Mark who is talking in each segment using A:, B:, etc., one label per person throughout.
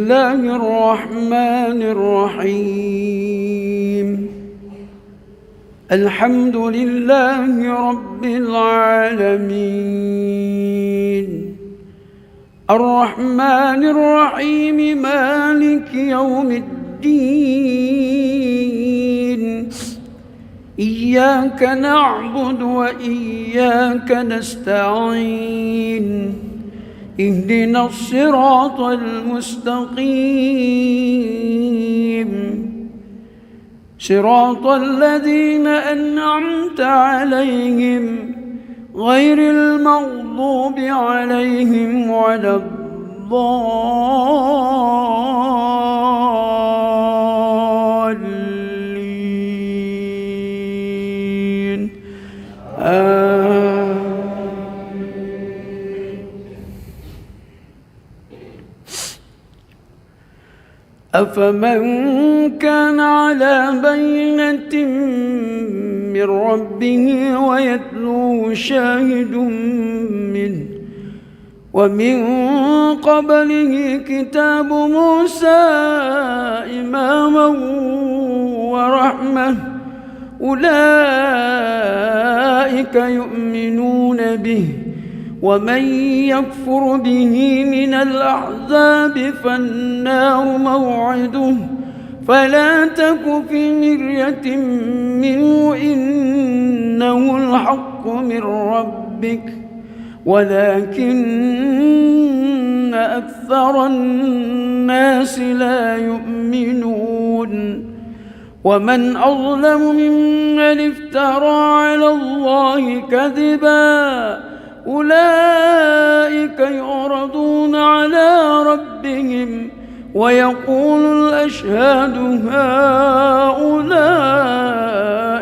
A: الله الرحمن الرحيم. الحمد لله رب العالمين، الرحمن الرحيم، مالك يوم الدين. إياك نعبد وإياك نستعين. اهدنا الصراط المستقيم، صراط الذين أنعمت عليهم غير المغضوب عليهم ولا الضالين. أفمن كان على بينة من ربه ويتلوه شاهد منه ومن قبله كتاب موسى إماما ورحمة، أولئك يؤمنون به. ومن يكفر به من الأحزاب فالنار موعده، فلا تك في مرية منه، إنه الحق من ربك ولكن أكثر الناس لا يؤمنون. ومن أظلم ممن افترى على الله كذبا، أولئك يعرضون على ربهم ويقول الأشهاد هؤلاء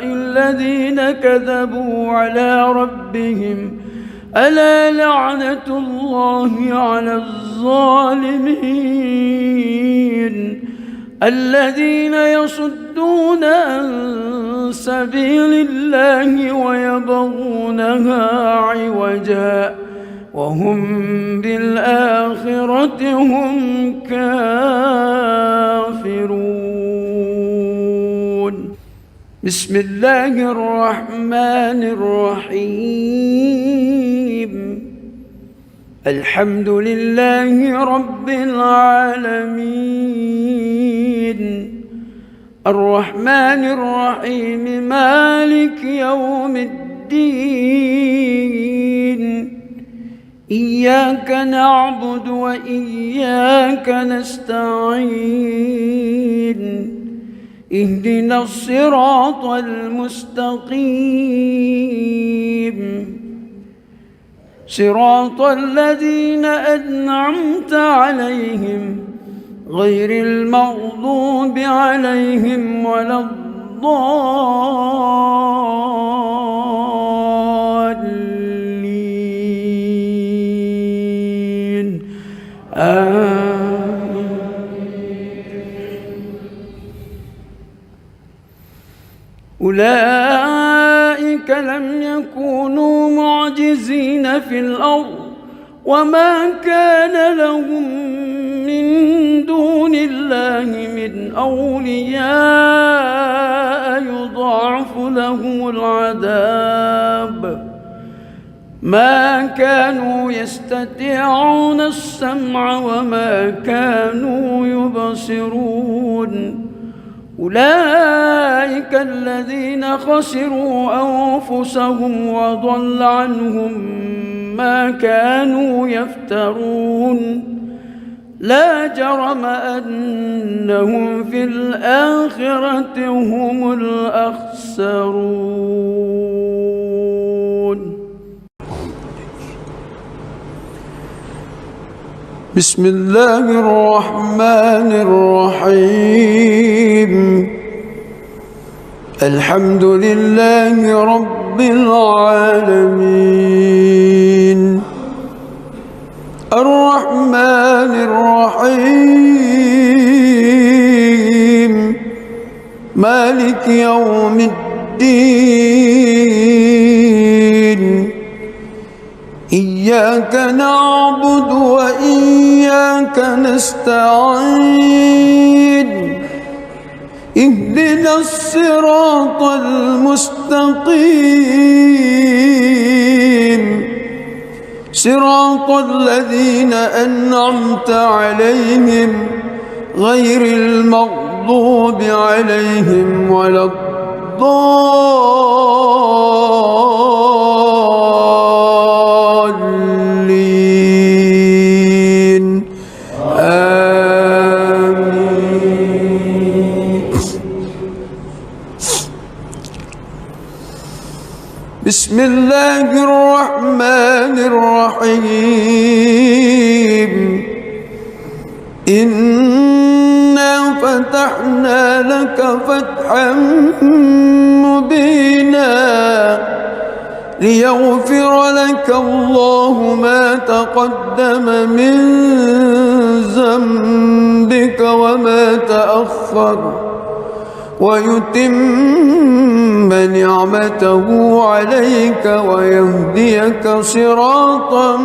A: الذين كذبوا على ربهم، ألا لعنة الله على الظالمين الذين يصدون عن سبيل الله ويبغونها عوجا وهم بالآخرة هم كافرون. بسم الله الرحمن الرحيم. الحمد لله رب العالمين، الرحمن الرحيم، مالك يوم الدين. إياك نعبد وإياك نستعين. اهدنا الصراط المستقيم، صراط الذين أنعمت عليهم غير المغضوب عليهم ولا الضالين. أولئك لم يكونوا معجزين في الأرض وما كان لهم من دون الله من أولياء يضاعف لهم العذاب، ما كانوا يستطيعون السمع وما كانوا يبصرون. أولئك الذين خسروا أنفسهم وضل عنهم ما كانوا يفترون. لا جرم أنهم في الآخرة هم الأخسرون. بسم الله الرحمن الرحيم. الحمد لله رب العالمين، الرحمن الرحيم، مالك يوم الدين. إياك نعبد وإياك نستعين اهدنا الصراط المستقيم صراط الذين أنعمت عليهم غير المغضوب عليهم ولا الضالين آمين. بسم الله الرحمن الرحيم إنا فتحنا لك فتحا مبينا ليغفر لك الله ما تقدم من ذنبك وما تأخر ويتم نعمته عليك ويهديك صراطا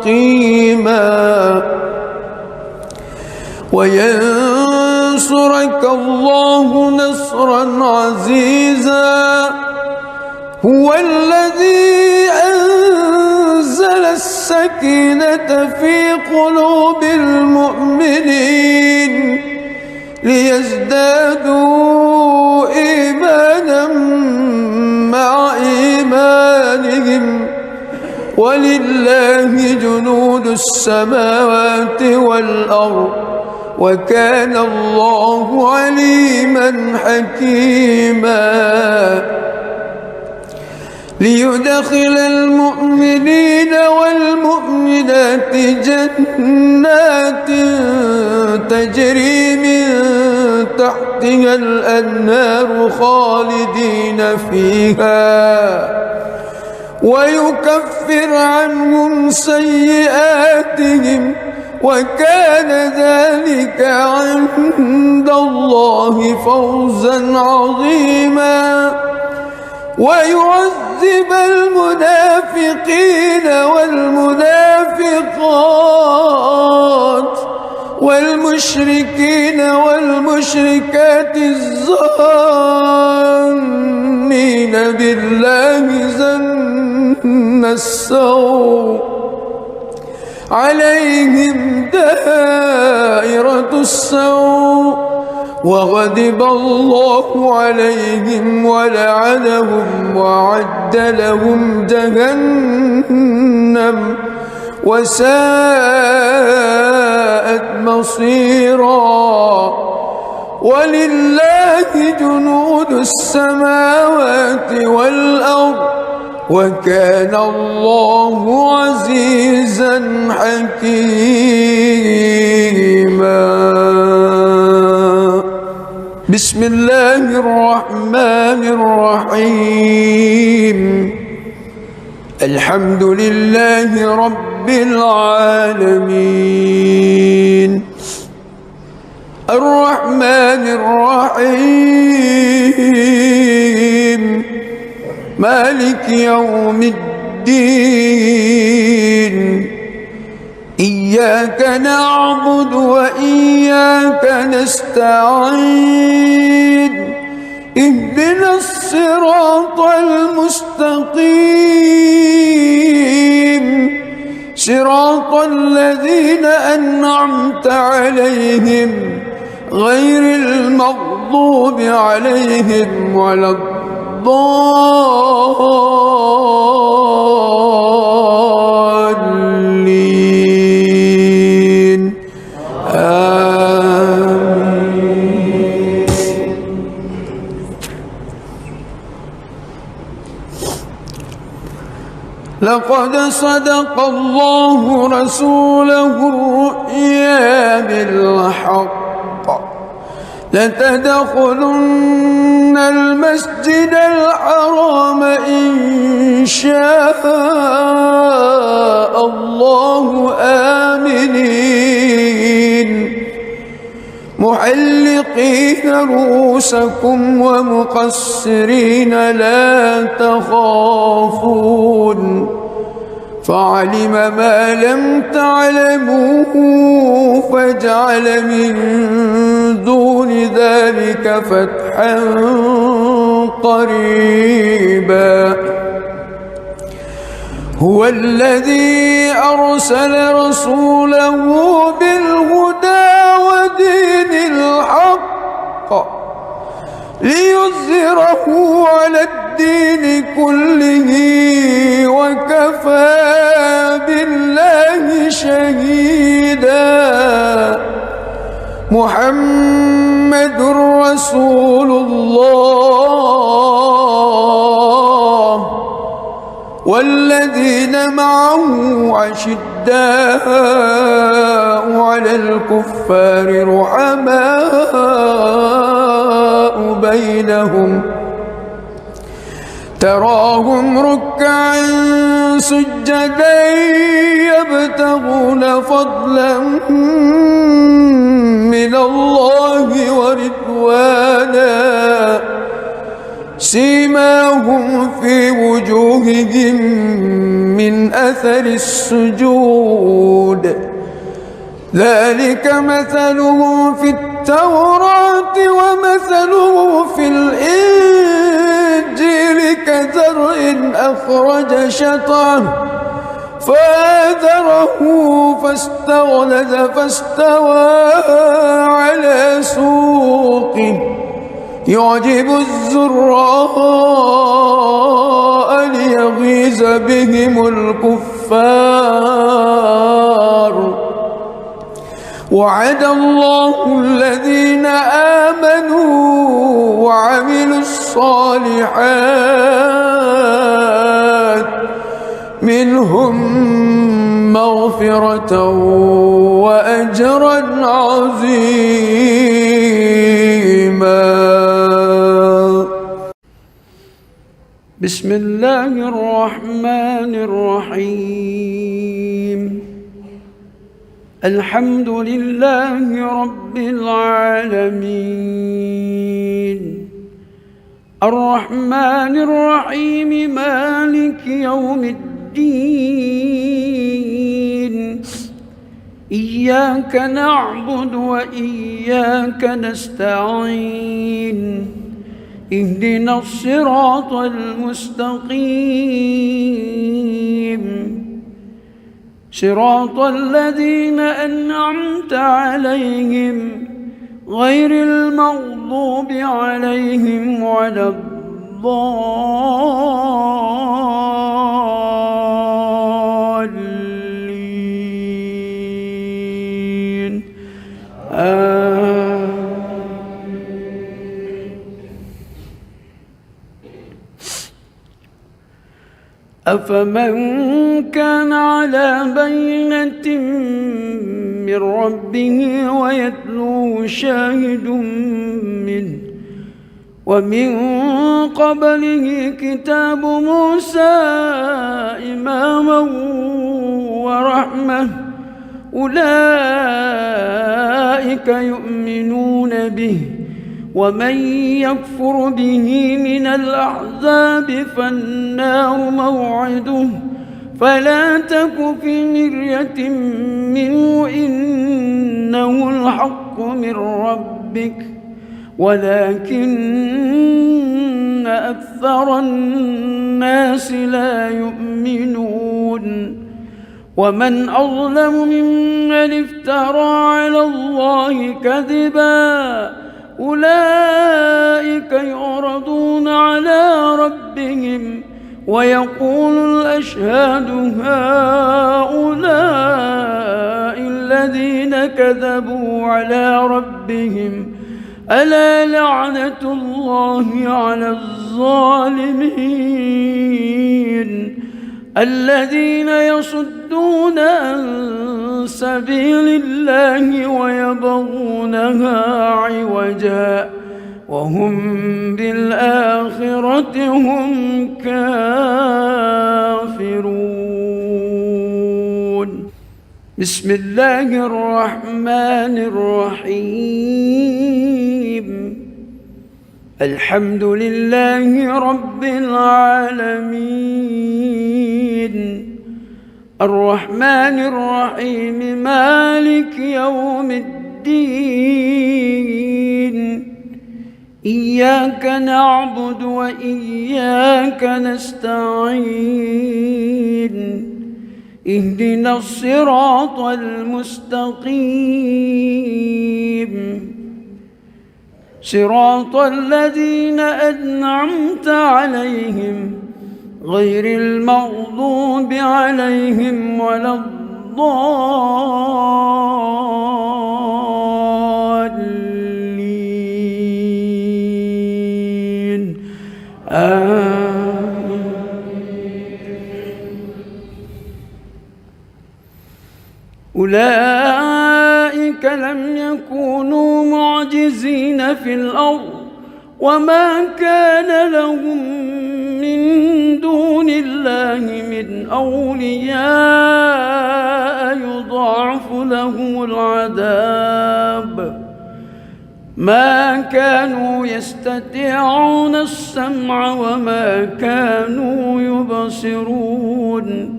A: مستقيما وينصرك الله نصرا عزيزا هو الذي أنزل السكينة في قلوب المؤمنين ليزدادوا إيمانا مع إيمانهم ولله جنود السماوات والأرض وكان الله عليما حكيما ليدخل المؤمنين والمؤمنات جنات تجري من تحتها الأنهار خالدين فيها ويكفر عنهم سيئاتهم وكان ذلك عند الله فوزا عظيما ويعذب المنافقين والمنافقات والمشركين والمشركات الظانين بالله ظن السوء عليهم دائرة السوء وغضب الله عليهم ولعنهم وأعد لهم جهنم وساءت مصيرا ولله جنود السماوات والأرض وكان الله عزيزا حكيما بسم الله الرحمن الرحيم الحمد لله رب العالمين الرحمن الرحيم مالك يوم الدين إياك نعبد وإياك نستعين اهدنا الصراط المستقيم صراط الذين أنعمت عليهم غير المغضوب عليهم ولا الضالين آمين. لقد صدق الله رسوله الرؤيا بالحق لتدخلن المسجد الحرام إن شاء الله آمنين محلقين محلقين رؤوسكم ومقصرين لا تخافون فعلم ما لم تعلموا فجعل من دون ذلك فتحا قريبا هو الذي أرسل رسوله بالهدى ودين الحق ليظهره على الدين كله وكفى بالله شهيدا محمد رسول الله والذين معه أشداء على الكفار رحماء بينهم تراهم ركعا سجدا يبتغون فضلا من الله ورضوانا سيماهم في وجوههم من أثر السجود ذلك مثله في التوراة ومثله في الإنجيل كزرع أخرج شطأه فآزره فاستغلظ فاستوى على سوقه يعجب الزراء ليغيظ بهم الكفار وعد الله الذين آمنوا وعملوا الصالحات منهم مغفرة وأجرا عظيما. بسم الله الرحمن الرحيم الحمد لله رب العالمين الرحمن الرحيم مالك يوم الدين إياك نعبد وإياك نستعين اهدنا الصراط المستقيم صراط الذين أنعمت عليهم غير المغضوب عليهم ولا الضالين أفمن كان على بينة من ربه ويتلوه شاهد منه ومن قبله كتاب موسى إماما ورحمة أولئك يؤمنون به ومن يكفر به من الأحزاب فالنار موعده فلا تك في مرية منه إنه الحق من ربك ولكن أكثر الناس لا يؤمنون ومن أظلم ممن افترى على الله كذبا أولئك يعرضون على ربهم ويقول الأشهاد هؤلاء الذين كذبوا على ربهم ألا لعنة الله على الظالمين الذين يصدون عن سبيل الله ويبغونها عوجا وهم بالآخرة هم كافرون بسم الله الرحمن الرحيم الحمد لله رب العالمين الرحمن الرحيم مالك يوم الدين إياك نعبد وإياك نستعين اهدنا الصراط المستقيم صراط الذين أنعمت عليهم غير المغضوب عليهم ولا الضالين آمين. أولئك لم يكونوا معجزين في الأرض وما كان لهم من دون الله من أولياء يضاعف لهم العذاب ما كانوا يستطيعون السمع وما كانوا يبصرون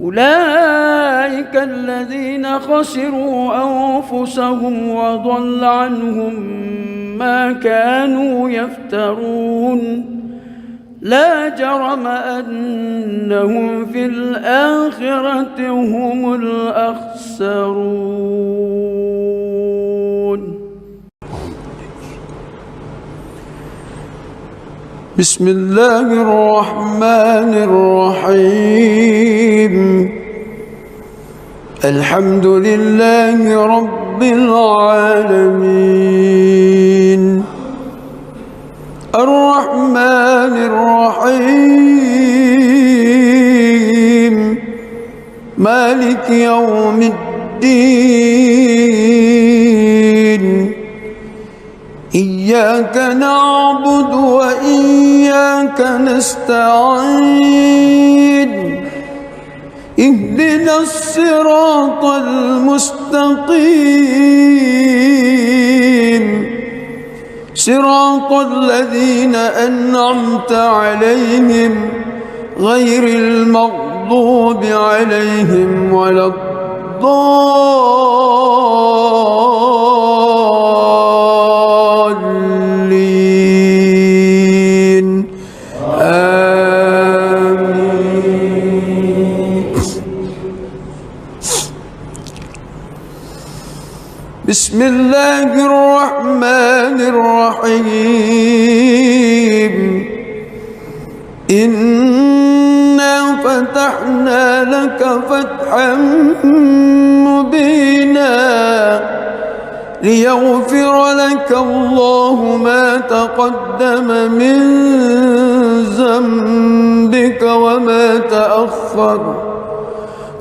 A: أولئك الذين خسروا أنفسهم وضل عنهم ما كانوا يفترون لا جرم أنهم في الآخرة هم الأخسرون. بسم الله الرحمن الرحيم الحمد لله رب العالمين الرحمن الرحيم مالك يوم الدين إياك نعبد وإياك نستعين اهدنا الصراط المستقيم صراط الذين أنعمت عليهم غير المغضوب عليهم ولا الضالين آمين. بسم الله الرحمن الرحيم إنا فتحنا لك فتحا مبينا ليغفر لك الله ما تقدم من ذنبك وما تأخر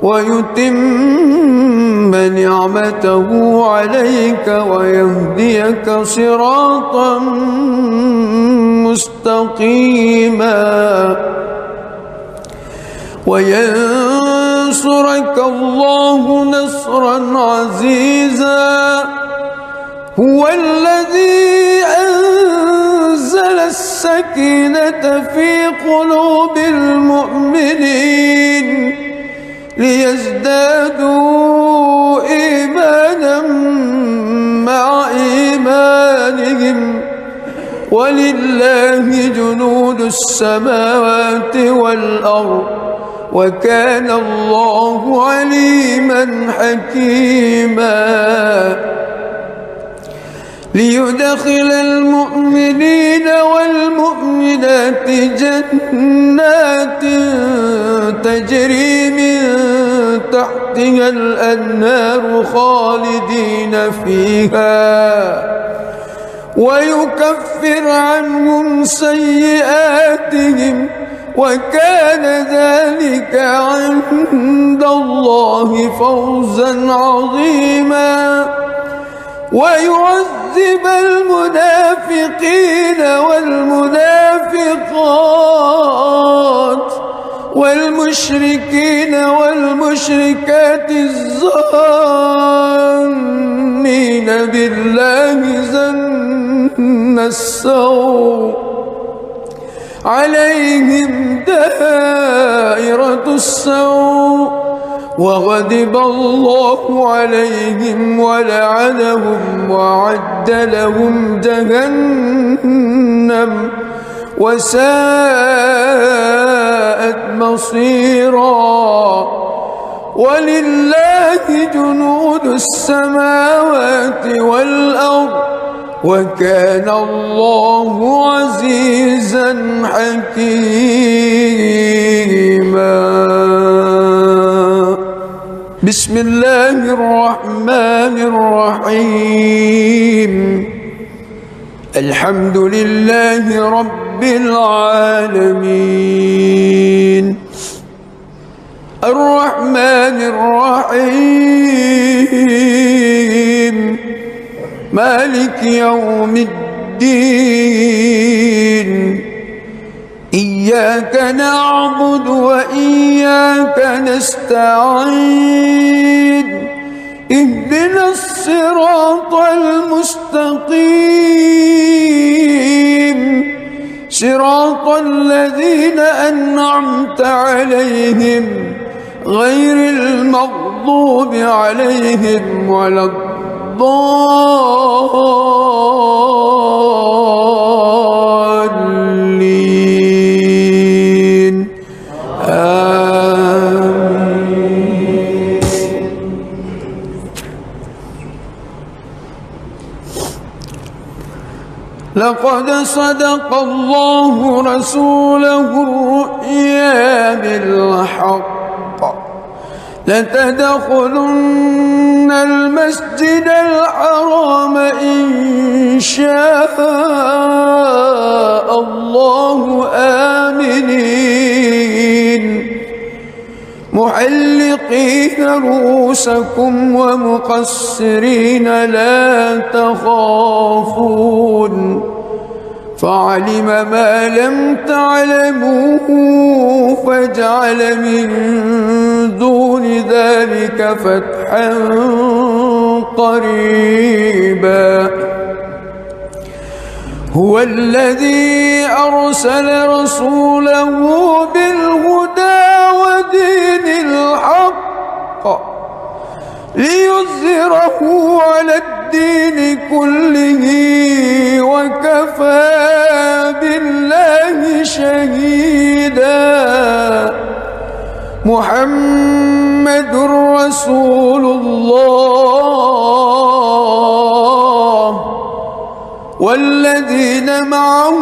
A: ويتم نعمته عليك ويهديك صراطا مستقيما وينصرك الله نصرا عزيزا هو الذي أنزل السكينة في قلوب المؤمنين ليزدادوا إيمانا مع إيمانهم ولله جنود السماوات والأرض وكان الله عليما حكيما ليدخل المؤمنين والمؤمنات جنات تجري من تحتها الأنهار خالدين فيها ويكفر عنهم سيئاتهم وكان ذلك عند الله فوزا عظيما ويعذب المنافقين والمنافقات والمشركين والمشركات الظانين بالله ظن السوء عليهم دائرة السوء وغضب الله عليهم ولعنهم وأعد لهم جهنم وساءت مصيرا ولله جنود السماوات والأرض وكان الله عزيزا حكيما. بسم الله الرحمن الرحيم. الحمد لله رب العالمين الرحمن الرحيم مالك يوم الدين إياك نعبد وإياك نستعين اهدنا الصراط المستقيم صراط الذين أنعمت عليهم غير المغضوب عليهم ولا الضالين آمين. لقد صدق الله رسوله الرؤيا بالحق لتدخلن المسجد الحرام إن شاء الله آمنين محلقين رؤوسكم ومقصرين لا تخافون فعلم ما لم تعلموا فجعل من دون ذلك فتحا قريبا. هو الذي أرسل رسوله بالهدى ودين الحق ليظهره على الدين كله وكفى بالله شهيدا. محمد رسول الله والذين معه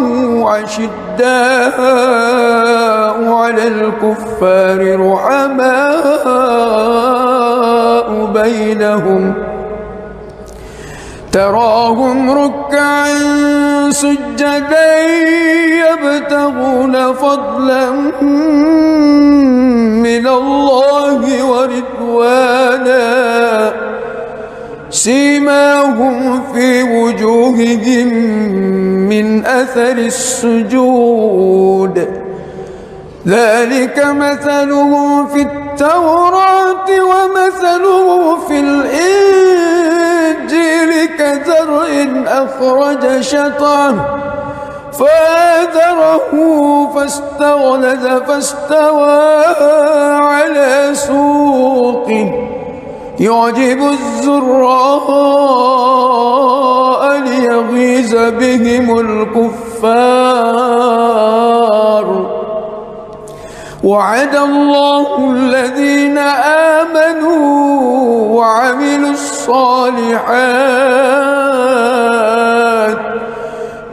A: أشداء على الكفار رحماء بينهم تراهم ركعا سجدا يبتغون فضلا من الله ورضوانا سيماهم في وجوههم من أثر السجود ذلك مثلهم في التوراة ومثله في الإنجيل كزرع أخرج شطأه فآزره فاستغلظ فاستوى على سوقه يعجب الزراء ليغيظ بهم الكفار. وعد الله الذين آمنوا وعملوا الصالحات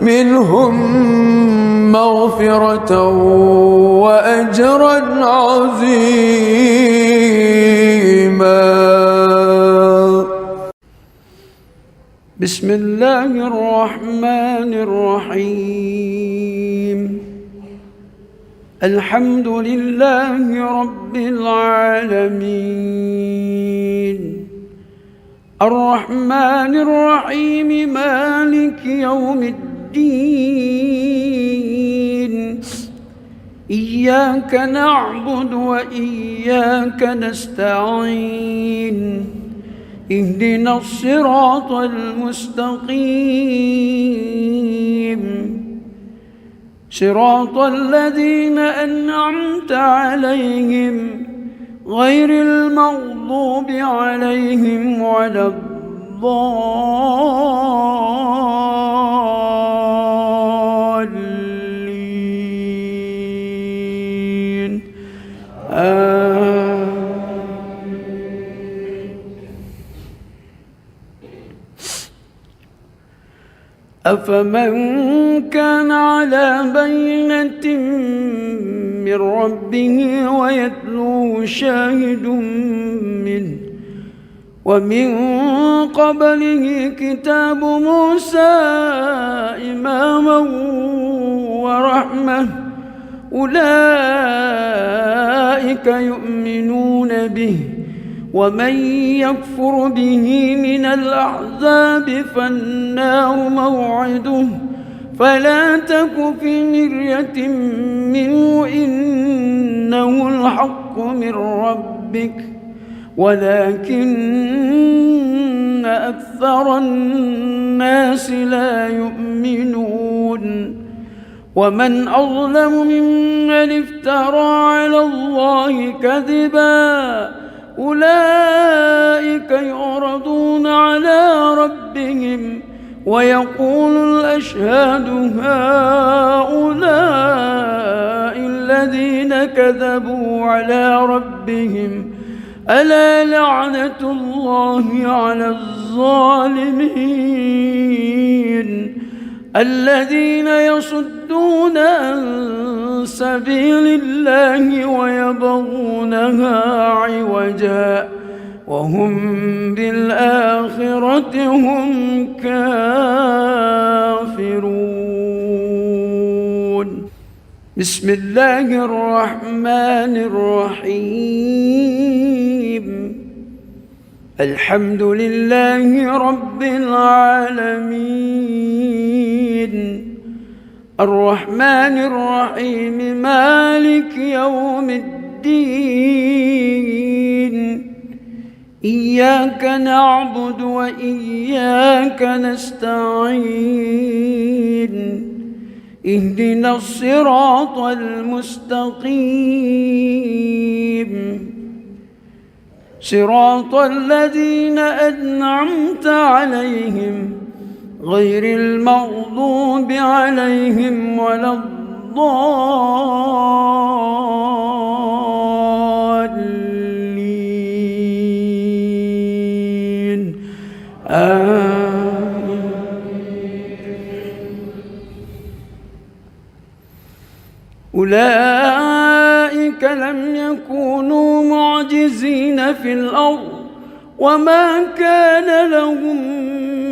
A: منهم مغفرة وأجرا عظيما. بسم الله الرحمن الرحيم. الحمد لله رب العالمين الرحمن الرحيم مالك يوم الدين إياك نعبد وإياك نستعين اهدنا الصراط المستقيم صراط الذين أنعمت عليهم غير المغضوب عليهم ولا الضالين أفمن كان على بينة من ربه ويتلوه شاهد منه ومن قبله كتاب موسى إماما ورحمة أولئك يؤمنون به ومن يكفر به من الأحزاب فالنار موعده فلا تك في مرية منه إنه الحق من ربك ولكن أكثر الناس لا يؤمنون ومن أظلم ممن افترى على الله كذبا أولئك يعرضون على ربهم ويقول الأشهاد هؤلاء الذين كذبوا على ربهم ألا لعنة الله على الظالمين الذين يصدون عن سبيل الله ويبغونها عوجا وهم بالآخرة هم كافرون بسم الله الرحمن الرحيم الحمد لله رب العالمين الرحمن الرحيم مالك يوم الدين إياك نعبد وإياك نستعين اهدنا الصراط المستقيم صراط الذين أنعمت عليهم غير المغضوب عليهم ولا الضالين أولئك لم يكونوا معجزين في الأرض وما كان لهم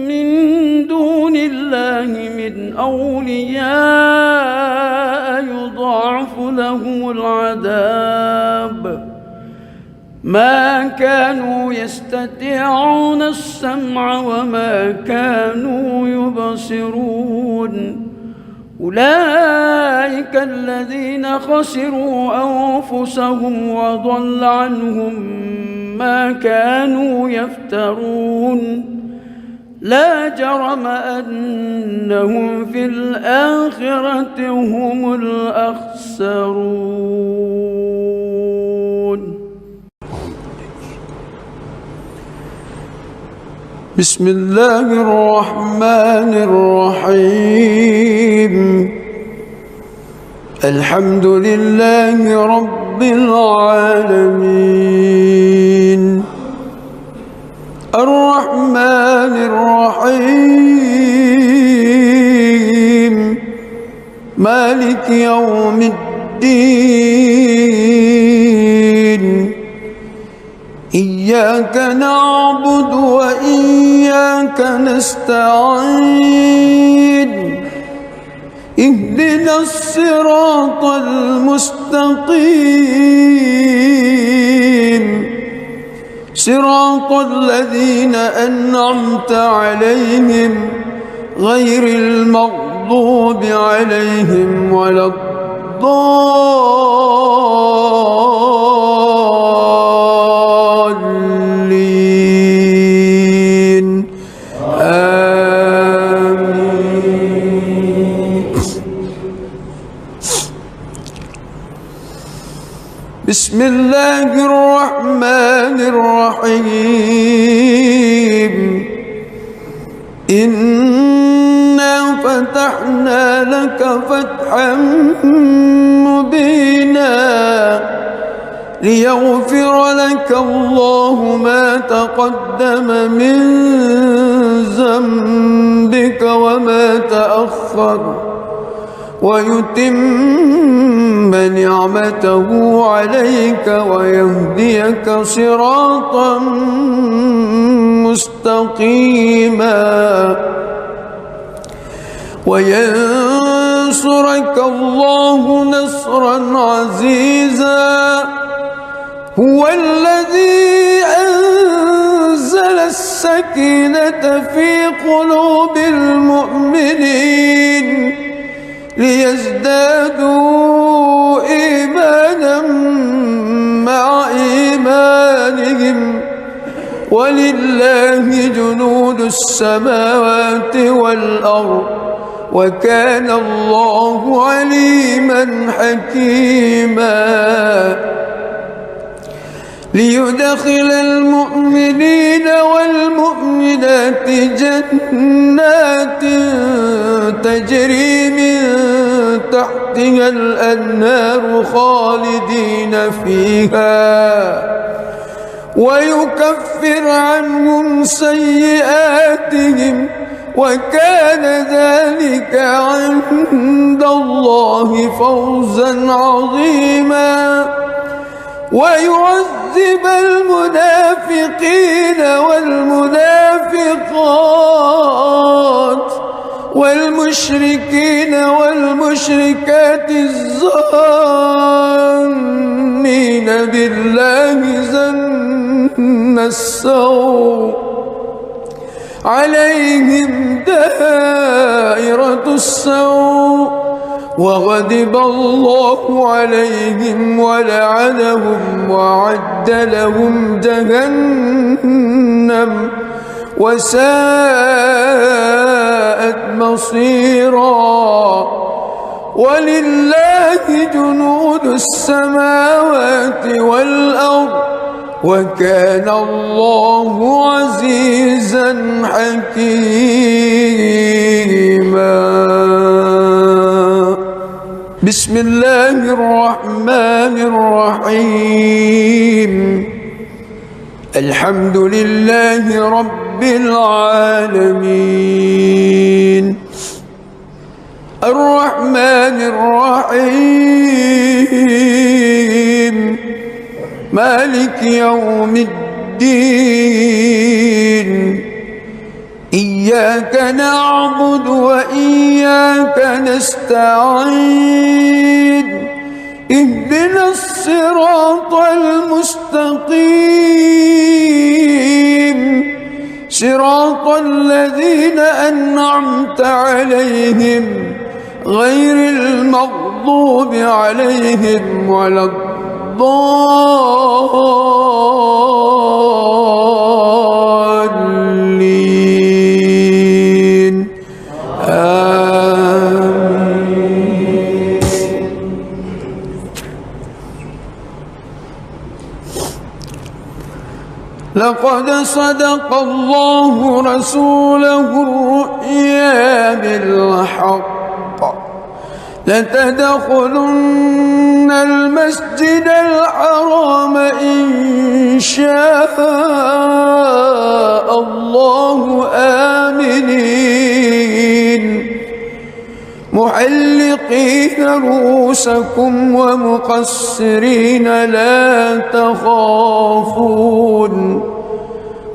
A: من دون الله من أولياء يضاعف لهم العذاب ما كانوا يستطيعون السمع وما كانوا يبصرون أولئك الذين خسروا أنفسهم وضل عنهم ما كانوا يفترون لا جرم أنهم في الآخرة هم الأخسرون بسم الله الرحمن الرحيم الحمد لله رب العالمين الرحمن الرحيم مالك يوم الدين إياك نعبد وإياك نستعين اهدنا الصراط المستقيم صراط الذين أنعمت عليهم غير المغضوب عليهم ولا الضالين الضالين آمين. بسم الله الرحمن الرحيم. إنا فتحنا لك فتحا مبينا ليغفر لك الله ما تقدم من ذنبك وما تأخر ويتم نعمته عليك ويهديك صراطا مستقيما وينصرك الله نصرا عزيزا. هو الذي أنزل السكينة في قلوب المؤمنين ليزدادوا إيمانا مع إيمانهم ولله جنود السماوات والأرض وكان الله عليما حكيما. ليدخل المؤمنين والمؤمنات جنات تجري من تحتها الأنهار خالدين فيها ويكفر عنهم سيئاتهم وكان ذلك عند الله فوزا عظيما. ويعذب المنافقين والمنافقات والمشركين والمشركات الظانين بالله ظن السوء عليهم دائرة السوء وغضب الله عليهم ولعنهم وأعد لهم جهنم وساءت مصيرا. ولله جنود السماوات والأرض وكان الله عزيزا حكيما. بسم الله الرحمن الرحيم. الحمد لله رب العالمين الرحمن الرحيم مالك يوم الدين. إياك نعبد وإياك نستعين. اهدنا الصراط المستقيم صراط الذين أنعمت عليهم غير المغضوب عليهم ولا الضالين آمين. لقد صدق الله رسوله الرؤيا بالحق لتدخلن المسجد الحرام إن شاء الله آمنين محلقين رؤوسكم ومقصرين لا تخافون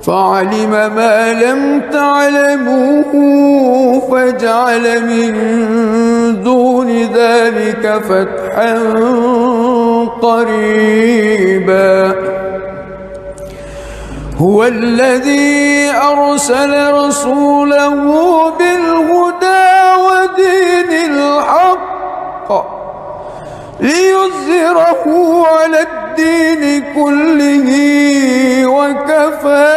A: فعلم ما لم تعلموا فجعل من دون ذلك فتحا قريبا. هو الذي أرسل رسوله بالهدى ودين الحق ليظهره على الدين كله وكفى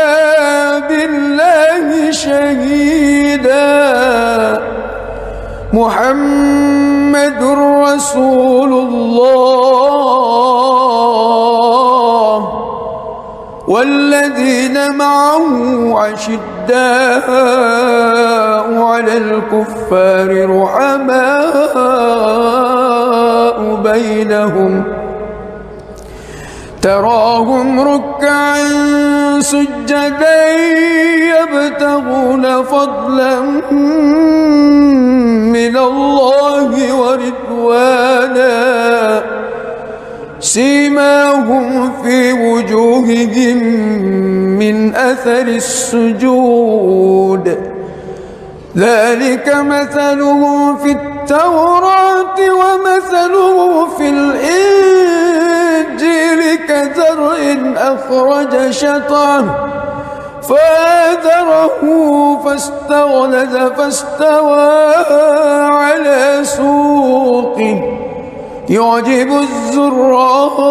A: بالله شهيدا. محمد رسول الله والذين معه أشداء على الكفار رحماء بينهم تراهم ركعا سجدا يبتغون فضلا من الله ورضوانا سيماهم في وجوههم من أثر السجود ذلك مثلهم في التوراة ومثله في الإنجيل كزرع أخرج شطأه فآزره فاستغلظ فاستوى على سوقه يعجب الزراء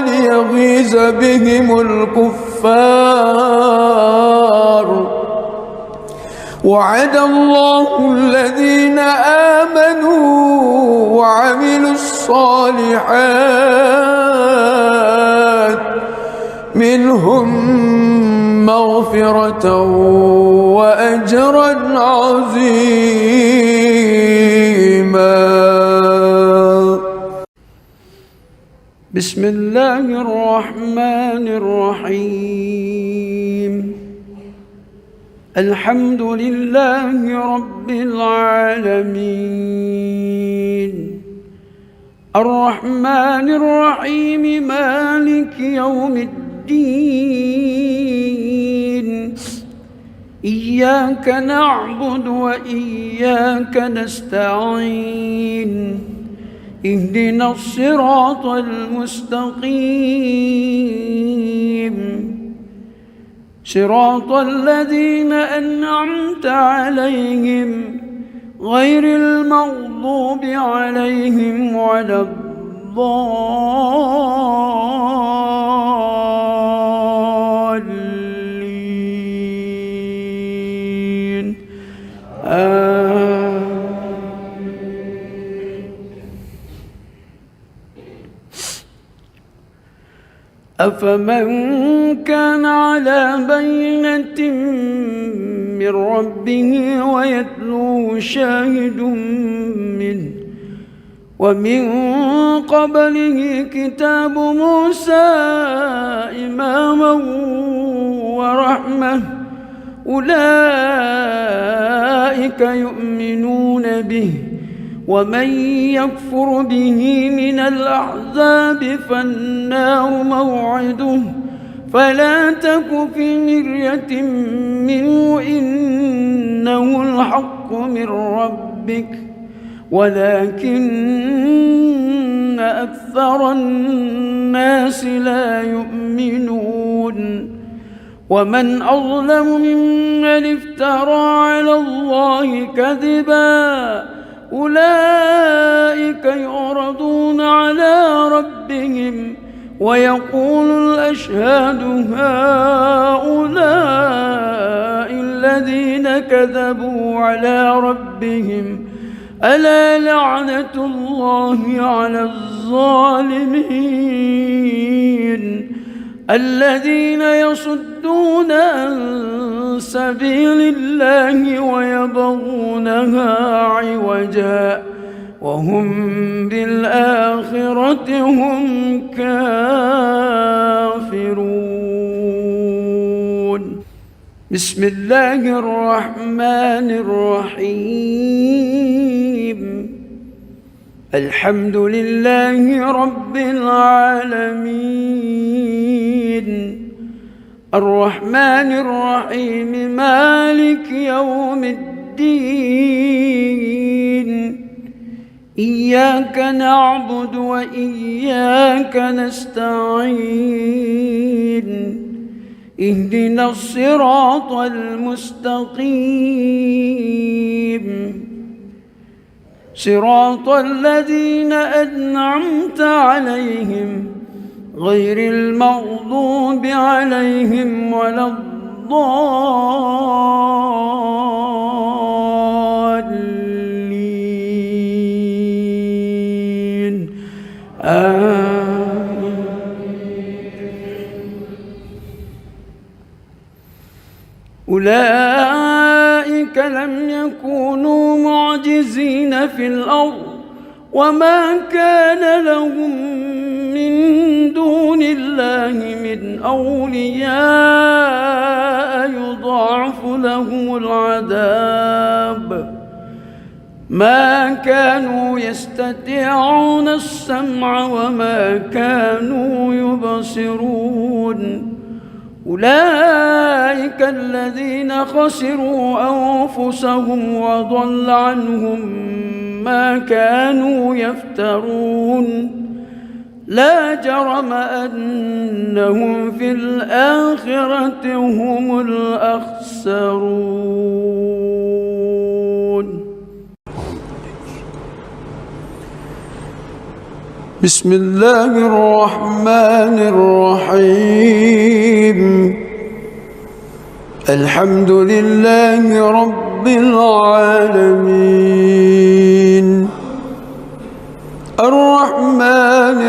A: ليغيظ بهم الكفار. وعد الله الذين آمنوا وعملوا الصالحات منهم مغفرة وأجرا عظيما. بسم الله الرحمن الرحيم. الحمد لله رب العالمين الرحمن الرحيم مالك يوم الدين إياك نعبد وإياك نستعين اهدنا الصراط المستقيم صراط الذين أنعمت عليهم غير المغضوب عليهم ولا الضالين أفمن كان على بينة من ربه ويتلوه شاهد منه ومن قبله كتاب موسى إماما ورحمة أولئك يؤمنون به ومن يكفر به من الأحزاب فالنار موعده فلا تك في مرية منه إنه الحق من ربك ولكن أكثر الناس لا يؤمنون. ومن أظلم ممن افترى على الله كذبا أولئك يعرضون على ربهم ويقول الأشهاد هؤلاء الذين كذبوا على ربهم ألا لعنة الله على الظالمين الذين يصدون عن سبيل الله ويبغونها عوجا وهم بالآخرة هم كافرون. بسم الله الرحمن الرحيم الحمد لله رب العالمين الرحمن الرحيم مالك يوم الدين إياك نعبد وإياك نستعين اهدنا الصراط المستقيم صراط الذين أنعمت عليهم غير المغضوب عليهم ولا الضالين آمين. أولئك لم يكونوا معجزين في الأرض وما كان لهم من دون الله من أولياء يضاعف لهم العذاب ما كانوا يستطيعون السمع وما كانوا يبصرون أولئك الذين خسروا أنفسهم وضل عنهم ما كانوا يفترون لا جرم أنهم في الآخرة هم الأخسرون. بسم الله الرحمن الرحيم الحمد لله رب العالمين الرحمن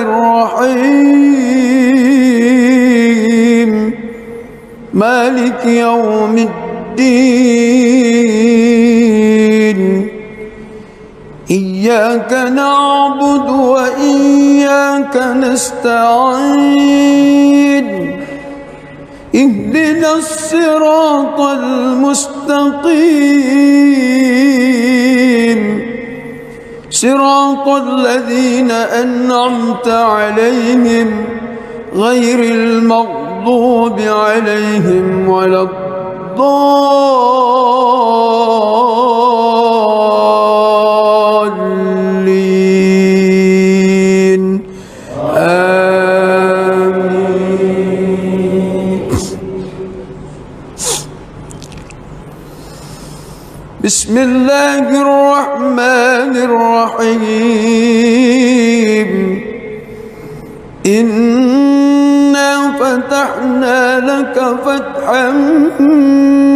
A: الرحيم مالك يوم الدين إياك نعبد وإياك نستعين اهدنا الصراط المستقيم صراط الذين أنعمت عليهم غير المغضوب عليهم ولا الضالين آمين. بسم الله الرحمن الرحيم إنا فتحنا لك فتحا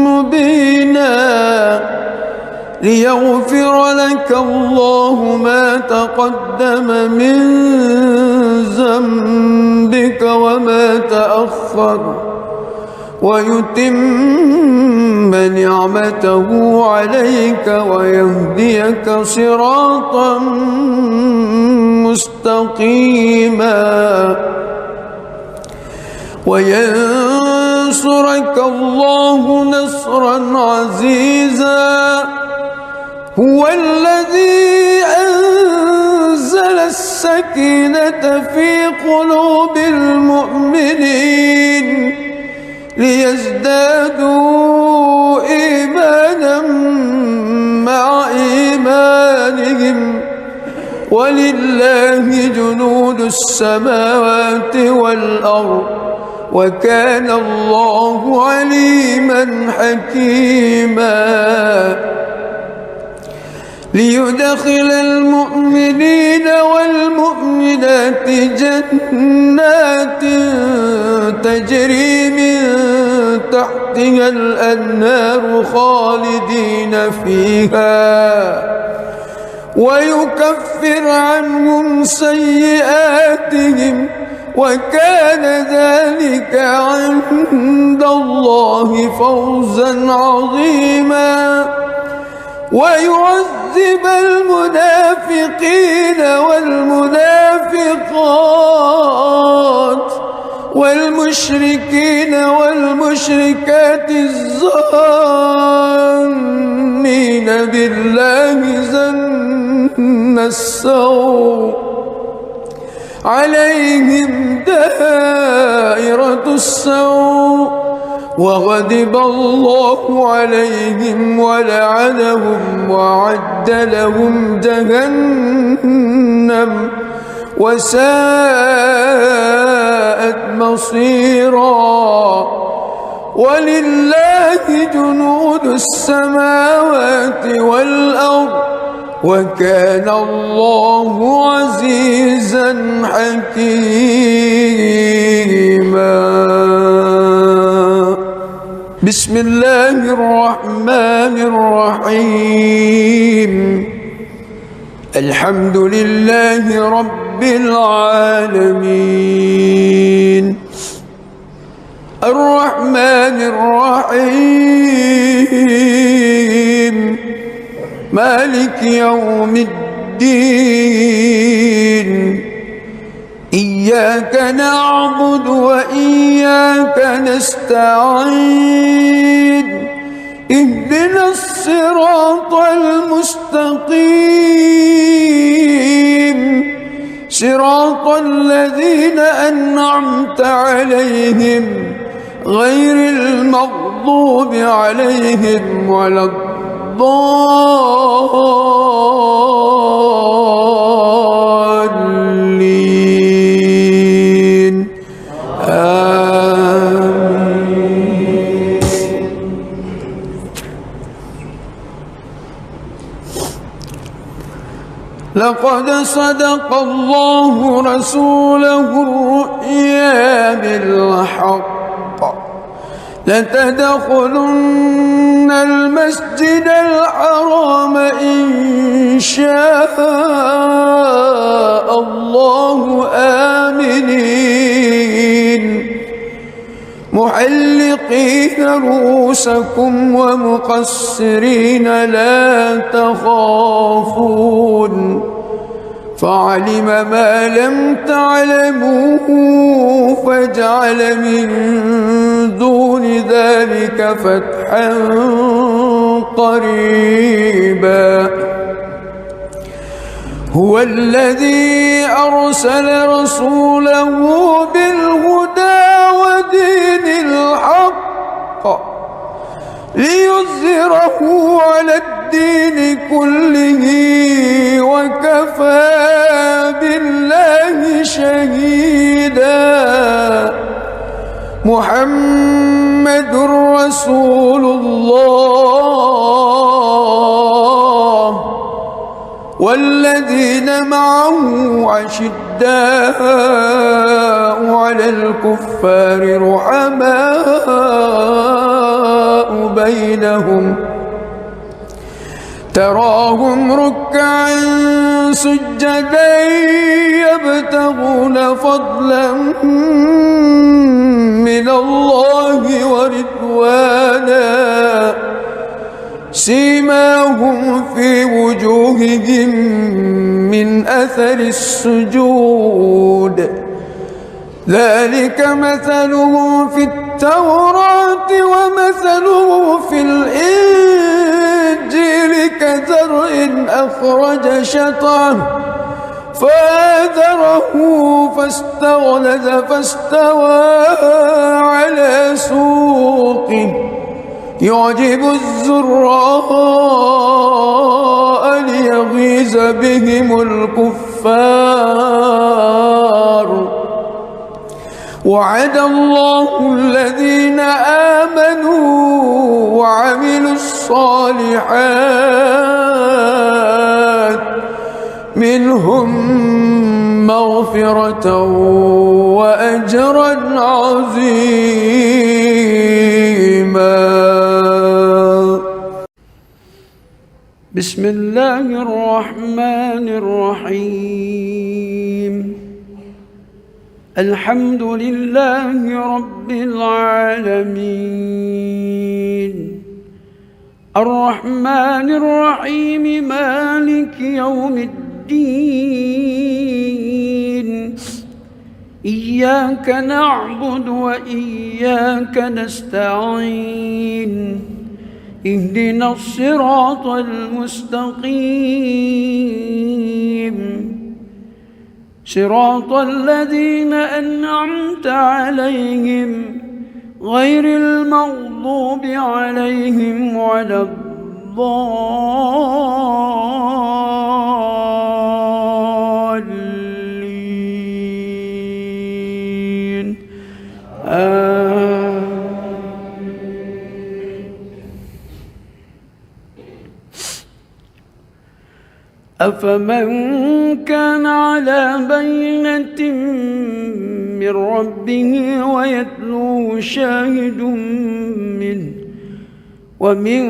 A: مبينا ليغفر لك الله ما تقدم من ذنبك وما تأخر ويتم نعمته عليك ويهديك صراطا مستقيما وينصرك الله نصرا عزيزا هو الذي أنزل السكينة في قلوب المؤمنين ليزدادوا إيمانا مع إيمانهم ولله جنود السماوات والأرض وكان الله عليما حكيما ليدخل المؤمنين والمؤمنات جنات تجري من تحتها الأنهار خالدين فيها ويكفر عنهم سيئاتهم وكان ذلك عند الله فوزا عظيما ويعذب المنافقين والمنافقات والمشركين والمشركات الظانين بالله ظن السوء عليهم دائرة السوء وغضب الله عليهم ولعنهم وأعد لهم جهنم وساءت مصيرا ولله جنود السماوات والأرض وكان الله عزيزا حكيما. بسم الله الرحمن الرحيم. الحمد لله رب العالمين الرحمن الرحيم مالك يوم الدين إياك نعبد وإياك نستعين اهدنا الصراط المستقيم صراط الذين أنعمت عليهم غير المغضوب عليهم ولا الضالين آمين. لقد صدق الله رسوله الرؤيا بالحق لتدخلن المسجد الحرام إن شاء الله آمنين محلقين رؤوسكم ومقصرين لا تخافون فعلم ما لم تعلموا فجعل من دون ذلك فتحا قريبا. هو الذي أرسل رسوله بالهدى ودين الحق ليظهره على الدين كله وكفى بالله شهيدا. محمد رسول الله والذين معه أشداء على الكفار رحماء بينهم تراهم ركعا سجدا يبتغون فضلا من الله ورضوانا سيماهم في وجوههم من أثر السجود ذلك مثله في التوراة ومثله في الإنجيل كزرع أخرج شطأه فآزره فاستغلظ فاستوى على سوقه يعجب الزراء ليغيظ بهم الكفار. وعد الله الذين آمنوا وعملوا الصالحات منهم مغفرة وأجرا عظيما. بسم الله الرحمن الرحيم. الحمد لله رب العالمين الرحمن الرحيم مالك يوم الدين إياك نعبد وإياك نستعين اهدنا الصراط المستقيم صراط الذين أنعمت عليهم غير المغضوب عليهم ولا الضالين أفمن كان على بينة من ربه ويتلوه شاهد منه ومن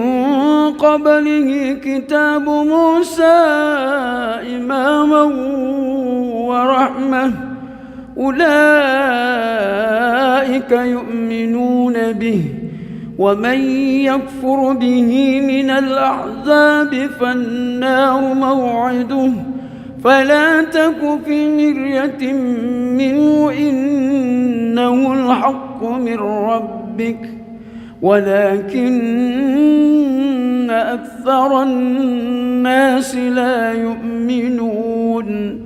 A: قبله كتاب موسى إماما ورحمة أولئك يؤمنون به ومن يكفر به من الأحزاب فالنار موعده فلا تك في مرية منه إنه الحق من ربك ولكن أكثر الناس لا يؤمنون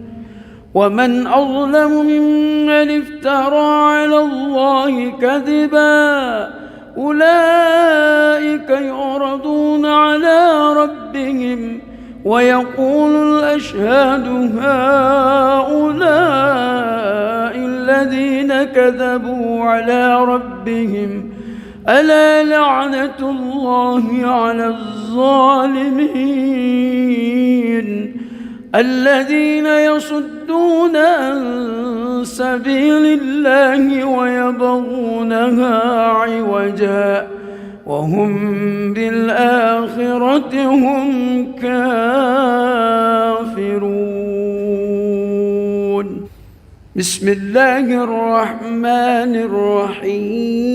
A: ومن أظلم ممن افترى على الله كذبا أولئك يعرضون على ربهم ويقول الأشهاد هؤلاء الذين كذبوا على ربهم ألا لعنة الله على الظالمين الذين يصدون عن سبيل الله ويبغونها عوجا وهم بالآخرة هم كافرون. بسم الله الرحمن الرحيم.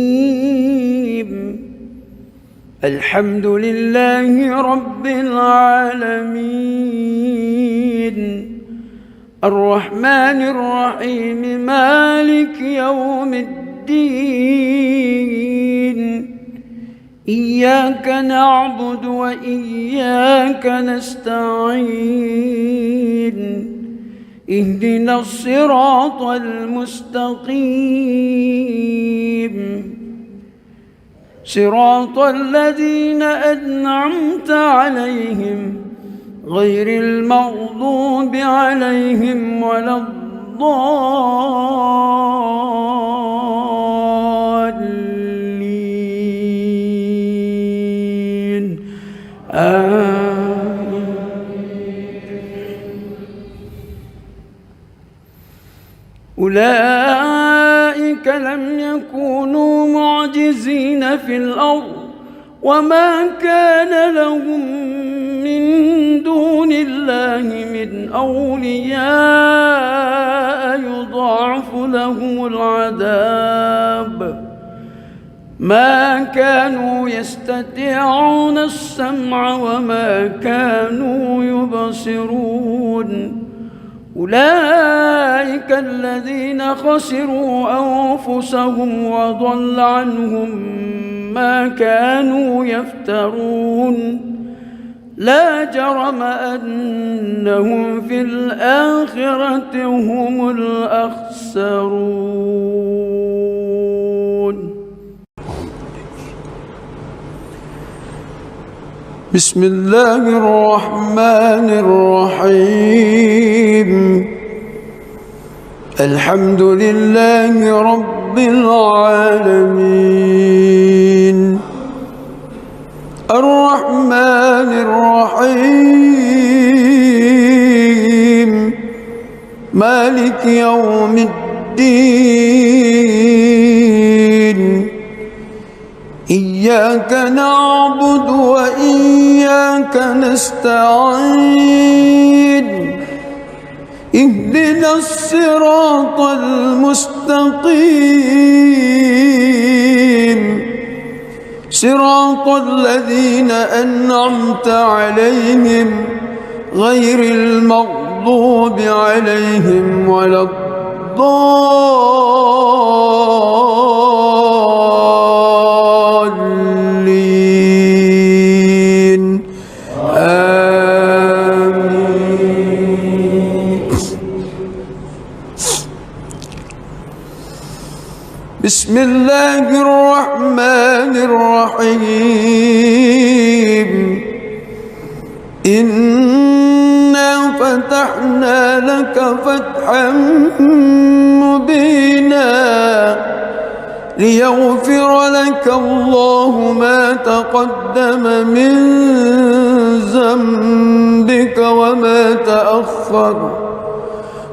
A: الحمد لله رب العالمين الرحمن الرحيم مالك يوم الدين إياك نعبد وإياك نستعين اهدنا الصراط المستقيم صراط الذين أنعمت عليهم غير المغضوب عليهم ولا الضالين آمين. أولئك لم يكونوا معجزين في الأرض وما كان لهم من دون الله من أولياء يضاعف لهم العذاب ما كانوا يستطيعون السمع وما كانوا يبصرون أولئك الذين خسروا أنفسهم وضل عنهم ما كانوا يفترون لا جرم أنهم في الآخرة هم الأخسرون. بسم الله الرحمن الرحيم. الحمد لله رب العالمين الرحمن الرحيم مالك يوم الدين إياك نعبد وإياك نستعين اهدنا الصراط المستقيم صراط الذين أنعمت عليهم غير المغضوب عليهم ولا الضالين آمين. بسم الله الرحمن الرحيم إنا فتحنا لك فتحا مبينا ليغفر لك الله ما تقدم من ذنبك وما تأخر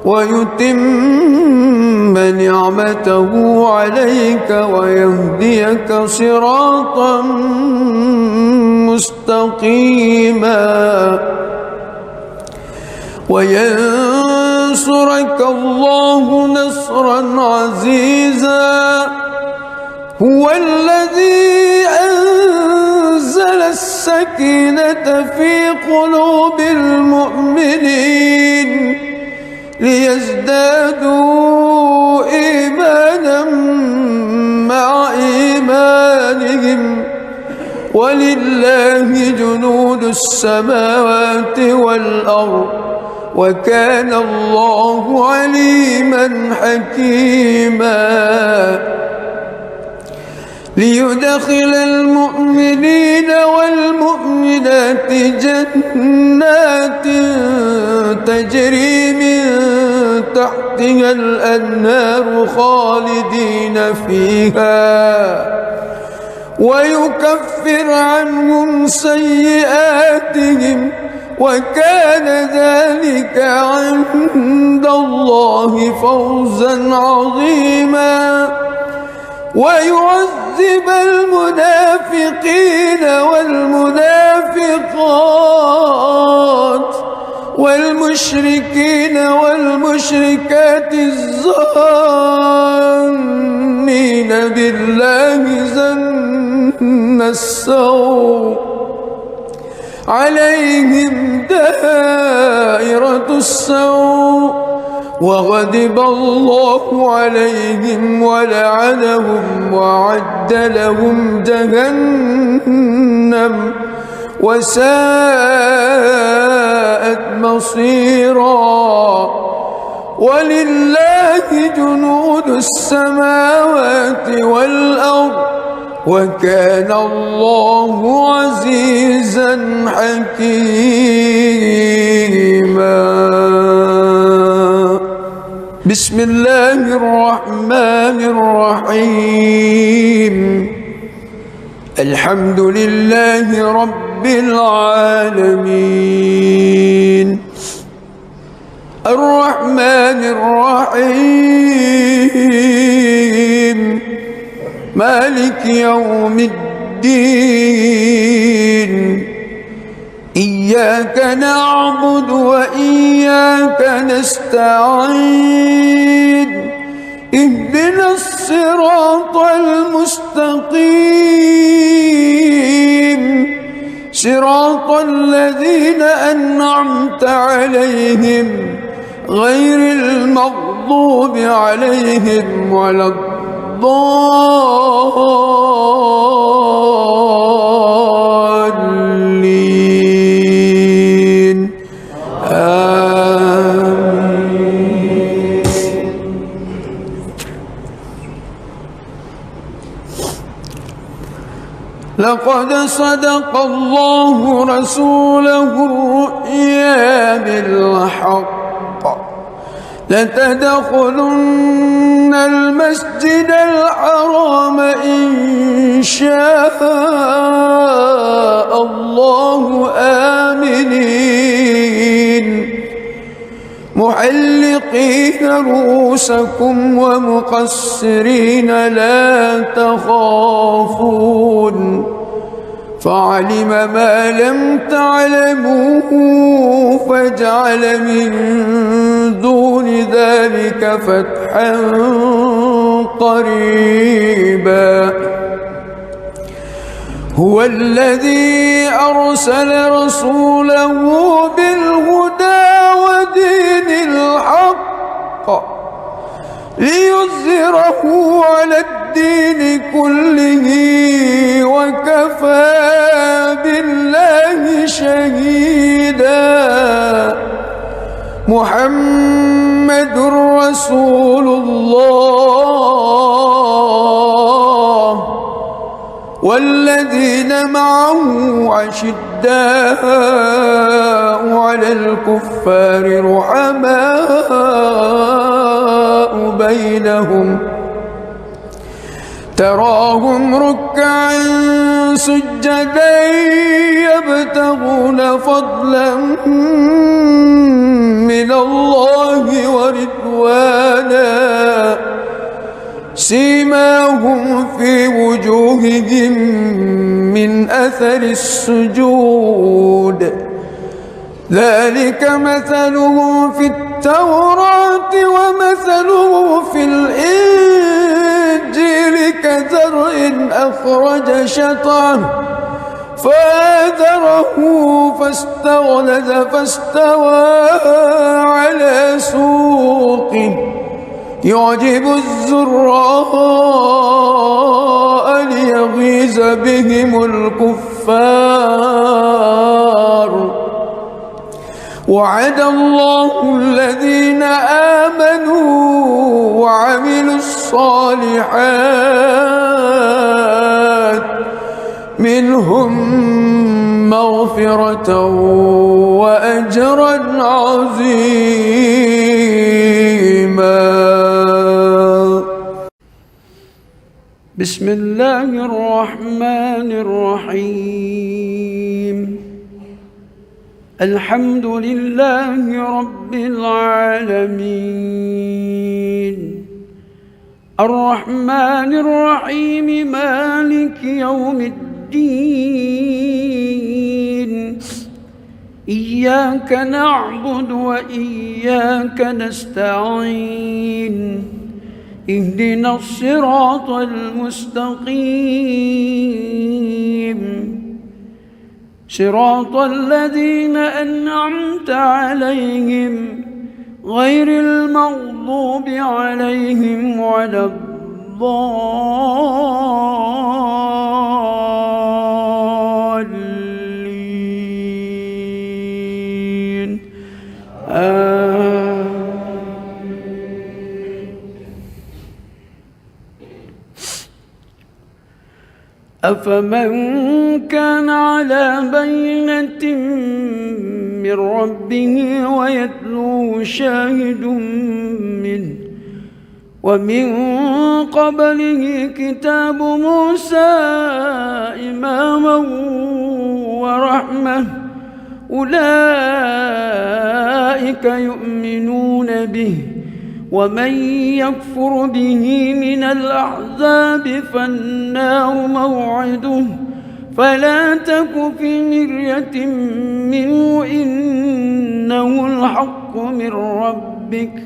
A: ويتم نعمته عليك ويهديك صراطا مستقيما وينصرك الله نصرا عزيزا هو الذي أنزل السكينة في قلوب المؤمنين ليزدادوا إيمانا مع إيمانهم ولله جنود السماوات والأرض وكان الله عليما حكيما ليدخل المؤمنين والمؤمنات جنات تجري من تحتها الأنهار خالدين فيها ويكفر عنهم سيئاتهم وكان ذلك عند الله فوزا عظيما ويعذب المنافقين والمنافقات والمشركين والمشركات الظانين بالله ظن السوء عليهم دائرة السوء وغضب الله عليهم ولعنهم وأعد لهم جهنم وساءت مصيرا ولله جنود السماوات والأرض وكان الله عزيزا حكيما بسم الله الرحمن الرحيم الحمد لله رب العالمين الرحمن الرحيم مالك يوم الدين إياك نعبد وإياك نستعين اهدنا الصراط المستقيم صراط الذين أنعمت عليهم غير المغضوب عليهم ولا الضالين آمين لقد صدق الله رسوله الرؤيا بالحق لتدخلن المسجد الحرام إن شاء الله آمنين محلقين رؤوسكم ومقصرين لا تخافون فعلم ما لم تعلموا فجعل من دون ذلك فتحا قريبا هو الذي أرسل رسوله بالهدى ودين الحق ليظهره على الدين كله وكفى بالله شهيدا محمد رسول الله والذين معه أشداء على الكفار رحماء بينهم تراهم ركعا سجدا يبتغون فضلا من الله ورضوانا سيماهم في وجوههم من أثر السجود ذلك مثلهم في التوراة ومثلهم في الإنجيل كزرع أخرج شطأه فآزره فاستغلظ فاستوى على سوقه يعجب الزراء ليغيظ بهم الكفار وعد الله الذين آمنوا وعملوا الصالحات منهم مغفرة وأجرا عظيما. بسم الله الرحمن الرحيم. الحمد لله رب العالمين الرحمن الرحيم مالك يوم الدين إياك نعبد وإياك نستعين اهدنا الصراط المستقيم صراط الذين أنعمت عليهم غير المغضوب عليهم ولا الضالين أفمن كان على بينة من ربه ويتلوه شاهد منه ومن قبله كتاب موسى إماما ورحمة أولئك يؤمنون به ومن يكفر به من الأحزاب فالنار موعده فلا تك في مرية منه إنه الحق من ربك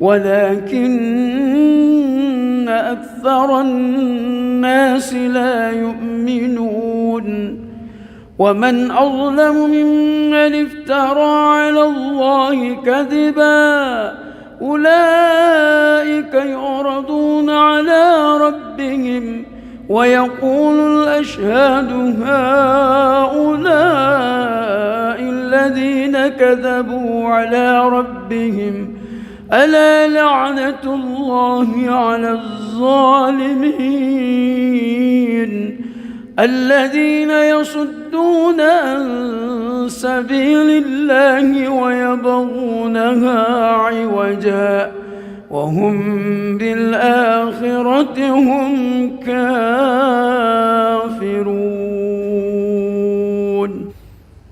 A: ولكن أكثر الناس لا يؤمنون ومن أظلم ممن افترى على الله كذبا أولئك يعرضون على ربهم ويقول الأشهاد هؤلاء الذين كذبوا على ربهم ألا لعنة الله على الظالمين الذين يصدون عن سبيل الله ويبغونها عوجا وهم بالآخرة هم كافرون.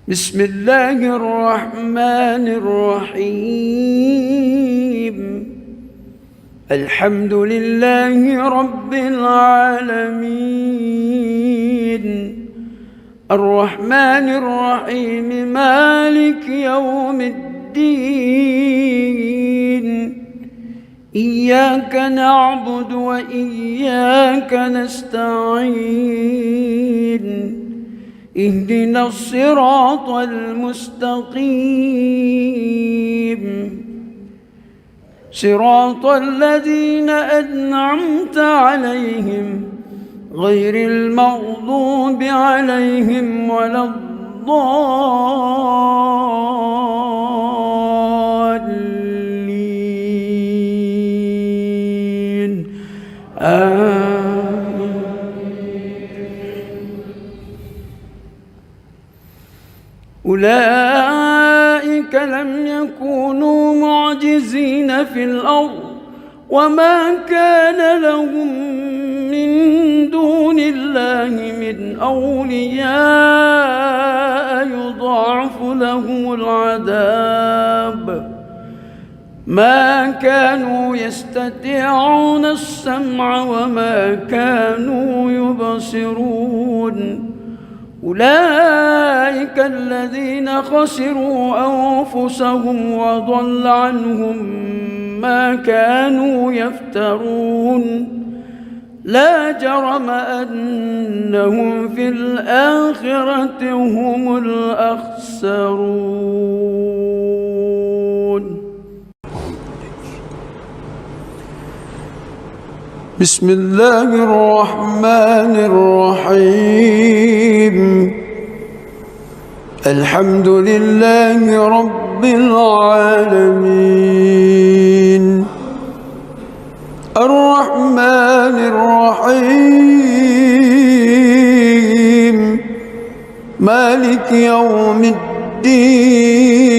A: بسم الله الرحمن الرحيم الحمد لله رب العالمين الرحمن الرحيم مالك يوم الدين إياك نعبد وإياك نستعين اهدنا الصراط المستقيم صراط الذين أنعمت عليهم غير المغضوب عليهم ولا الضالين أولئك لم يكونوا معجزين في الأرض وما كان لهم من
B: من أولياء يضاعف لهم العذاب ما كانوا يستطيعون السمع وما كانوا يبصرون أولئك الذين خسروا أنفسهم وضل عنهم ما كانوا يفترون لا جرم أنهم في الآخرة هم الأخسرون.
A: بسم الله الرحمن الرحيم الحمد لله رب العالمين الرحمن الرحيم مالك يوم الدين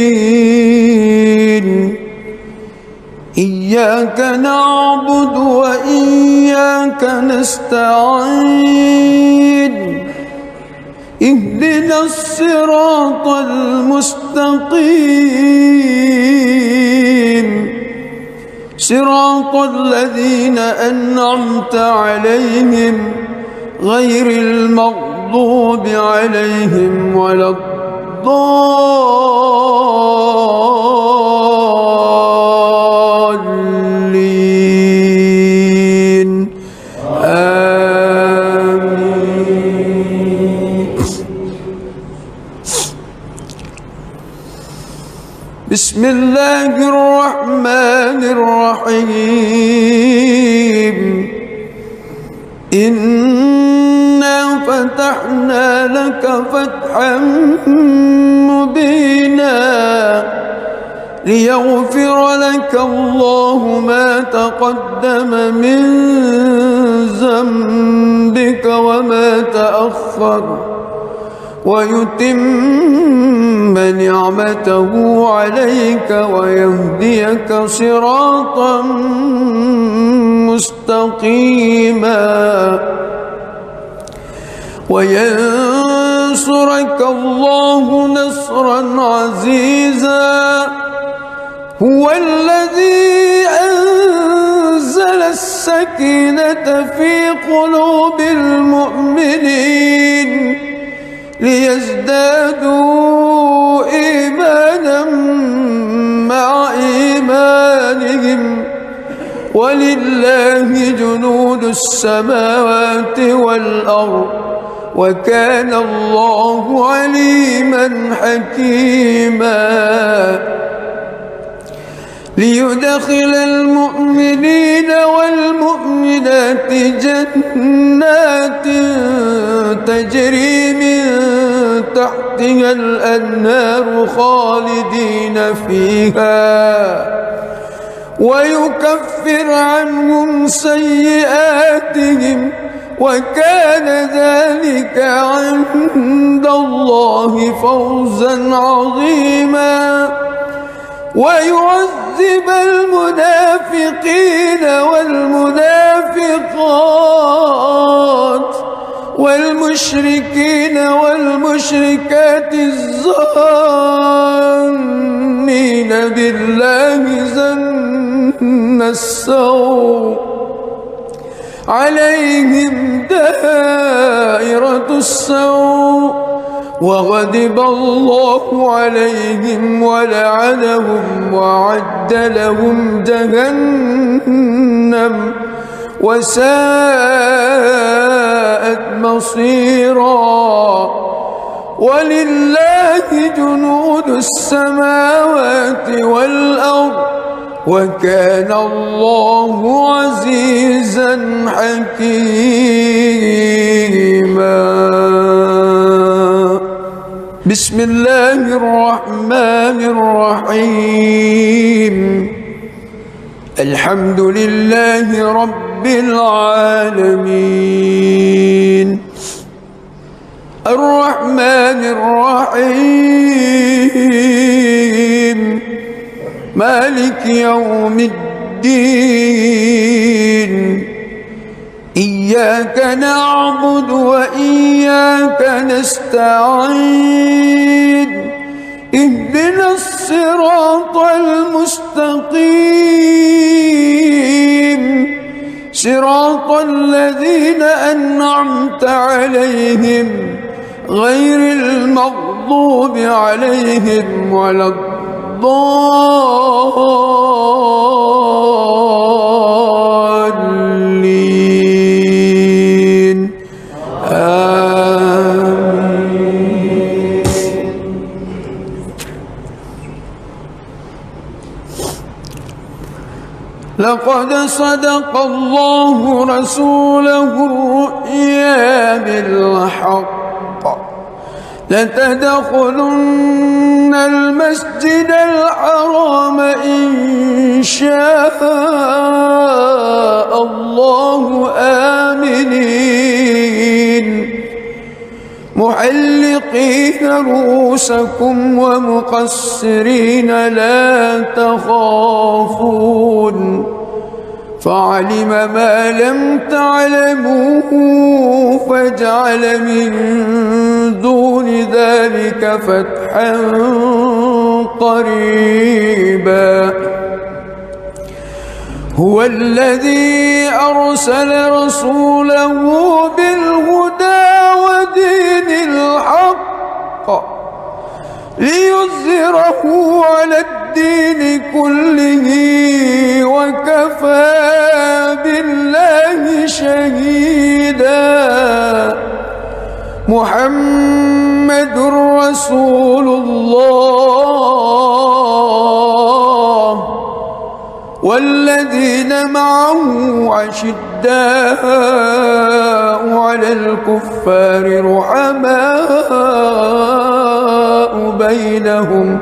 A: إياك نعبد وإياك نستعين اهدنا الصراط المستقيم صراط الذين أنعمت عليهم غير المغضوب عليهم ولا الضالين آمين. بسم الله الرحمن الرحيم إنا فتحنا لك فتحا مبينا ليغفر لك الله ما تقدم من ذنبك وما تأخر ويتم نعمته عليك ويهديك صراطا مستقيما وينصرك الله نصرا عزيزا هو الذي أنزل السكينة في قلوب المؤمنين ليزدادوا إيمانا مع إيمانهم ولله جنود السماوات والأرض وكان الله عليما حكيما ليدخل المؤمنين والمؤمنات جنات تجري من تحتها الأنهار خالدين فيها ويكفر عنهم سيئاتهم وكان ذلك عند الله فوزا عظيما ويعذب المنافقين والمنافقات والمشركين والمشركات الظانين بالله ظن السوء عليهم دائرة السوء وغضب الله عليهم ولعنهم وأعد لهم جهنم وساءت مصيرا ولله جنود السماوات والأرض وكان الله عزيزا حكيما. بسم الله الرحمن الرحيم الحمد لله رب العالمين الرحمن الرحيم مالك يوم الدين إياك نعبد وإياك نستعين اهدنا الصراط المستقيم صراط الذين أنعمت عليهم غير المغضوب عليهم ولا الضالين آمين. لقد صدق الله رسوله الرؤيا بالحق لتدخلن المسجد الحرام إن شاء الله آمنين محلقين رؤوسكم ومقصرين لا تخافون فعلم ما لم تعلموا فجعل من دون ذلك فتحا قريبا هو الذي أرسل رسوله بالهدى ودين الحق ليظهره على الدين كله وكفى بالله شهيدا محمد رسول الله والذين معه أشداء على الكفار رحماء بينهم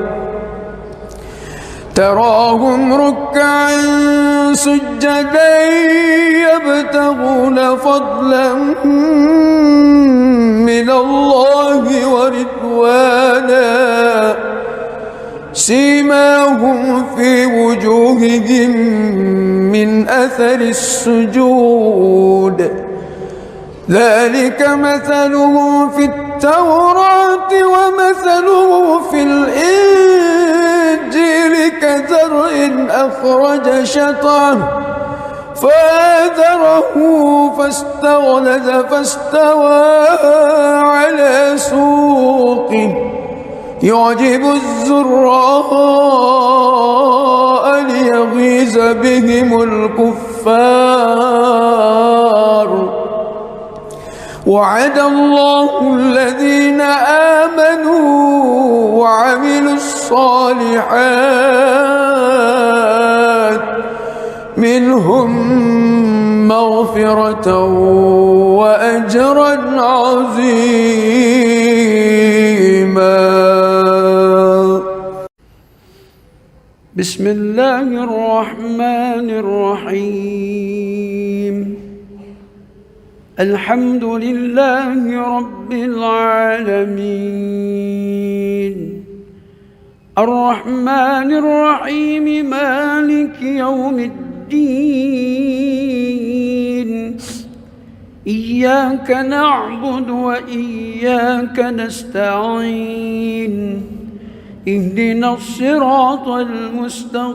A: تراهم ركعا سجدا يبتغون فضلا من الله ورضوانا سيماهم في وجوههم من أثر السجود ذلك مثلهم في التوراة ومثله في الإنجيل كزرع أخرج شطأه فآزره فاستغلظ فاستوى على سوقه يعجب الزراء ليغيظ بهم الكفار وعد الله الذين آمنوا وعملوا الصالحات منهم مغفرة وأجرا عظيما.
B: بسم الله الرحمن الرحيم الحمد لله رب العالمين الرحمن الرحيم مالك يوم الدين إياك نعبد وإياك نستعين اهدنا الصراط المستقيم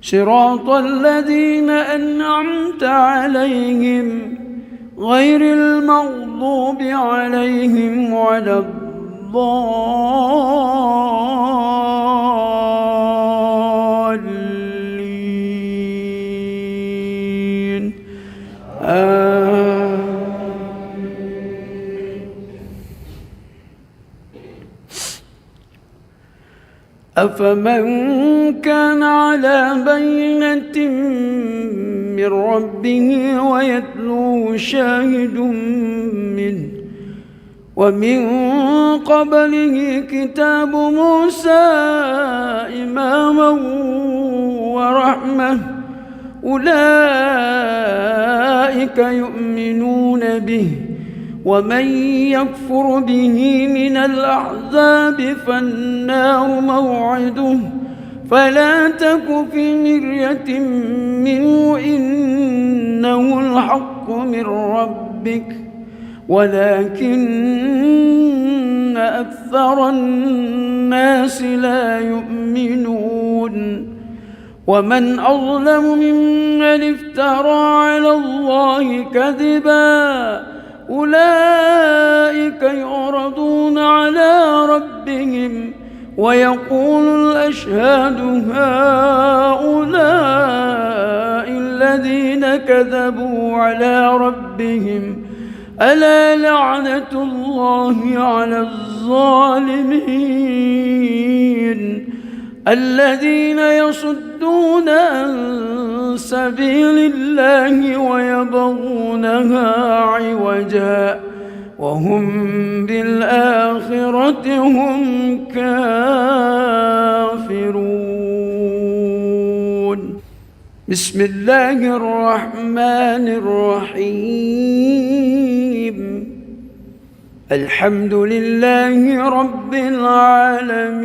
B: صراط الذين أنعمت عليهم غير المغضوب عليهم ولا الضالين أفمن كان على بينة من ربه ويتلوه شاهد منه ومن قبله كتاب موسى إماما ورحمة أولئك يؤمنون به ومن يكفر به من الأحزاب فالنار موعده فلا تك في مرية منه إنه الحق من ربك ولكن أكثر الناس لا يؤمنون ومن أظلم ممن افترى على الله كذبا أولئك يعرضون على ربهم ويقول الأشهاد هؤلاء الذين كذبوا على ربهم ألا لعنة الله على الظالمين الذين يصدون عن سبيل الله ويبغونها عوجا وهم بالآخرة هم كافرون. بسم الله الرحمن الرحيم. الحمد لله رب العالمين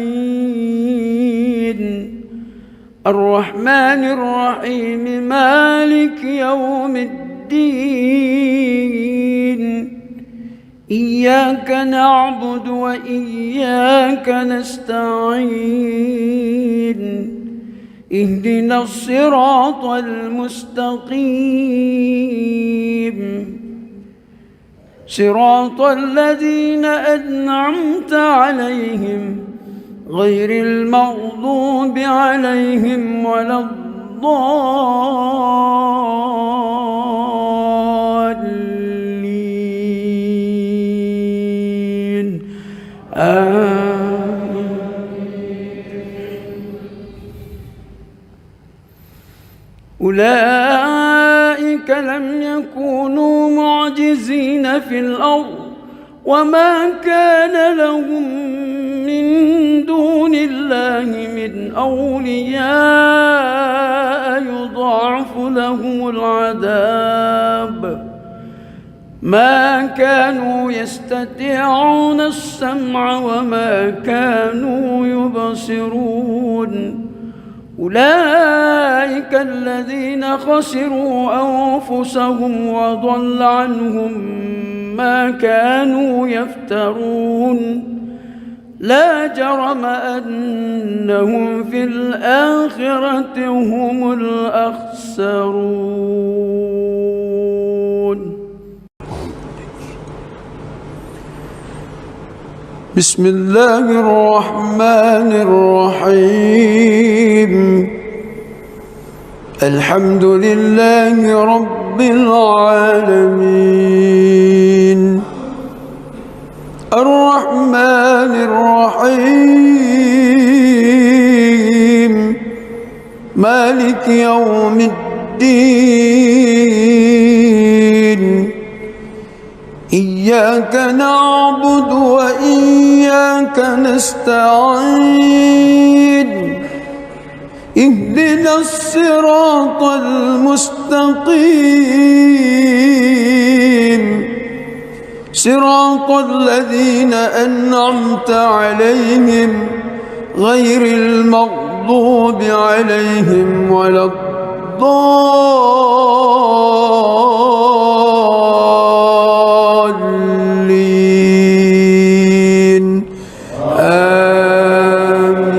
B: الرحمن الرحيم مالك يوم الدين إياك نعبد وإياك نستعين اهدنا الصراط المستقيم صراط الذين أنعمت عليهم غير المغضوب عليهم ولا الضالين آمين. أولئك لم يكونوا معجزين في الأرض وما كان لهم من دون الله من أولياء يضاعف لهم العذاب ما كانوا يستطيعون السمع وما كانوا يبصرون أولئك الذين خسروا أنفسهم وضل عنهم ما كانوا يفترون لا جرم أنهم في الآخرة هم الأخسرون.
A: بسم الله الرحمن الرحيم الحمد لله رب العالمين الرحمن الرحيم مالك يوم الدين إياك نعبد وإياك نستعين اهدنا الصراط المستقيم صراط الذين أنعمت عليهم غير المغضوب عليهم ولا الضالين آمين.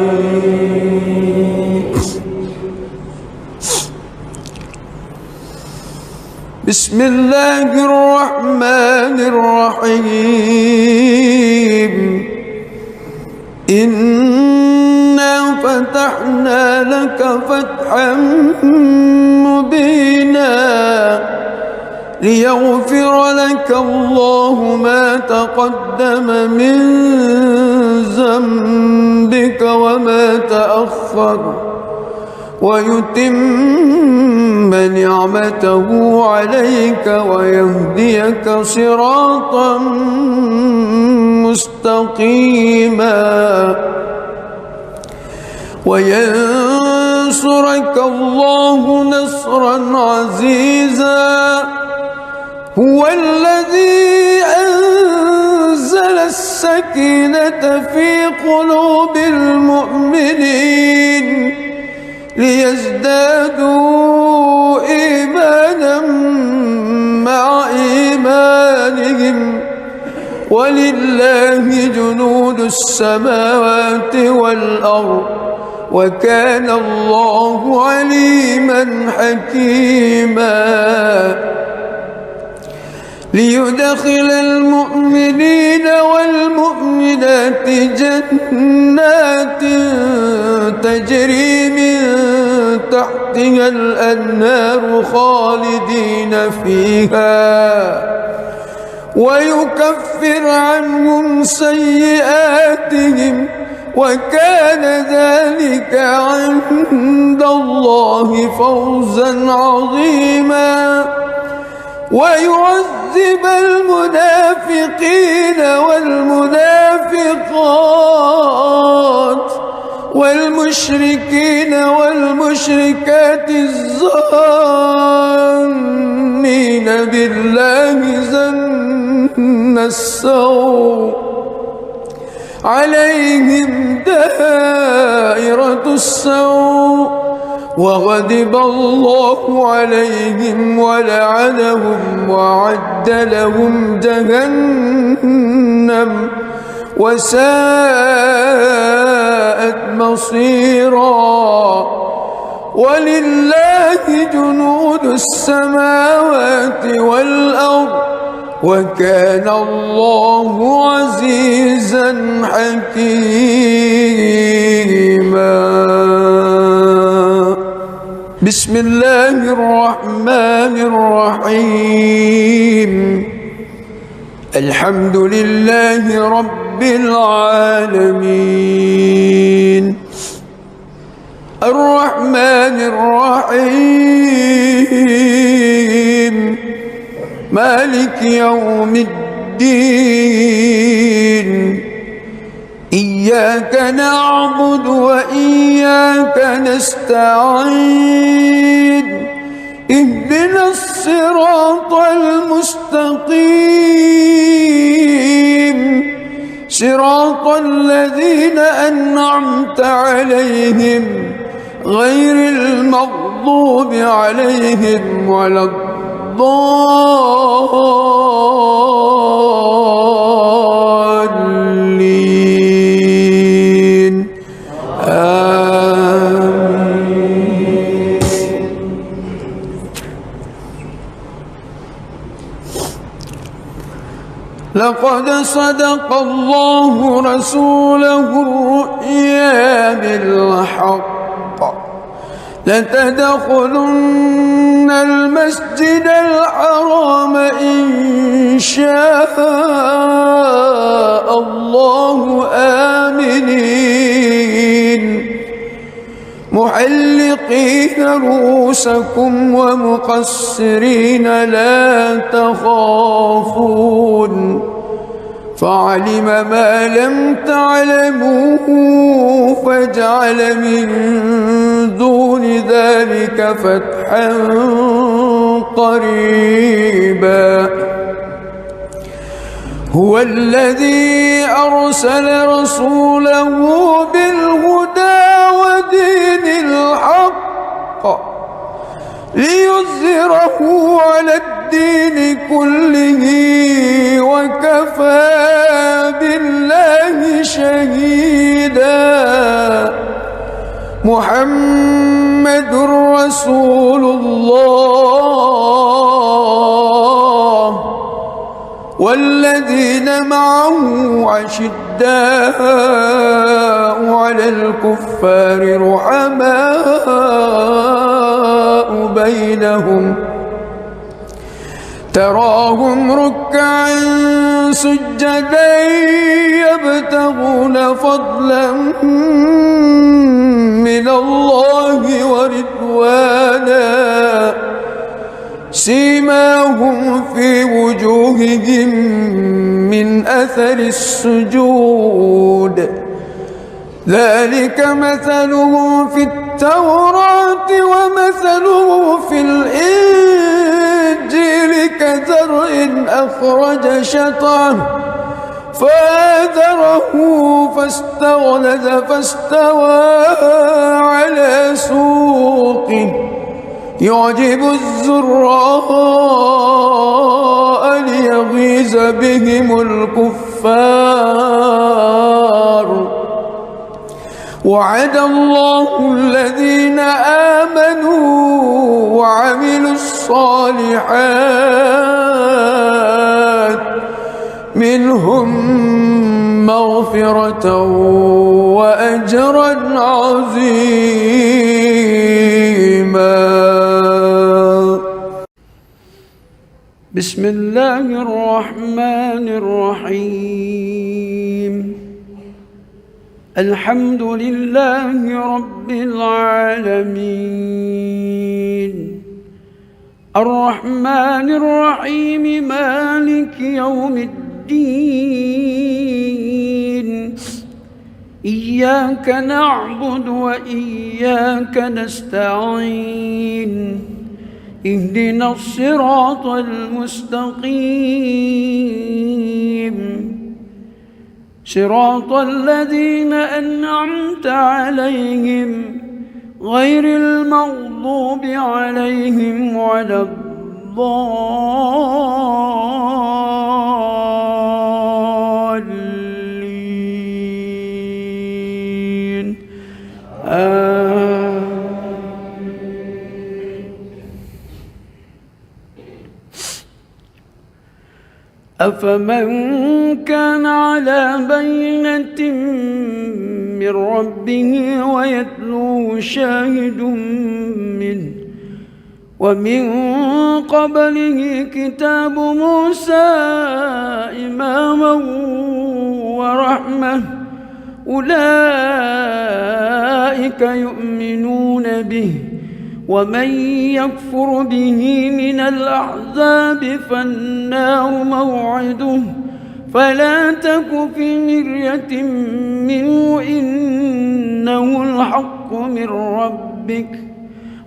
A: بسم الله الرحمن الرحيم إنا فتحنا لك فتحا مبينا ليغفر لك الله ما تقدم من ذنبك وما تأخر ويتم نعمته عليك ويهديك صراطا مستقيما وينصرك الله نصرا عزيزا هو الذي أنزل السكينة السكينة في قلوب المؤمنين ليزدادوا إيمانا مع إيمانهم ولله جنود السماوات والأرض وكان الله عليما حكيما ليدخل المؤمنين والمؤمنات جنات تجري من تحتها الأنهار خالدين فيها ويكفر عنهم سيئاتهم وكان ذلك عند الله فوزا عظيما ويعذب المنافقين والمنافقات والمشركين والمشركات الظانين بالله ظن السوء عليهم دائرة السوء وغضب الله عليهم ولعنهم وأعد لهم جهنم وساءت مصيرا ولله جنود السماوات والأرض وكان الله عزيزا حكيما بسم الله الرحمن الرحيم الحمد لله رب العالمين الرحمن الرحيم مالك يوم الدين إياك نعبد وإياك نستعين اهدنا الصراط المستقيم صراط الذين أنعمت عليهم غير المغضوب عليهم ولا الضالين آمين. لقد صدق الله رسوله الرؤيا بالحق لتدخلن المسجد الحرام إن شاء الله آمنين محلقين رؤوسكم ومقصرين لا تخافون فعلم ما لم تعلموا فجعل من دون ذلك فتحا قريبا هو الذي أرسل رسوله بالهدى ودين الحق ليظهره على الدين كله وكفى بالله شهيدا محمد رسول الله والذين معه عشداء على الكفار رحماء بينهم تراهم ركعا سجدا يبتغون فضلا من الله ورضوانا سيماهم في وجوههم من أثر السجود ذلك مثله في التوراة ومثله في الإنجيل كزرع أخرج شطأه فآزره فاستغلظ فاستوى على سوقه يعجب الزراء ليغيظ بهم الكفار وعد الله الذين آمنوا وعملوا الصالحات منهم مغفرة وأجرا عظيما.
B: بسم الله الرحمن الرحيم. الحمد لله رب العالمين الرحمن الرحيم مالك يوم الدين إياك نعبد وإياك نستعين اهدنا الصراط المستقيم صراط الذين أنعمت عليهم غير المغضوب عليهم ولا الضالين أفمن كان على بينة من ربه ويتلوه شاهد منه ومن قبله كتاب موسى إماما ورحمة أولئك يؤمنون به ومن يكفر به من الأحزاب فالنار موعده فلا تك في مرية منه إنه الحق من ربك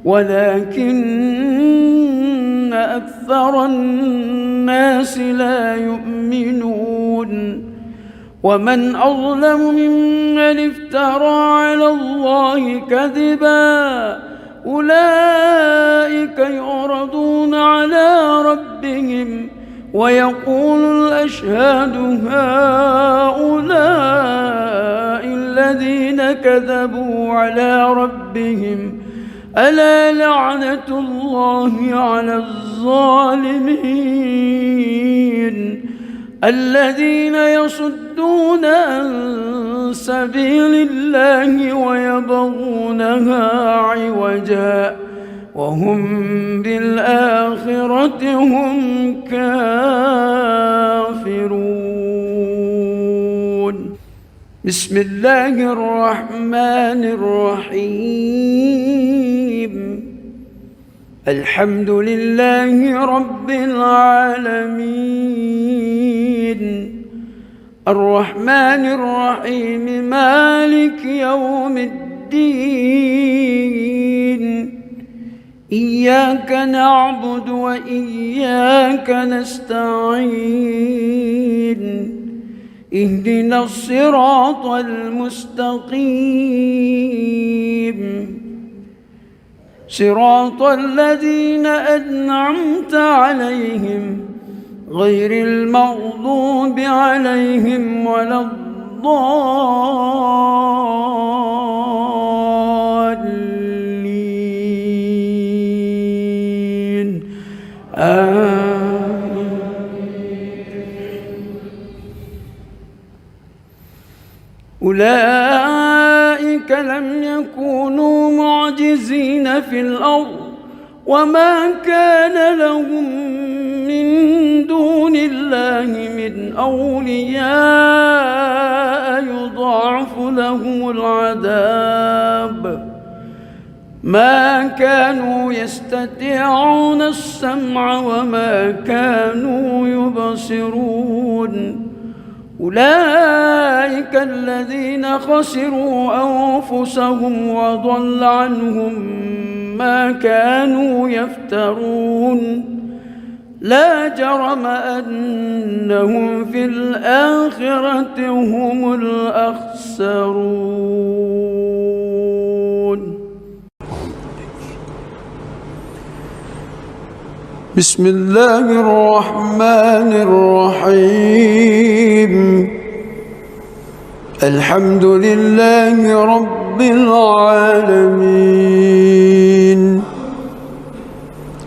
B: ولكن أكثر الناس لا يؤمنون ومن أظلم ممن افترى على الله كذبا أولئك يعرضون على ربهم ويقول الأشهاد هؤلاء الذين كذبوا على ربهم ألا لعنة الله على الظالمين الذين يصدون عن سبيل الله ويبغونها عوجا وهم بالآخرة هم كافرون. بسم الله الرحمن الرحيم. الحمد لله رب العالمين الرحمن الرحيم مالك يوم الدين إياك نعبد وإياك نستعين اهدنا الصراط المستقيم صراط الذين أنعمت عليهم غير المغضوب عليهم ولا الضالين أولئك لم يكونوا معجزين في الأرض وما كان لهم من دون الله من أولياء يضاعف لهم العذاب ما كانوا يستطيعون السمع وما كانوا يبصرون أولئك الذين خسروا أنفسهم وضل عنهم ما كانوا يفترون لا جرم أنهم في الآخرة هم الأخسرون.
A: بسم الله الرحمن الرحيم. الحمد لله رب العالمين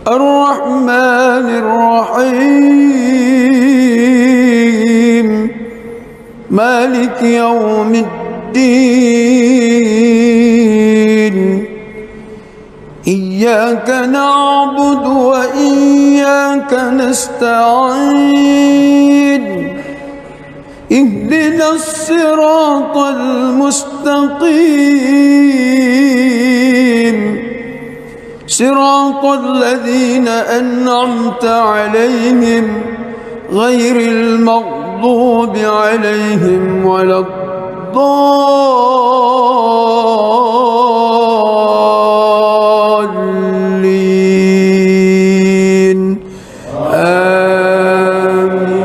A: الرحمن الرحيم مالك يوم الدين إياك نعبد وإياك نستعين اهدنا الصراط المستقيم صراط الذين أنعمت عليهم غير المغضوب عليهم ولا الضالين آمين.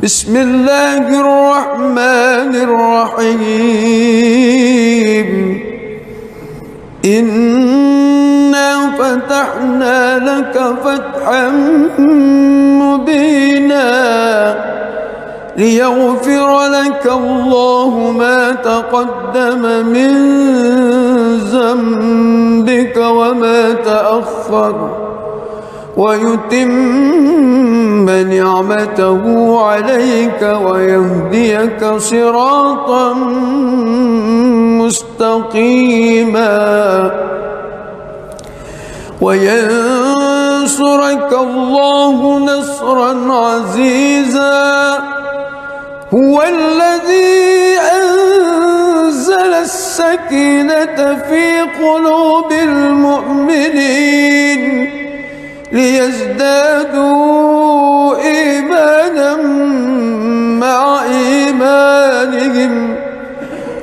A: بسم الله الرحمن الرحيم إنا فتحنا لك فتحا مبينا ليغفر لك الله ما تقدم من ذنبك وما تأخر ويتم نعمته عليك ويهديك صراطا مستقيما وينصرك الله نصرا عزيزا هو الذي أنزل السكينة في قلوب المؤمنين ليزدادوا إيمانا مع إيمانهم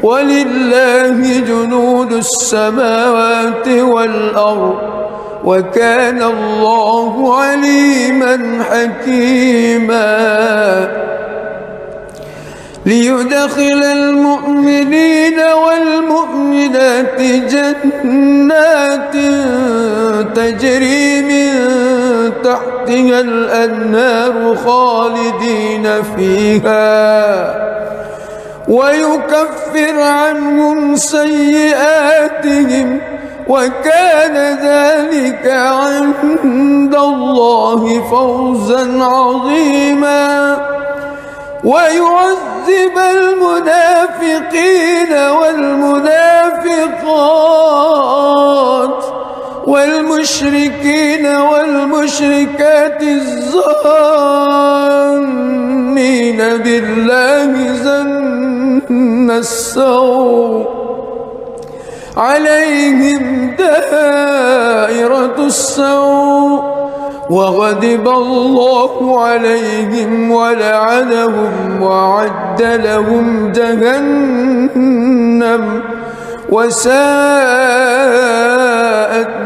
A: ولله جنود السماوات والأرض وكان الله عليما حكيما ليدخل المؤمنين والمؤمنات جنات تجري من تحتها الأنهار خالدين فيها ويكفر عنهم سيئاتهم وكان ذلك عند الله فوزا عظيما ويعذب المنافقين والمنافقات والمشركين والمشركات الظانين بالله ظن السوء عليهم دائرة السوء وغضب الله عليهم ولعنهم وأعد لهم جهنم وساءت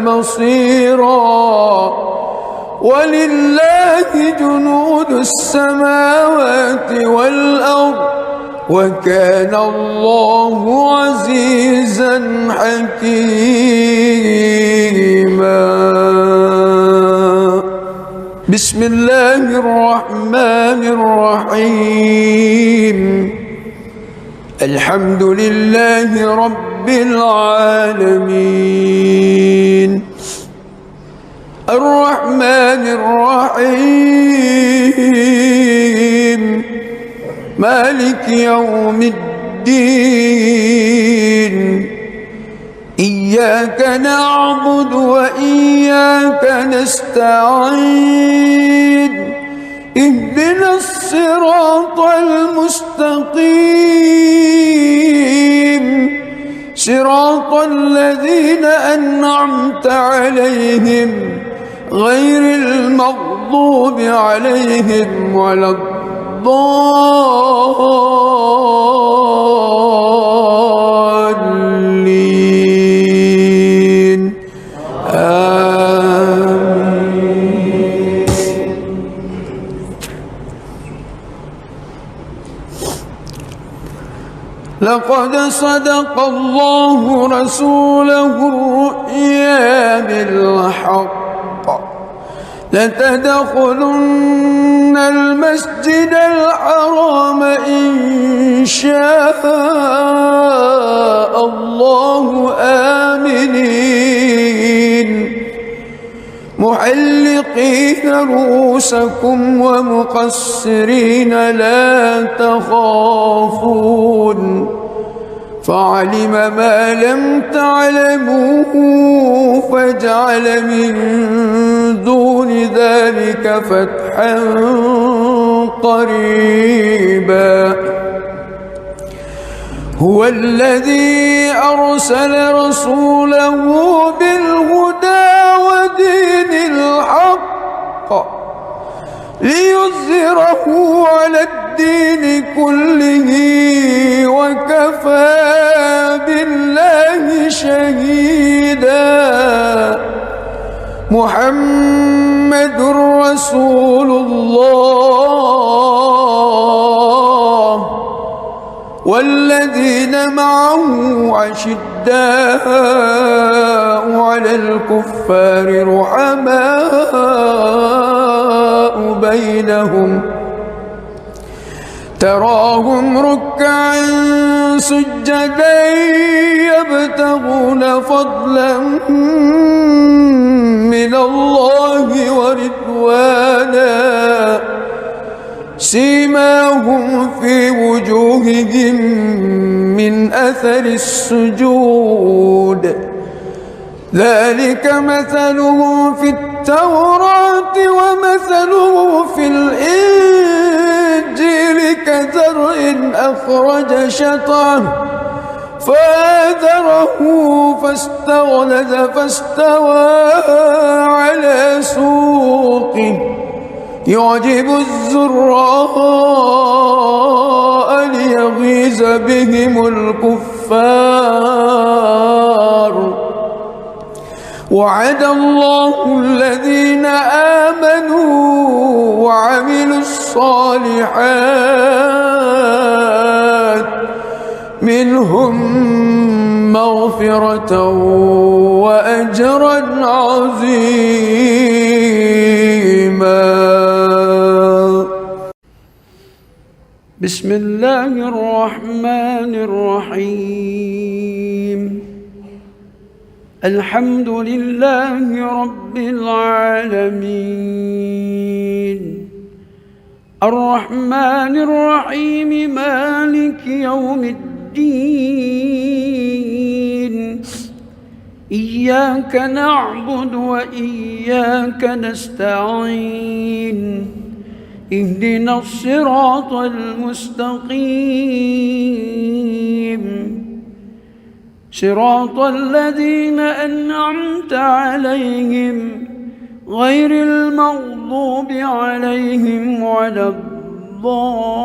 A: مصيرا ولله جنود السماوات والأرض وكان الله عزيزا حكيما. بسم الله الرحمن الرحيم الحمد لله رب العالمين الرحمن الرحيم مالك يوم الدين إياك نعبد وإياك نستعين اهدنا الصراط المستقيم صراط الذين أنعمت عليهم غير المغضوب عليهم ولا الضالين. لقد صدق الله رسوله الرؤيا بالحق لتدخلن المسجد الحرام إن شاء الله آمنين محلقين رؤوسكم ومقصرين لا تخافون فعلم ما لم تعلموا فجعل من دون ذلك فتحا قريبا هو الذي أرسل رسوله بالهدى ودين الحق ليظهره على الدين كله وكفى بالله شهيدا محمد رسول الله والذين معه أشداء على الكفار رحماء بينهم تراهم ركعا سجدا يبتغون فضلا من الله ورضوانا سيماهم في وجوههم من أثر السجود ذلك مثلهم في التوراة ومثلهم في الإنجيل كزرع أخرج شطأه فآزره فاستغلظ فاستوى على سوقه يعجب الزراء ليغيظ بهم الكفار وعد الله الذين آمنوا وعملوا الصالحات منهم مغفرة وأجرا عظيما.
B: بسم الله الرحمن الرحيم الحمد لله رب العالمين الرحمن الرحيم مالك يوم الدين إياك نعبد وإياك نستعين اهدنا الصراط المستقيم صراط الذين أنعمت عليهم غير المغضوب عليهم ولا الضالين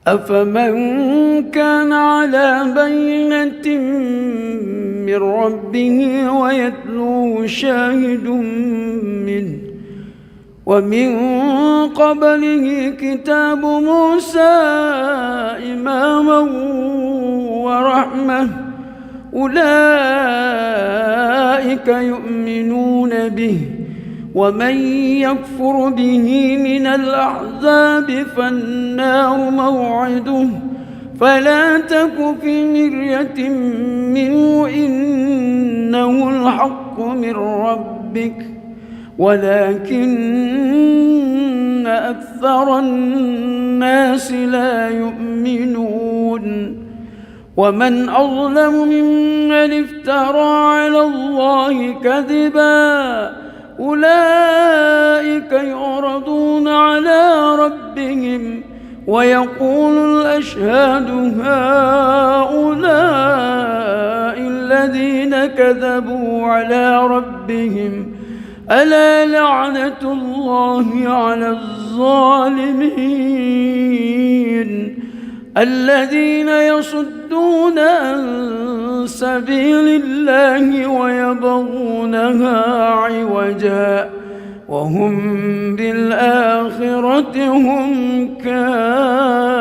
B: أفمن كان على بينة من ربه ويتلوه شاهد منه ومن قبله كتاب موسى إماما ورحمة أولئك يؤمنون به ومن يكفر به من الأحزاب فالنار موعده فلا تك في مرية منه إنه الحق من ربك ولكن أكثر الناس لا يؤمنون ومن أظلم ممن افترى على الله كذبا أولئك يعرضون على ربهم ويقول الأشهاد هؤلاء الذين كذبوا على ربهم ألا لعنة الله على الظالمين الذين يصدون عن سبيل الله ويبغونها عوجا وهم بالآخرة هم كافرون.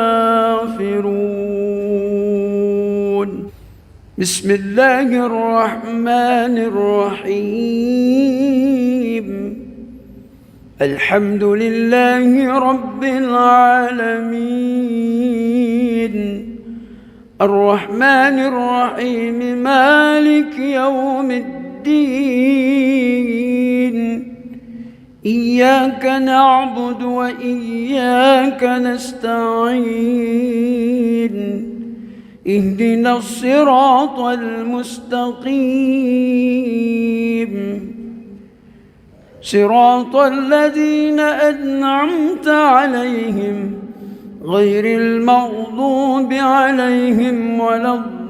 B: بسم الله الرحمن الرحيم. الحمد لله رب العالمين الرحمن الرحيم مالك يوم الدين إياك نعبد وإياك نستعين اهدنا الصراط المستقيم صراط الذين أنعمت عليهم غير المغضوب عليهم ولا الضالين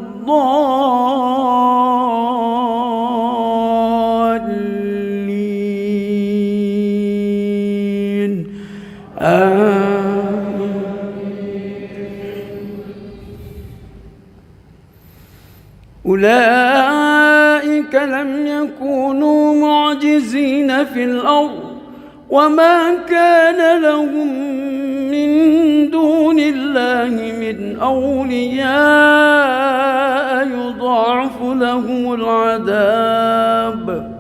B: آمين. أولئك لم يكونوا معجزين في الأرض وما كان لهم من دون الله من أولياء يضاعف لهم العذاب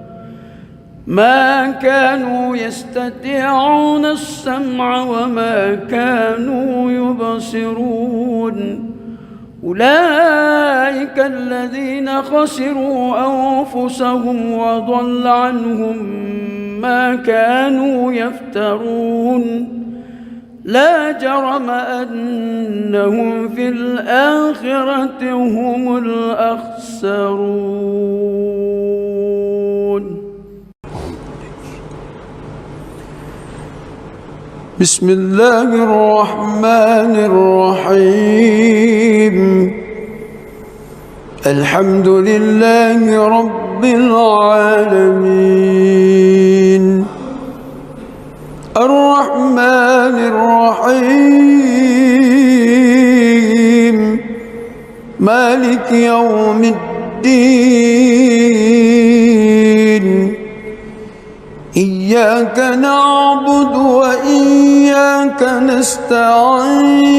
B: ما كانوا يستطيعون السمع وما كانوا يبصرون. أولئك الذين خسروا أنفسهم وضل عنهم ما كانوا يفترون. لا جرم أنهم في الآخرة هم الأخسرون.
A: بسم الله الرحمن الرحيم. الحمد لله رب العالمين الرحمن الرحيم مالك يوم الدين إياك نعبد وإياك نستعين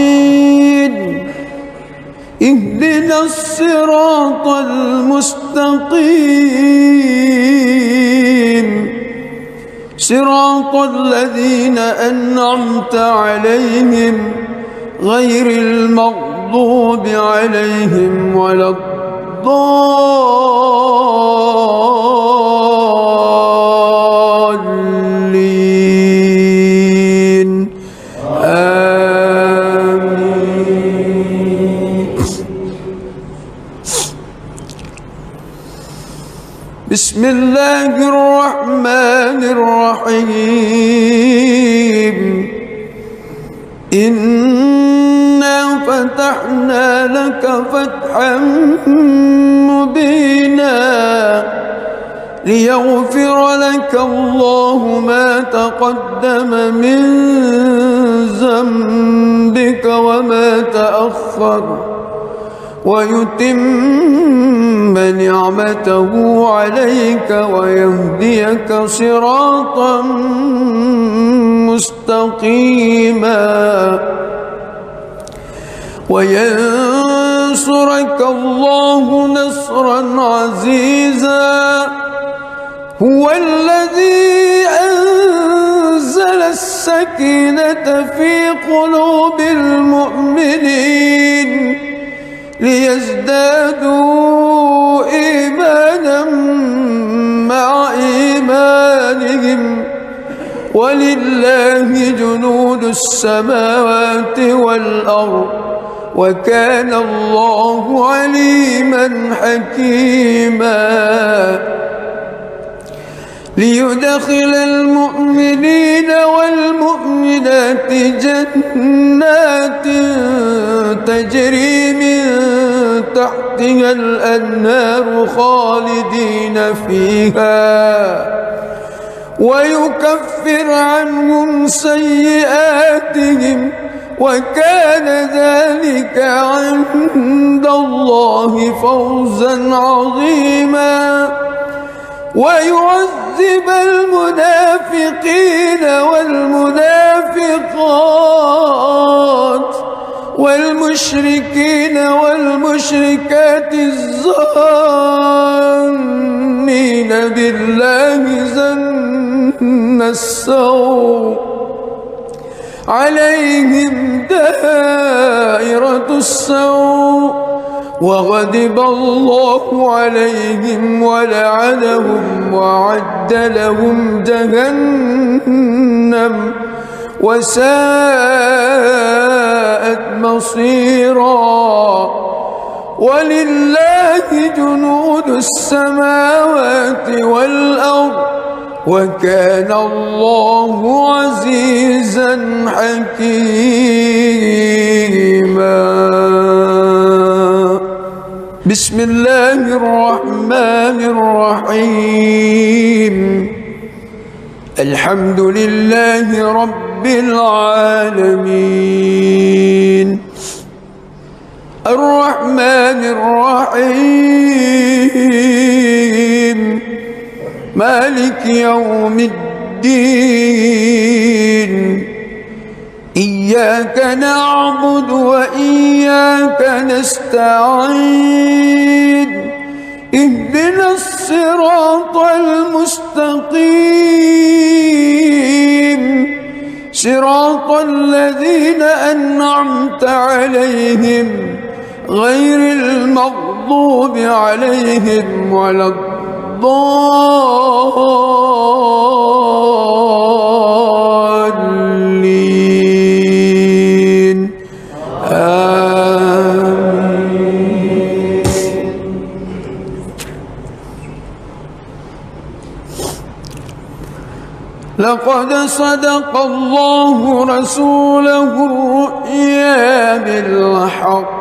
A: اهدنا الصراط المستقيم صراط الذين أنعمت عليهم غير المغضوب عليهم ولا الضالين آمين. بسم الله الرحمن الرحيم إنا فتحنا لك فتحا مبينا ليغفر لك الله ما تقدم من ذنبك وما تأخر ويتم نعمته عليك ويهديك صراطا مستقيما وينصرك الله نصرا عزيزا هو الذي أنزل السكينة في قلوب المؤمنين ليزدادوا إيمانا مع إيمانهم ولله جنود السماوات والأرض وكان الله عليما حكيما ليدخل المؤمنين والمؤمنات جنات تجري من تحتها الأنهار خالدين فيها ويكفر عنهم سيئاتهم وكان ذلك عند الله فوزا عظيما ويعذب المنافقين والمنافقات والمشركين والمشركات الظانين بالله ظن السوء عليهم دائرة السوء وغضب الله عليهم ولعنهم وأعد لهم جهنم وساءت مصيرا ولله جنود السماوات والأرض وكان الله عزيزا حكيما. بسم الله الرحمن الرحيم. الحمد لله رب العالمين الرحمن الرحيم مالك يوم الدين إياك نعبد وإياك نستعين اهدنا الصراط المستقيم صراط الذين أنعمت عليهم غير المغضوب عليهم ولا الضالين آمين. لقد صدق الله رسوله الرؤيا بالحق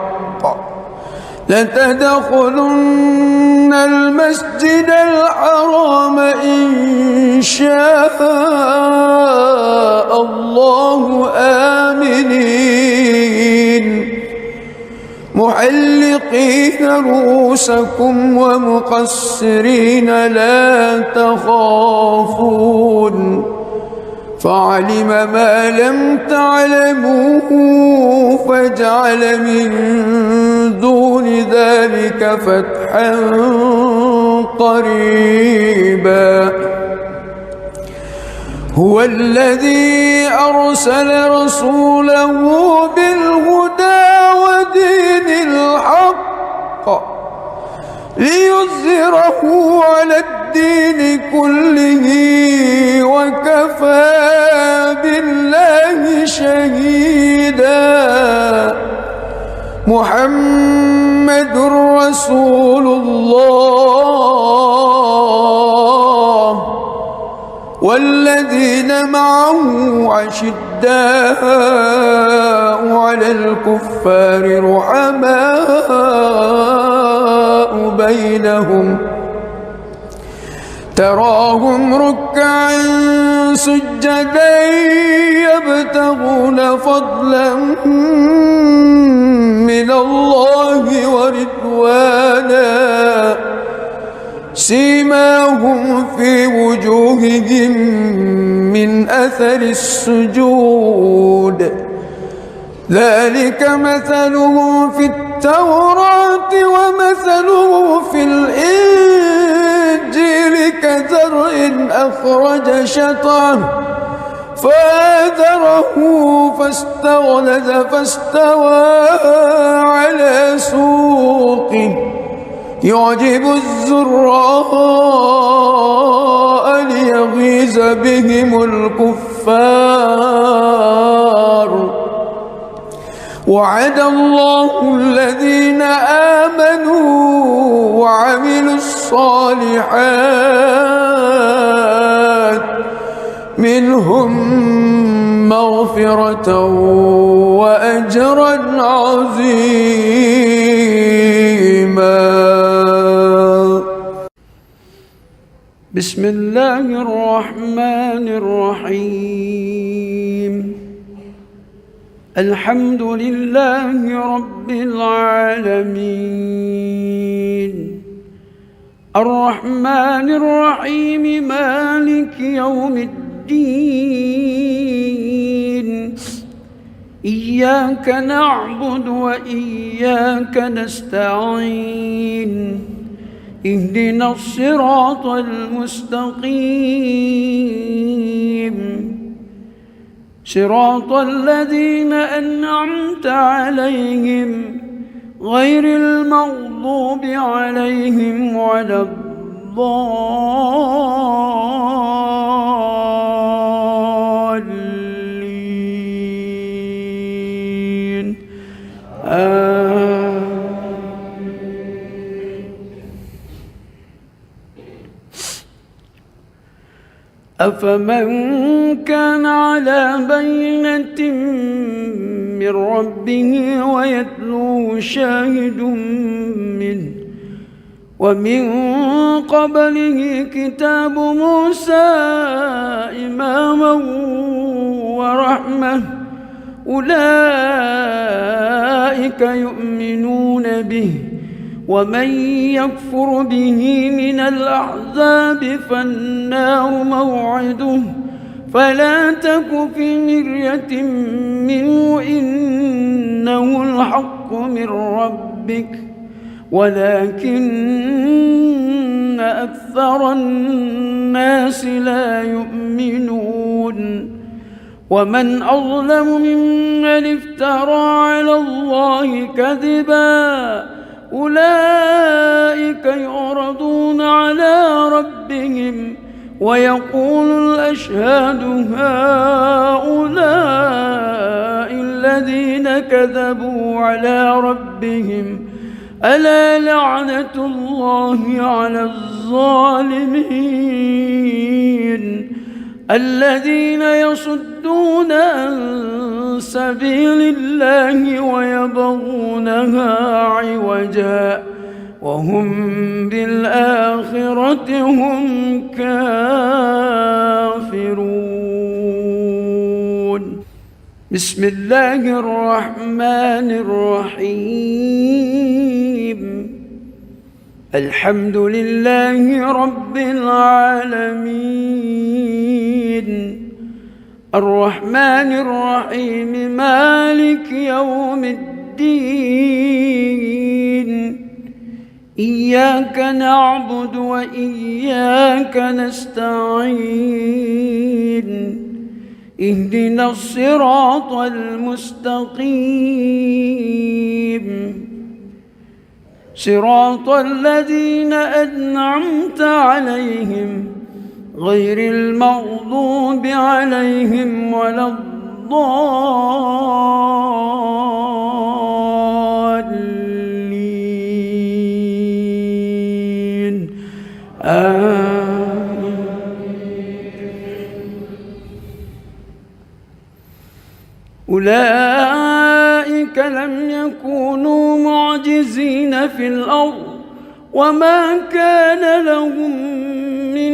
A: لتدخلن المسجد الحرام إن شاء الله آمنين محلقين رؤوسكم ومقصرين لا تخافون فعلم ما لم تعلموا فجعل من دون ذلك فتحا قريبا. هو الذي أرسل رسوله بالهدى ودين الحق ليظهره على الدين كله وكفى بالله شهيدا. محمد رسول الله والذين معه أشداء على الكفار رحماء بينهم تراهم ركعا سجدا يبتغون فضلا من الله ورضوانا سيماهم في وجوههم من أثر السجود ذلك مثلهم في التوراة ومثلهم في الإنجيل كزرع أخرج شطأه فآزره فاستغلظ فاستوى على سوقه يعجب الزراء ليغيظ بهم الكفار. وعد الله الذين آمنوا وعملوا الصالحات منهم مغفرة وأجرا عظيما.
B: بسم الله الرحمن الرحيم. الحمد لله رب العالمين الرحمن الرحيم مالك يوم الدين إياك نعبد وإياك نستعين اهدنا الصراط المستقيم صراط الذين أنعمت عليهم غير المغضوب عليهم ولا الضالين أفمن كان على بينة من ربه ويتلوه شاهد منه ومن قبله كتاب موسى إماما ورحمة أولئك يؤمنون به ومن يكفر به من الأحزاب فالنار موعده فلا تك في مرية منه إنه الحق من ربك ولكن أكثر الناس لا يؤمنون ومن أظلم ممن افترى على الله كذبا أولئك يعرضون على ربهم ويقول الأشهاد هؤلاء الذين كذبوا على ربهم ألا لعنة الله على الظالمين الذين يصدون عن سبيل الله ويبغونها عوجا وهم بالآخرة هم كافرون بسم الله الرحمن الرحيم الحمد لله رب العالمين الرحمن الرحيم مالك يوم الدين إياك نعبد وإياك نستعين اهدنا الصراط المستقيم صراط الذين أنعمت عليهم غير المغضوب عليهم ولا الضالين أولئك لم يكونوا معجزين في الأرض وما كان لهم من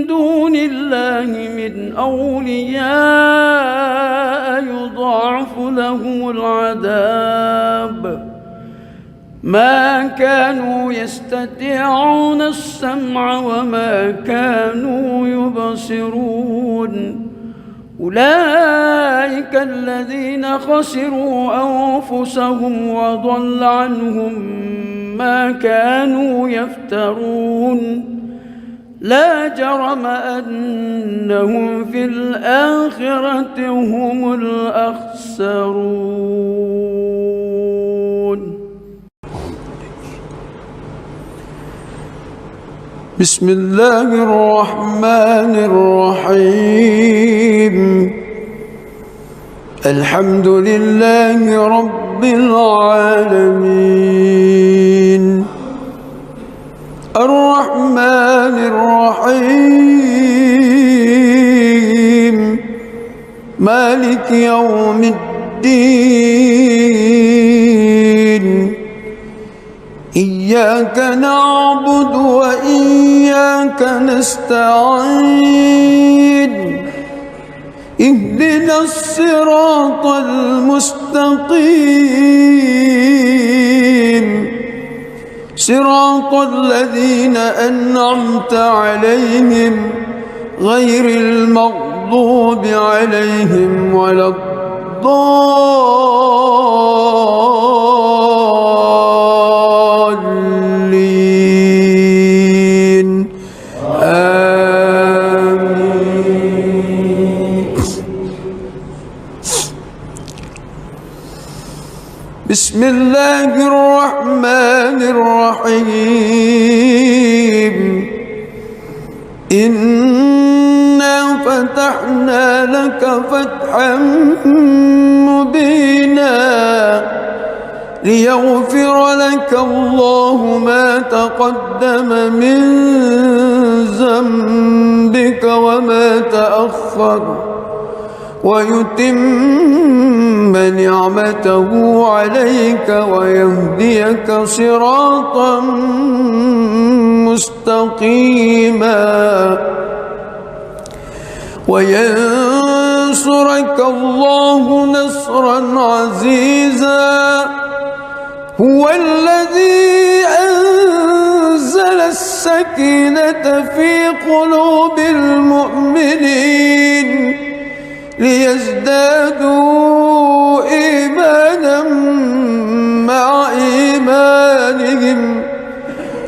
B: دون الله من أولياء يضاعف لهم العذاب ما كانوا يستطيعون السمع وما كانوا يبصرون أولئك الذين خسروا أنفسهم وضل عنهم ما كانوا يفترون لا جرم أنهم في الآخرة هم الأخسرون
A: بسم الله الرحمن الرحيم الحمد لله رب العالمين الرحمن الرحيم مالك يوم الدين إياك نعبد وإياك نستعين اهدنا الصراط المستقيم صراط الذين أنعمت عليهم غير المغضوب عليهم ولا الضالين آمين. بسم الله الرحمن الرحيم إنا فتحنا لك فتحا مبينا ليغفر لك الله ما تقدم من ذنبك وما تأخر ويتم نعمته عليك ويهديك صراطا مستقيما وينصرك الله نصرا عزيزا هو الذي أنزل السكينة في قلوب المؤمنين ليزدادوا إيمانا مع إيمانهم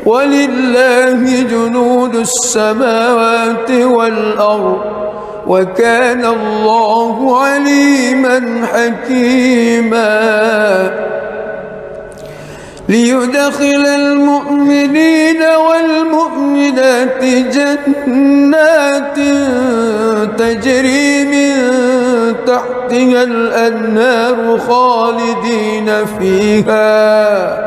A: ولله جنود السماوات والأرض وكان الله عليما حكيما ليدخل المؤمنين والمؤمنات جنات تجري من تحتها الأنهار خالدين فيها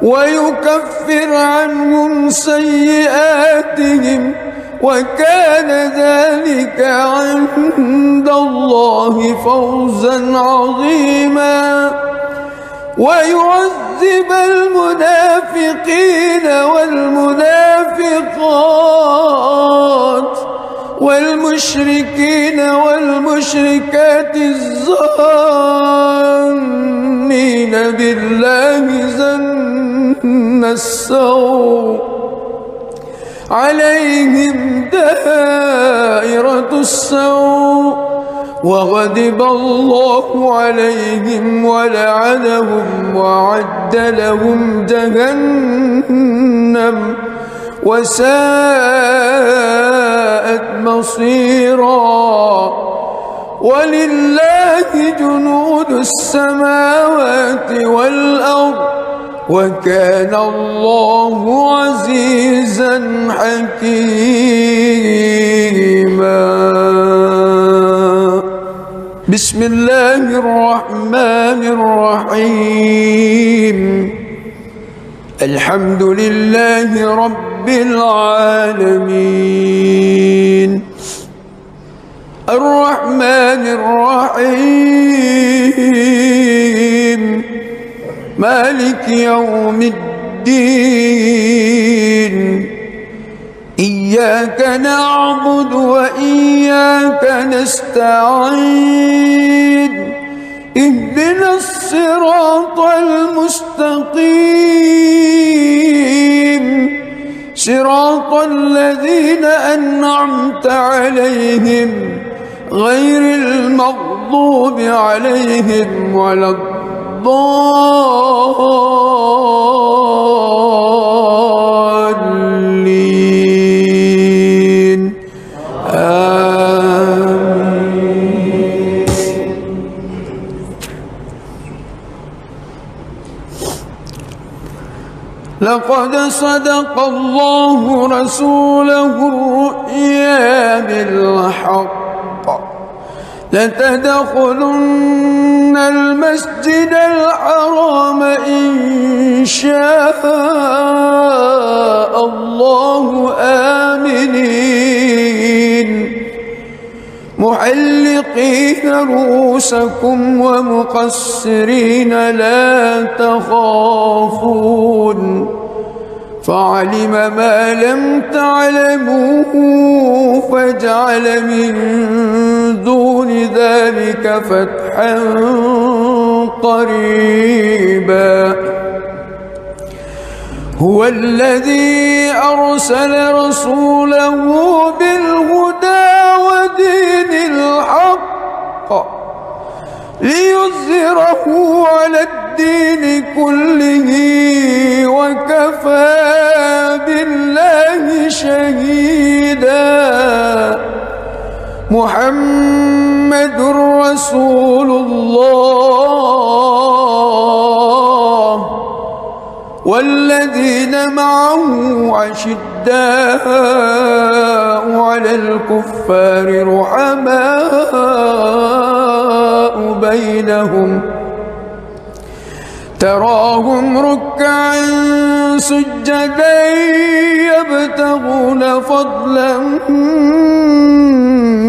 A: ويكفر عنهم سيئاتهم وكان ذلك عند الله فوزا عظيما ويعذب المنافقين والمنافقات والمشركين والمشركات الظانين بالله ظن السوء عليهم دائرة السوء وغضب الله عليهم ولعنهم وأعد لهم جهنم وساءت مصيرا ولله جنود السماوات والأرض وكان الله عزيزا حكيما بسم الله الرحمن الرحيم الحمد لله رب العالمين الرحمن الرحيم مالك يوم الدين إياك نعبد وإياك نستعين اهدنا الصراط المستقيم صراط الذين أنعمت عليهم غير المغضوب عليهم ولا الضالين آمين. لقد صدق الله رسوله الرؤيا بالحق لتدخلن المسجد الحرام إن شاء الله آمنين محلقين رؤوسكم ومقصرين لا تخافون فعلم ما لم تعلموا فجعل من دون ذلك فتحا قريبا هو الذي أرسل رسوله بالهدى ودين الحق ليظهره على الدين كله وكفى بالله شهيدا محمد رسول الله والذين معه أشداء على الكفار رحماء بينهم تراهم ركعا سجدا يبتغون فضلا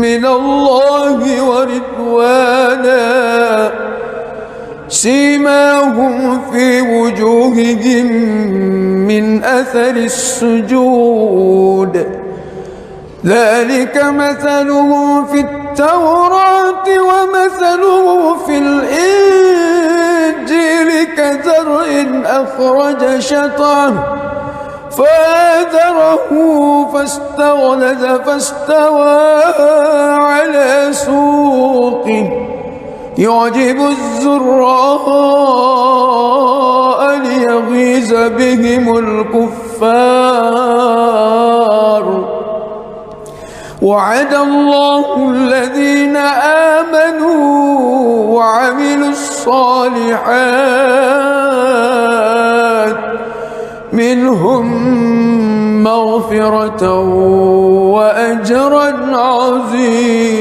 A: من الله ورضوانا سيماهم في وجوههم من أثر السجود ذلك مثله في التوراة ومثله في الإنجيل كزرع أخرج شطأه فآزره فاستغلظ فاستوى على سوقه يعجب الزراء ليغيظ بهم الكفار وعد الله الذين آمنوا وعملوا الصالحات منهم مغفرة وأجرا عظيما.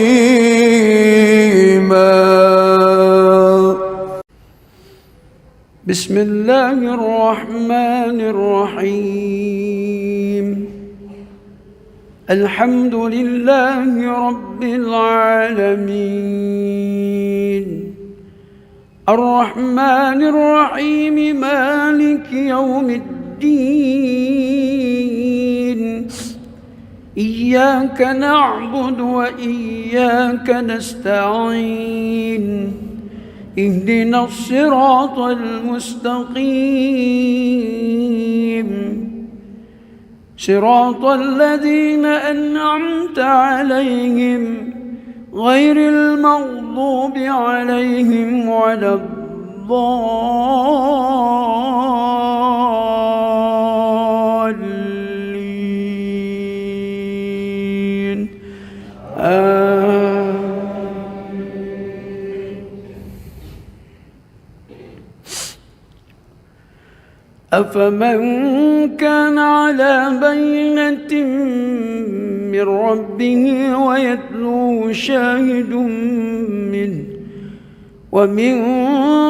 B: بسم الله الرحمن الرحيم الحمد لله رب العالمين الرحمن الرحيم مالك يوم الدين إياك نعبد وإياك نستعين اهدنا الصراط المستقيم صراط الذين أنعمت عليهم غير المغضوب عليهم ولا الضالين أفمن كان على بينة من ربه ويتلوه شاهد منه ومن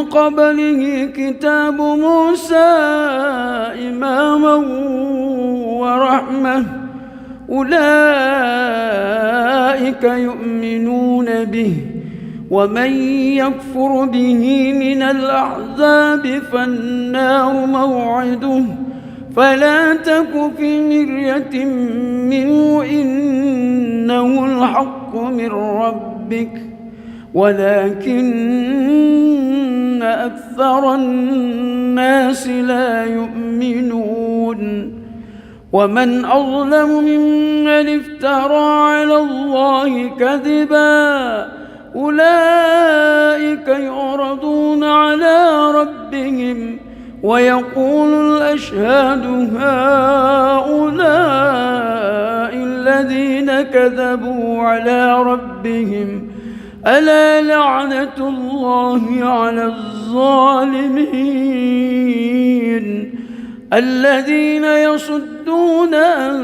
B: قبله كتاب موسى إماما ورحمة أولئك يؤمنون به ومن يكفر به من الأحزاب فالنار موعده فلا تك في مرية منه إنه الحق من ربك ولكن أكثر الناس لا يؤمنون ومن أظلم ممن افترى على الله كذبا أولئك يعرضون على ربهم ويقول الأشهاد هؤلاء الذين كذبوا على ربهم ألا لعنة الله على الظالمين الذين يصدون عن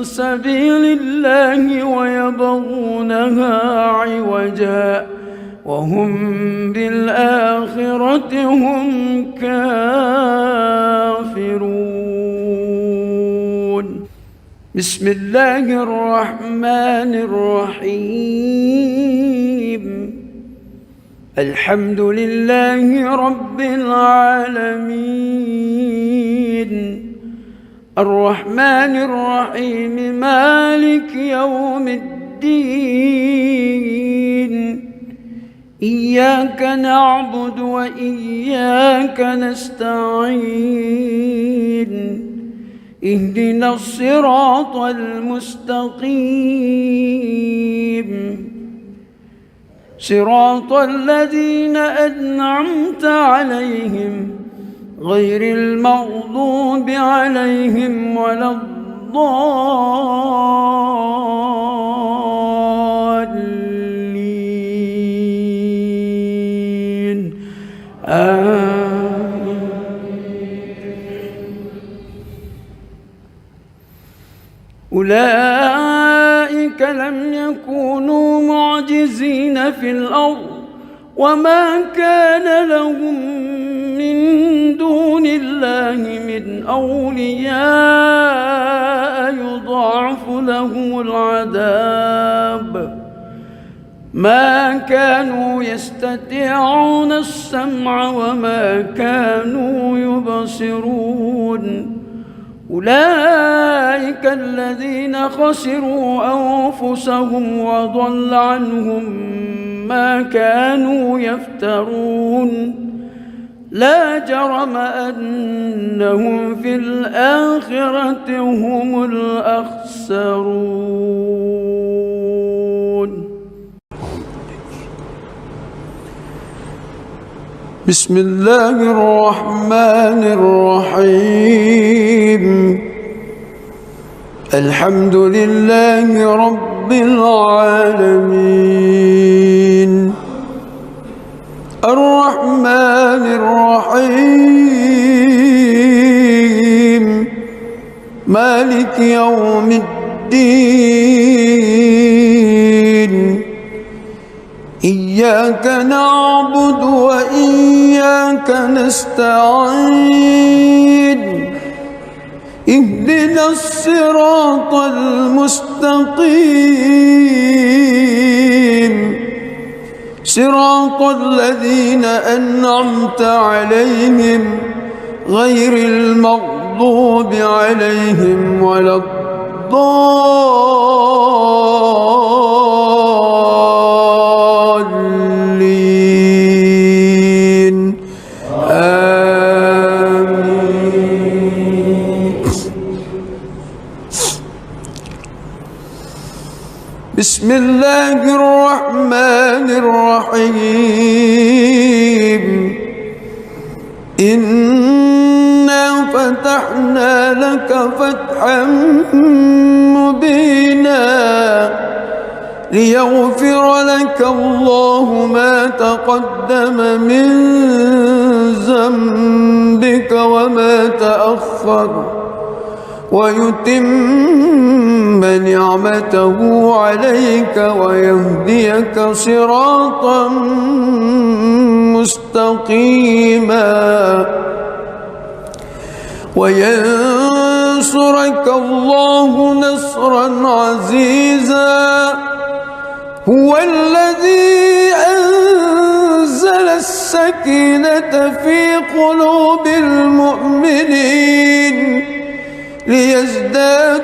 B: سبيل الله ويبغونها عوجا وهم بالآخرة هم كافرون. بسم الله الرحمن الرحيم الحمد لله رب العالمين الرحمن الرحيم مالك يوم الدين إياك نعبد وإياك نستعين اهدنا الصراط المستقيم صراط الذين أنعمت عليهم غير المغضوب عليهم ولا الضالين آمين. أولئك لم يكونوا معجزين في الأرض وما كان لهم من دون الله من أولياء يضاعف لهم العذاب ما كانوا يستطيعون السمع وما كانوا يبصرون أولئك الذين خسروا أنفسهم وضل عنهم ما كانوا يفترون لا جرم أنهم في الآخرة هم الأخسرون.
A: بسم الله الرحمن الرحيم الحمد لله رب العالمين الرحمن الرحيم مالك يوم الدين إياك نعبد وإياك نستعين اهدنا الصراط المستقيم صراط الذين أنعمت عليهم غير المغضوب عليهم ولا الضالين آمين. بسم الله الرحمن الرحيم إنا فتحنا لك فتحا مبينا ليغفر لك الله ما تقدم من ذنبك وما تأخر ويتم نعمته عليك ويهديك صراطا مستقيما وينصرك الله نصرا عزيزا هو الذي أنزل السكينة في قلوب المؤمنين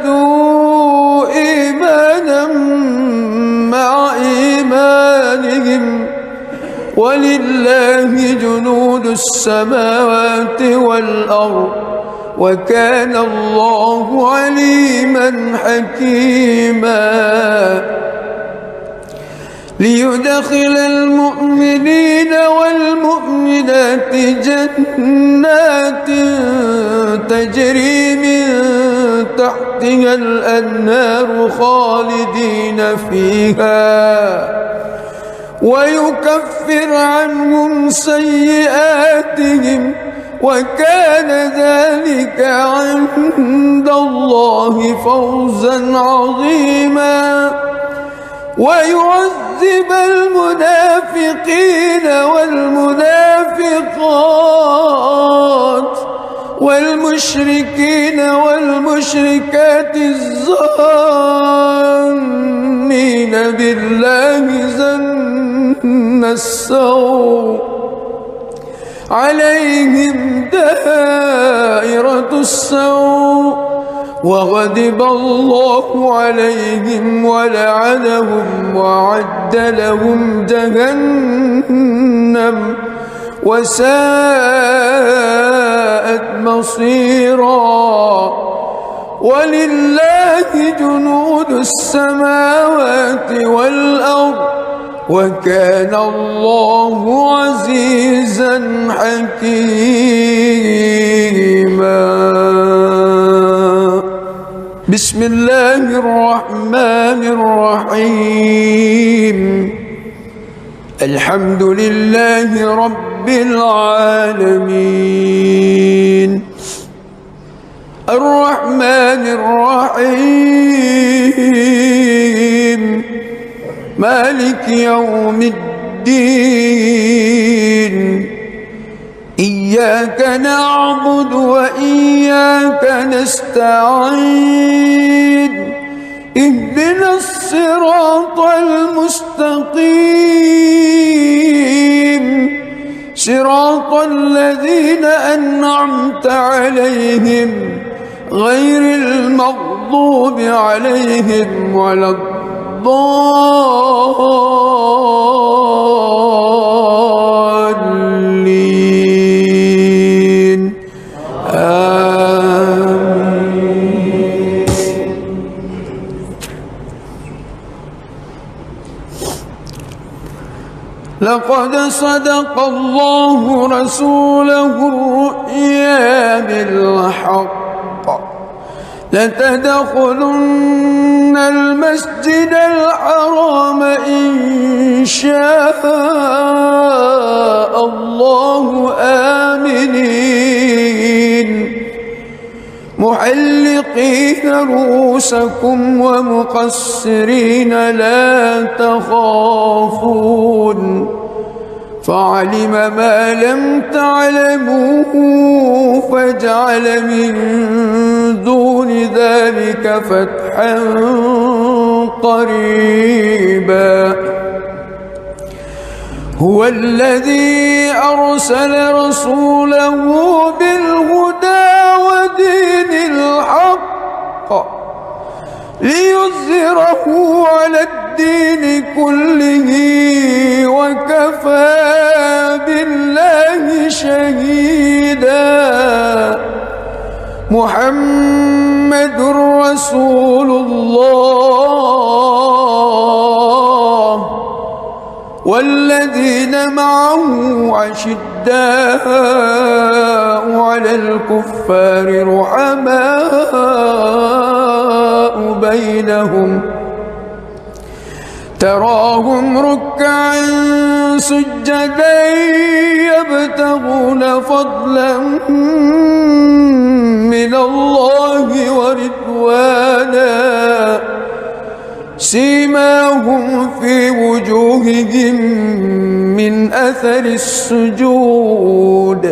A: ليزدادوا إيمانا مع إيمانهم ولله جنود السماوات والأرض وكان الله عليما حكيما ليدخل المؤمنين والمؤمنات جنات تجري من تحتها الأنهار خالدين فيها ويكفر عنهم سيئاتهم وكان ذلك عند الله فوزا عظيما ويعذب المنافقين والمنافقات والمشركين والمشركات الظانين بالله ظن السوء عليهم دائرة السوء وغضب الله عليهم ولعنهم وأعد لهم جهنم وساءت مصيرا ولله جنود السماوات والأرض وكان الله عزيزا حكيما. بسم الله الرحمن الرحيم. الحمد لله رب العالمين الرحمن الرحيم مالك يوم الدين إياك نعبد وإياك نستعين اهدنا الصراط المستقيم صراط الذين أنعمت عليهم غير المغضوب عليهم ولا الضالين آمين. لقد صدق الله رسوله الرؤيا بالحق لتدخلن المسجد الحرام إن شاء الله آمنين محلقين رؤوسكم ومقصرين لا تخافون فعلم ما لم تعلموا فجعل من دون ذلك فتحا قريبا. هو الذي أرسل رسوله بالهدى ودين الحق ليظهره على الدين كله وكفى بالله شهيدا. محمد رسول الله والذين معه أشداء على الكفار رحماء بينهم تراهم ركعا سجدا يبتغون فضلا من الله ورضوانا سيماهم في وجوههم من أثر السجود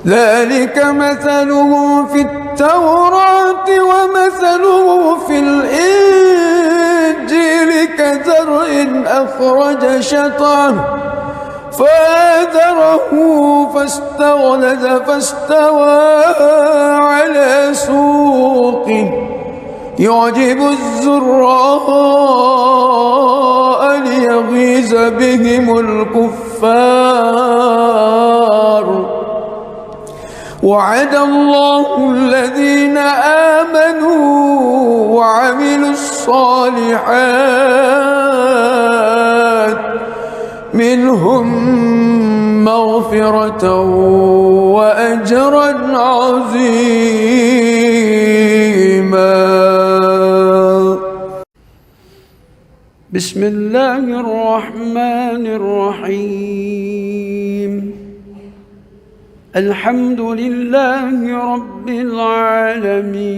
A: ذلك مثله في التوراة ومثله في الإنجيل كزرع أخرج شطأه فآزره فاستغلظ فاستوى على سوقه يعجب الزراء ليغيظ بهم الكفار. وعد الله الذين آمنوا وعملوا الصالحات منهم مغفرة وأجرا عظيما.
B: بسم الله الرحمن الرحيم. الحمد لله رب العالمين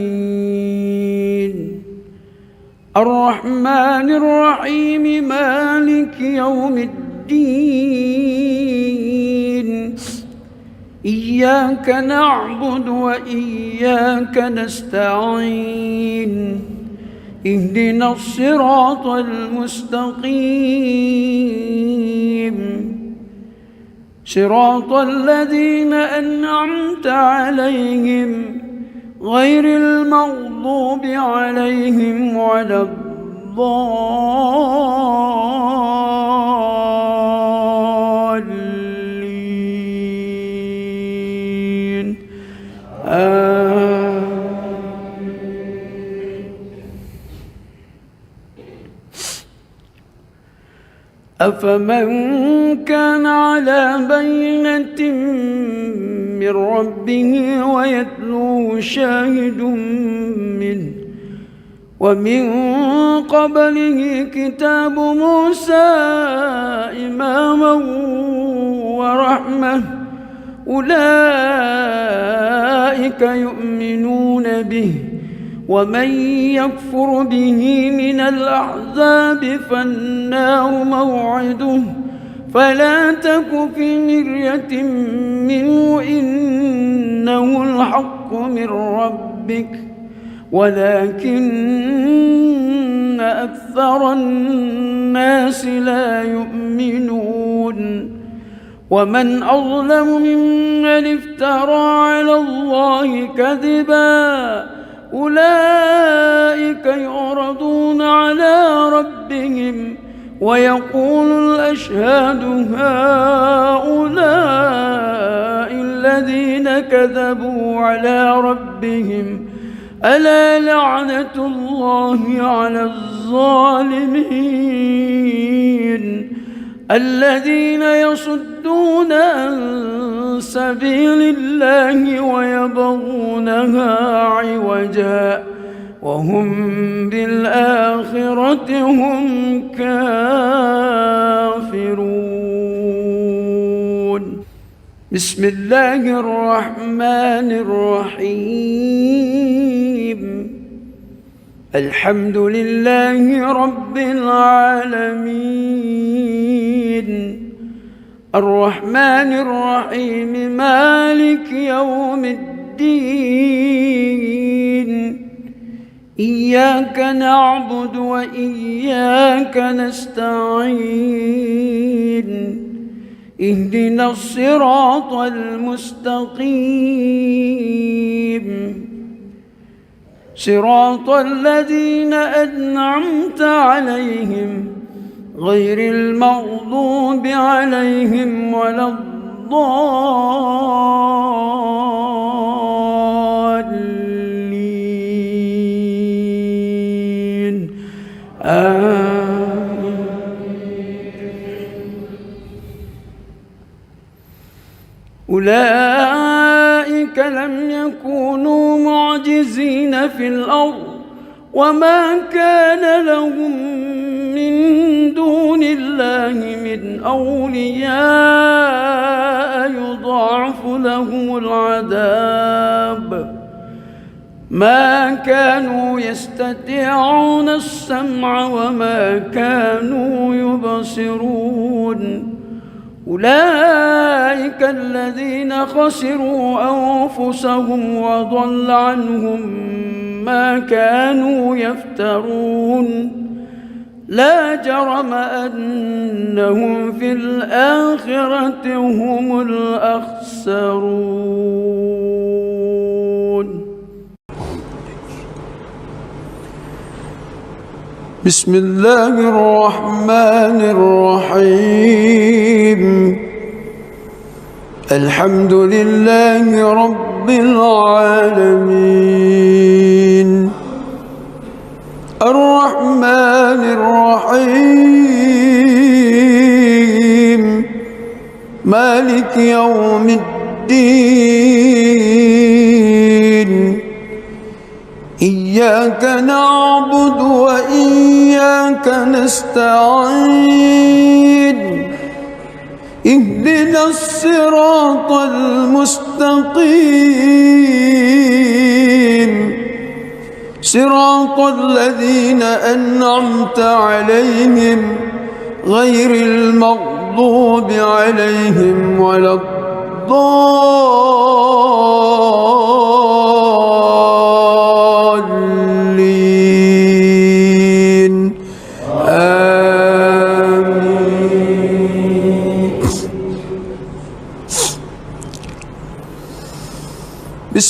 B: الرحمن الرحيم مالك يوم الدين إياك نعبد وإياك نستعين اهدنا الصراط المستقيم صراط الذين أنعمت عليهم غير المغضوب عليهم ولا الضالين أفمن كان على بينة من ربه ويتلوه شاهد منه ومن قبله كتاب موسى إماما ورحمة أولئك يؤمنون به ومن يكفر به من الأحزاب فالنار موعده فلا تك في مرية منه إنه الحق من ربك ولكن أكثر الناس لا يؤمنون ومن أظلم ممن افترى على الله كذبا أولئك يعرضون على ربهم ويقول الأشهاد هؤلاء الذين كذبوا على ربهم ألا لعنة الله على الظالمين الذين يصدون عن سبيل الله ويبغونها عوجا وهم بالآخرة هم كافرون. بسم الله الرحمن الرحيم. الحمد لله رب العالمين الرحمن الرحيم مالك يوم الدين إياك نعبد وإياك نستعين اهدنا الصراط المستقيم صراط الذين أنعمت عليهم غير المغضوب عليهم ولا الضالين أولئك لم يكونوا معجزين في الأرض وما كان لهم من دون الله من أولياء يضاعف لهم العذاب ما كانوا يستطيعون السمع وما كانوا يبصرون أولئك الذين خسروا أنفسهم وضل عنهم ما كانوا يفترون لا جرم أنهم في الآخرة هم الأخسرون.
A: بسم الله الرحمن الرحيم. الحمد لله رب العالمين الرحمن الرحيم مالك يوم الدين إياك نعبد وإياك نستعين اهدنا الصراط المستقيم صراط الذين أنعمت عليهم غير المغضوب عليهم ولا الضالين آمين.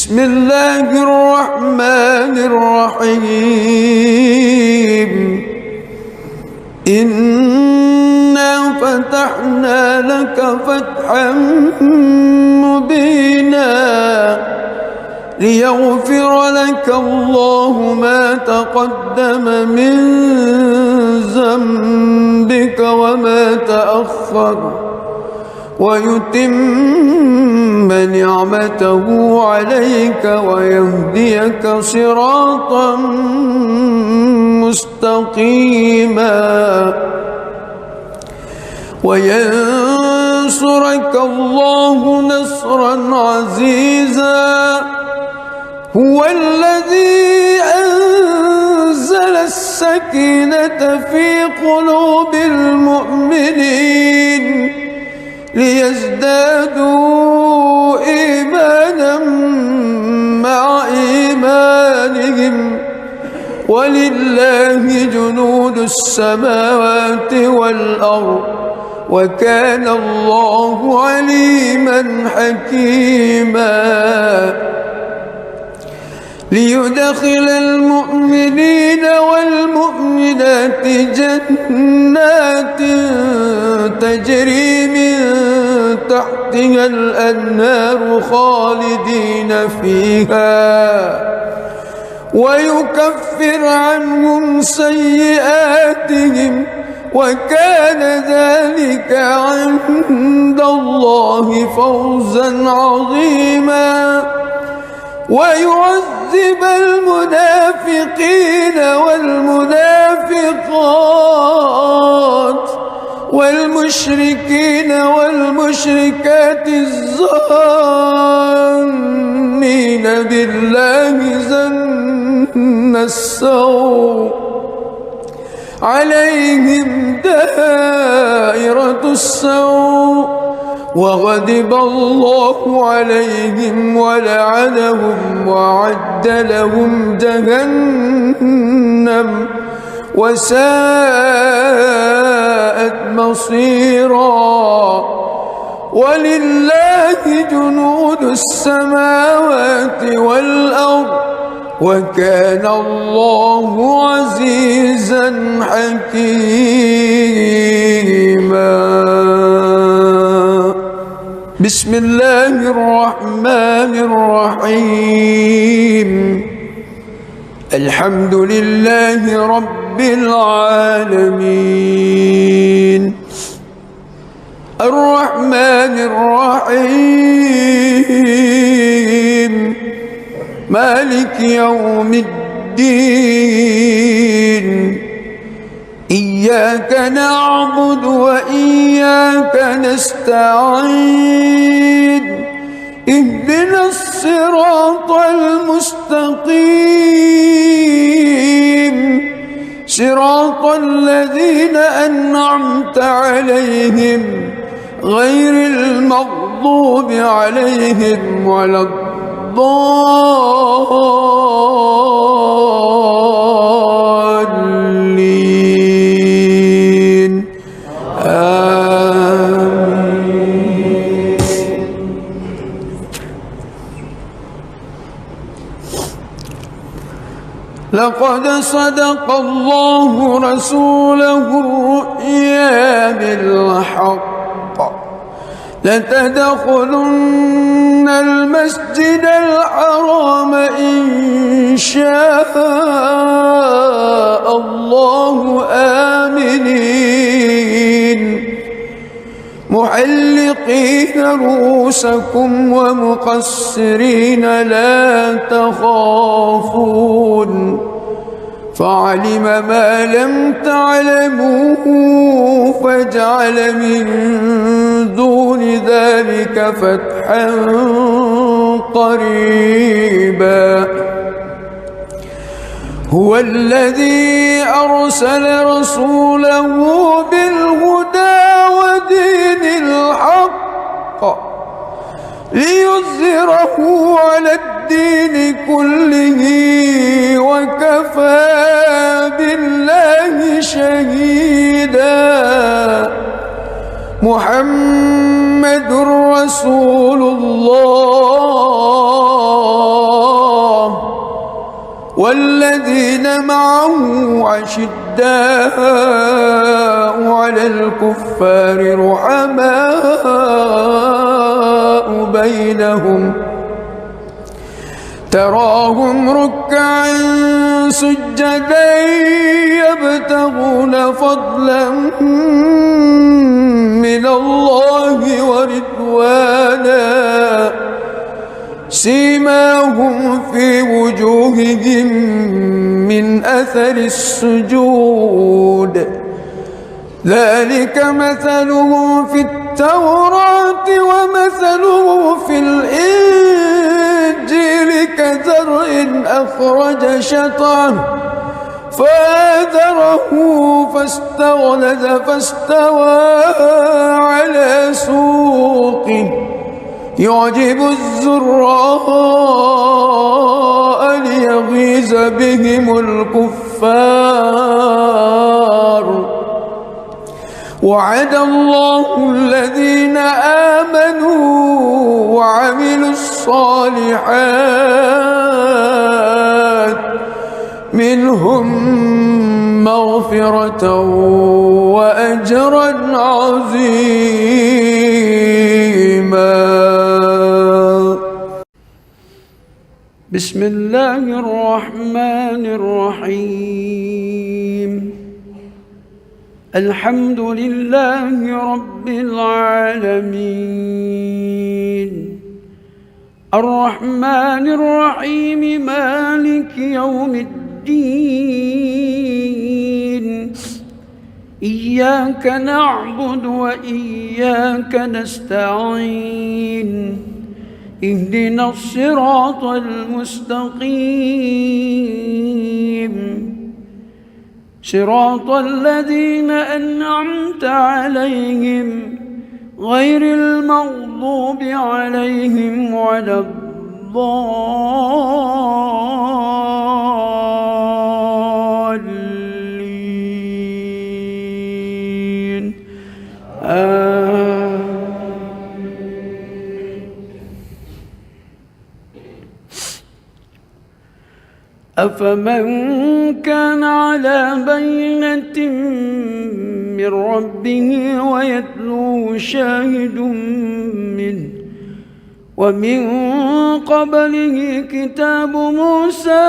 A: بسم الله الرحمن الرحيم إنا فتحنا لك فتحا مبينا ليغفر لك الله ما تقدم من ذنبك وما تأخر ويتم نعمته عليك ويهديك صراطا مستقيما وينصرك الله نصرا عزيزا هو الذي أنزل السكينة في قلوب المؤمنين ليزدادوا إيمانا مع إيمانهم ولله جنود السماوات والأرض وكان الله عليما حكيما ليدخل المؤمنين والمؤمنات جنات تجري من تحتها الأنهار خالدين فيها ويكفر عنهم سيئاتهم وكان ذلك عند الله فوزا عظيما ويعذب المنافقين والمنافقات والمشركين والمشركات الظانين بالله ظن السوء عليهم دائرة السوء وغضب الله عليهم ولعنهم وأعد لهم جهنم وساءت مصيرا ولله جنود السماوات والأرض وكان الله عزيزا حكيما بسم الله الرحمن الرحيم الحمد لله رب العالمين الرحمن الرحيم مالك يوم الدين إياك نعبد وإياك نستعين اهدنا الصراط المستقيم صراط الذين أنعمت عليهم غير المغضوب عليهم ولا الضالين آمين. لقد صدق الله رسوله الرؤيا بالحق لتدخلن المسجد الحرام إن شاء الله آمنين محلقين رؤوسكم ومقصرين لا تخافون فعلم ما لم تعلموا فجعل من دون ذلك فتحا قريبا هو الذي أرسل رسوله بالهدى ودين الحق ليظهره على الدين كله وكفى بالله شهيدا محمد رسول الله والذين معه أشداء على الكفار رحماء بينهم تراهم ركعا سجدا يبتغون فضلا من الله ورضوانا سيماهم في وجوههم من أثر السجود ذلك مثلهم في التوراة ومثله في الإنجيل كزرع أخرج شطأه فآزره فاستغلظ فاستوى على سوقه يعجب الزراء ليغيظ بهم الكفار وعد الله الذين آمنوا وعملوا الصالحات منهم مغفرة وأجرا عظيما.
B: بسم الله الرحمن الرحيم. الحمد لله رب العالمين الرحمن الرحيم مالك يوم الدين إياك نعبد وإياك نستعين اهدنا الصراط المستقيم صراط الذين أنعمت عليهم غير المغضوب عليهم ولا الضالين أفمن كان على بينة من ربه ويتلوه شاهد منه ومن قبله كتاب موسى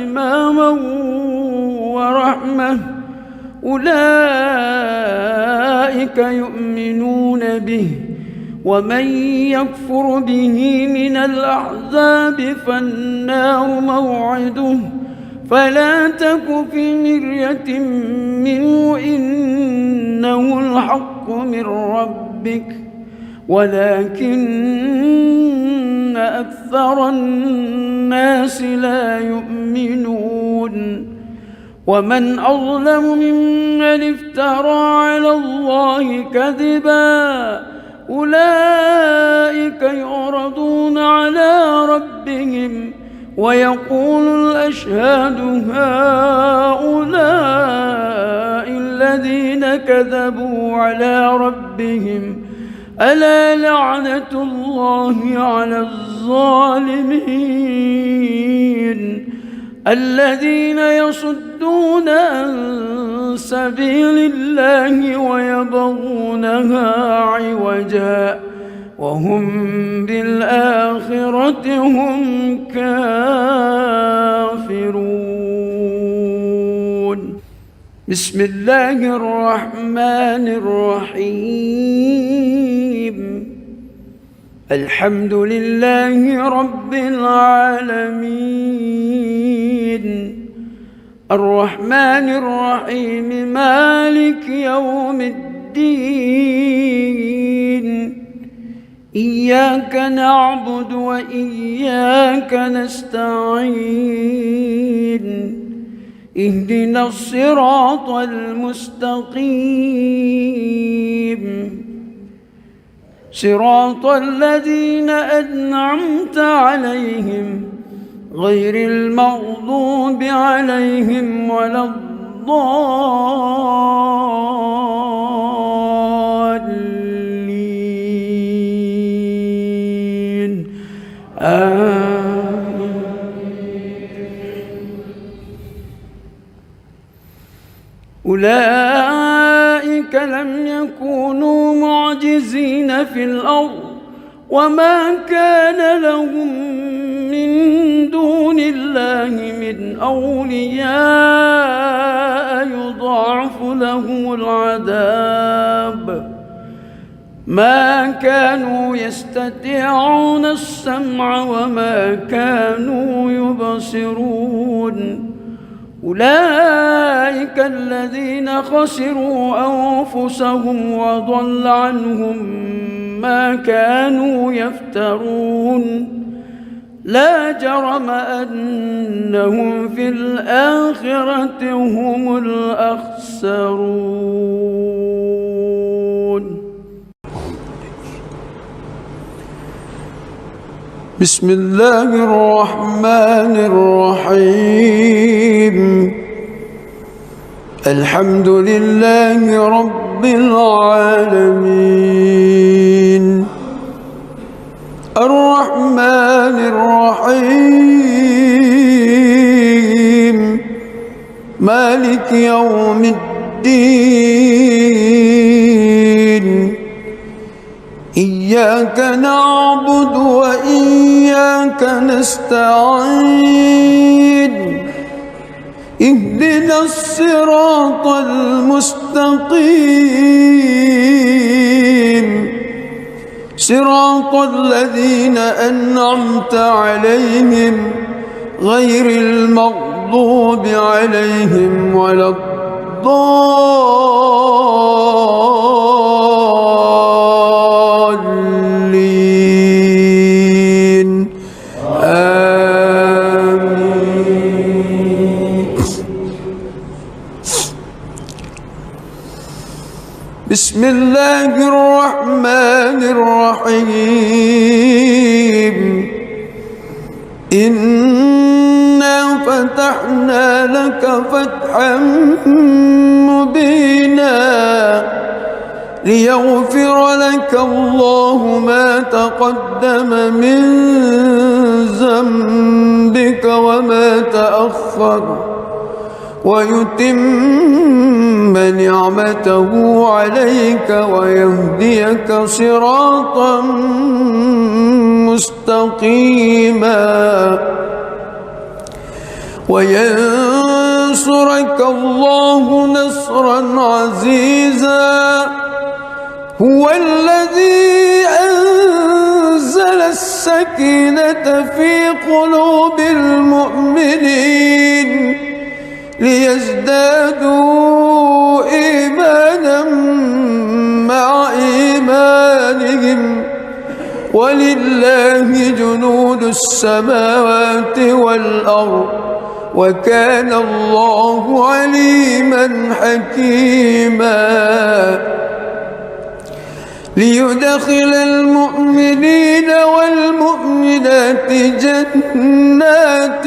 B: إماما ورحمة أولئك يؤمنون به ومن يكفر به من الأحزاب فالنار موعده فلا تك في مرية منه إنه الحق من ربك ولكن أكثر الناس لا يؤمنون ومن أظلم ممن افترى على الله كذبا أولئك يعرضون على ربهم ويقول الأشهاد هؤلاء الذين كذبوا على ربهم ألا لعنة الله على الظالمين الذين يصدون عن سبيل الله ويبغونها عوجا وهم بالآخرة هم كافرون. بسم الله الرحمن الرحيم. الحمد لله رب العالمين الرحمن الرحيم مالك يوم الدين إياك نعبد وإياك نستعين اهدنا الصراط المستقيم صراط الذين أنعمت عليهم غير المغضوب عليهم ولا الضالين آمين. أولئك لم يكونوا معجزين في الأرض وما كان لهم من دون الله من أولياء يضاعف لهم العذاب ما كانوا يستطيعون السمع وما كانوا يبصرون أولئك الذين خسروا أنفسهم وضل عنهم ما كانوا يفترون لا جرم أنهم في الآخرة هم الأخسرون.
A: بسم الله الرحمن الرحيم الحمد لله رب العالمين الرحمن الرحيم مالك يوم الدين إياك نعبد وإياك نستعين اهدنا الصراط المستقيم صراط الذين أنعمت عليهم غير المغضوب عليهم ولا الضالين آمين. بسم الله الرحمن الرحيم إنا فتحنا لك فتحا مبينا ليغفر لك الله ما تقدم من ذنبك وما تأخر ويتم نعمته عليك ويهديك صراطا مستقيما وينصرك الله نصرا عزيزا هو الذي أنزل السكينة في قلوب المؤمنين ليزدادوا إيمانا مع إيمانهم ولله جنود السماوات والأرض وكان الله عليما حكيما ليدخل المؤمنين والمؤمنات جنات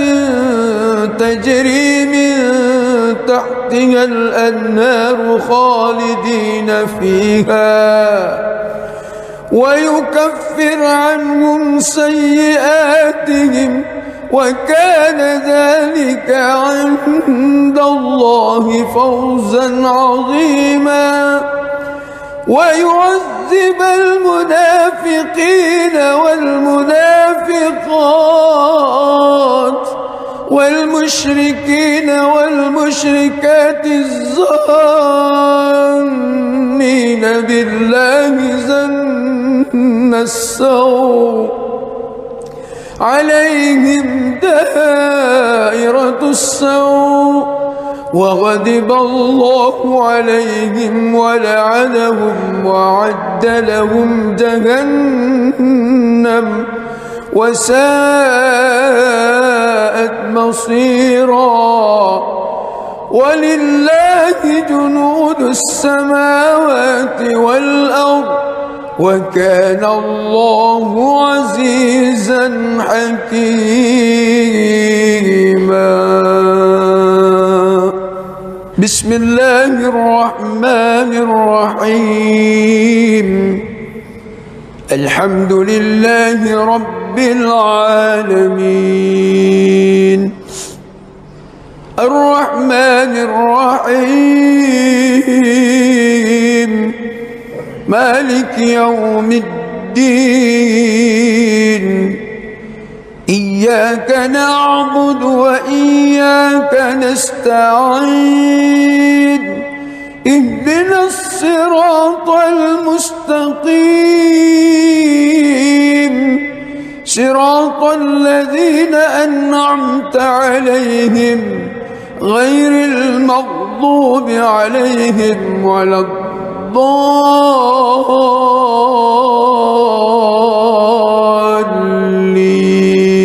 A: تجري من تحتها الأنهار خالدين فيها ويكفر عنهم سيئاتهم وكان ذلك عند الله فوزا عظيما ويعذب المنافقين والمنافقات والمشركين والمشركات الظانين بالله ظن السوء عليهم دائرة السوء وغضب الله عليهم ولعنهم وأعد لهم جهنم وساءت مصيرا ولله جنود السماوات والأرض وكان الله عزيزا حكيما. بسم الله الرحمن الرحيم الحمد لله رب العالمين الرحمن الرحيم مالك يوم الدين إياك نعبد وإياك نستعين اهدنا الصراط المستقيم صراط الذين أنعمت عليهم غير المغضوب عليهم ولا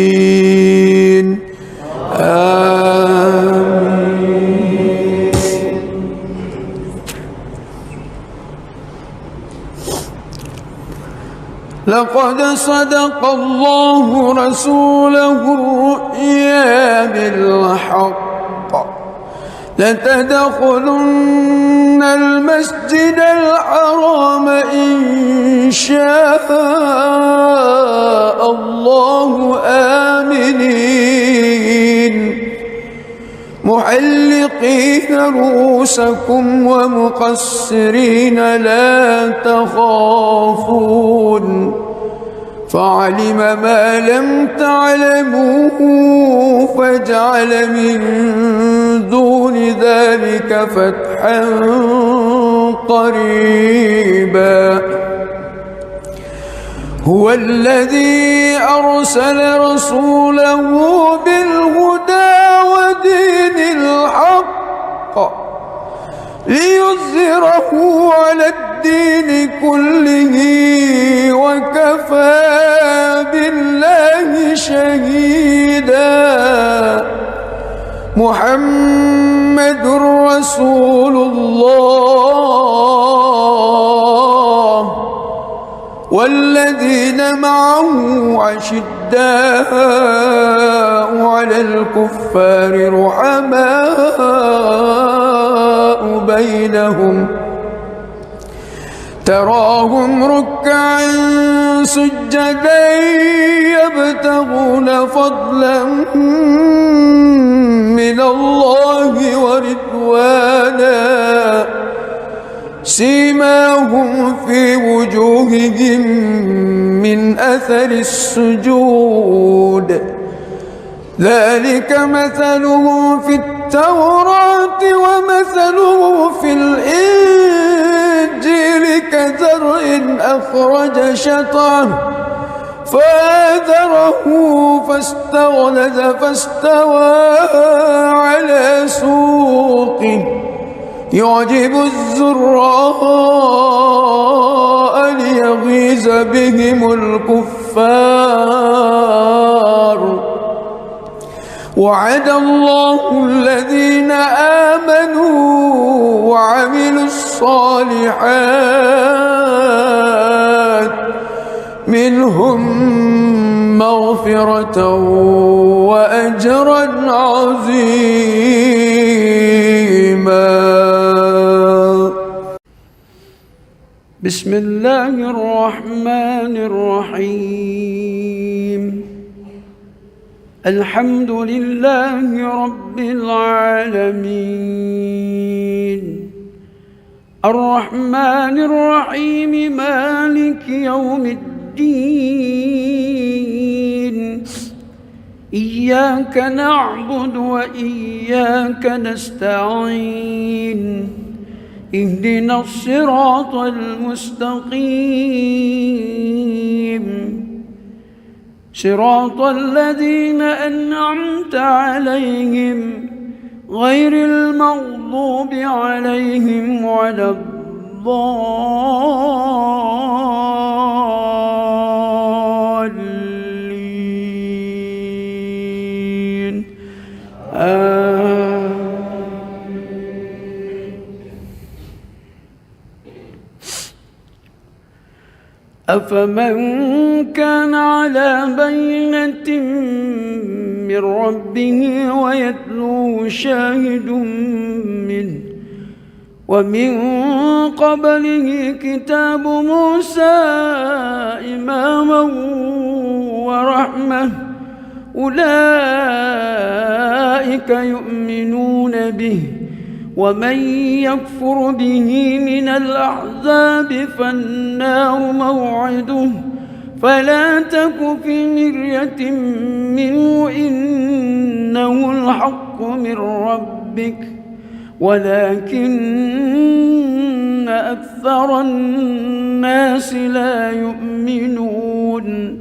A: الضالين آمين. لقد صدق الله رسوله الرؤيا بالحق لتدخلن المسجد الحرام إن شاء الله آمنين محلقين رؤوسكم ومقصرين لا تخافون فعلم ما لم تعلموا فجعل من دون ذلك فتحا قريبا هو الذي أرسل رسوله بالهدى ودين الحق ليظهره على الدين كله وكفى بالله شهيدا محمد رسول الله والذين معه أشداء على الكفار رحماء بينهم تراهم ركعا سجدا يبتغون فضلا من الله ورضوانا سيماهم في وجوههم من أثر السجود ذلك مثلهم في التوراة ومثله في الإنجيل كزرع أخرج شطأه فآزره فاستغلظ فاستوى على سوقه يعجب الزراء ليغيظ بهم الكفار وعد الله الذين آمنوا وعملوا الصالحات منهم مغفرة وأجرا عظيما.
B: بسم الله الرحمن الرحيم الحمد لله رب العالمين الرحمن الرحيم مالك يوم الدين إياك نعبد وإياك نستعين اهدنا الصراط المستقيم صراط الذين أنعمت عليهم غير المغضوب عليهم ولا الضالين أفمن كان على بينة من ربه ويتلوه شاهد منه ومن قبله كتاب موسى إماما ورحمة أولئك يؤمنون به ومن يكفر به من الأحزاب فالنار موعده فلا تك في مرية منه إنه الحق من ربك ولكن أكثر الناس لا يؤمنون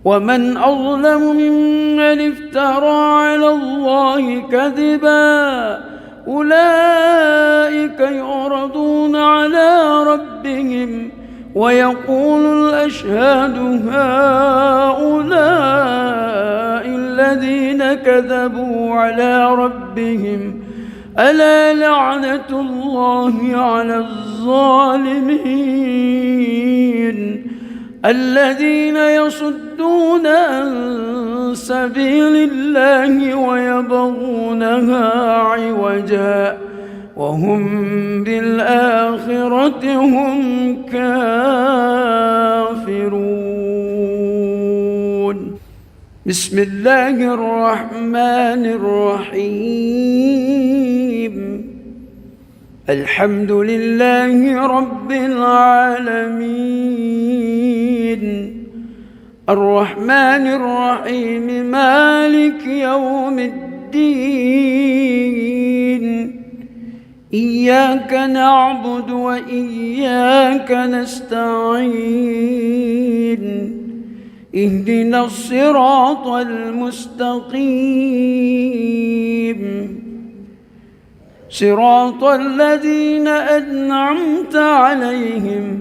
B: ومن أظلم ممن افترى على الله كذبا أولئك يعرضون على ربهم ويقول الأشهاد هؤلاء الذين كذبوا على ربهم ألا لعنة الله على الظالمين الذين يصدون عن سبيل الله ويبغونها عوجا وهم بالآخرة هم كافرون. بسم الله الرحمن الرحيم. الحمد لله رب العالمين الرحمن الرحيم مالك يوم الدين إياك نعبد وإياك نستعين اهدنا الصراط المستقيم صراط الذين أنعمت عليهم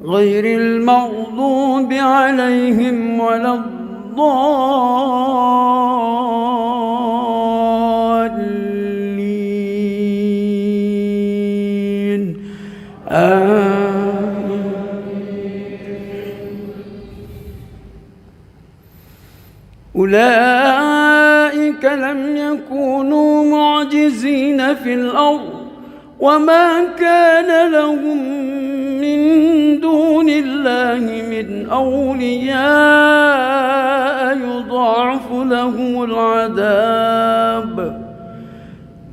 B: غير المغضوب عليهم ولا الضالين آمين. أولئك لم يكونوا معجزين في الأرض وما كان لهم من دون الله من أولياء يضاعف لهم العذاب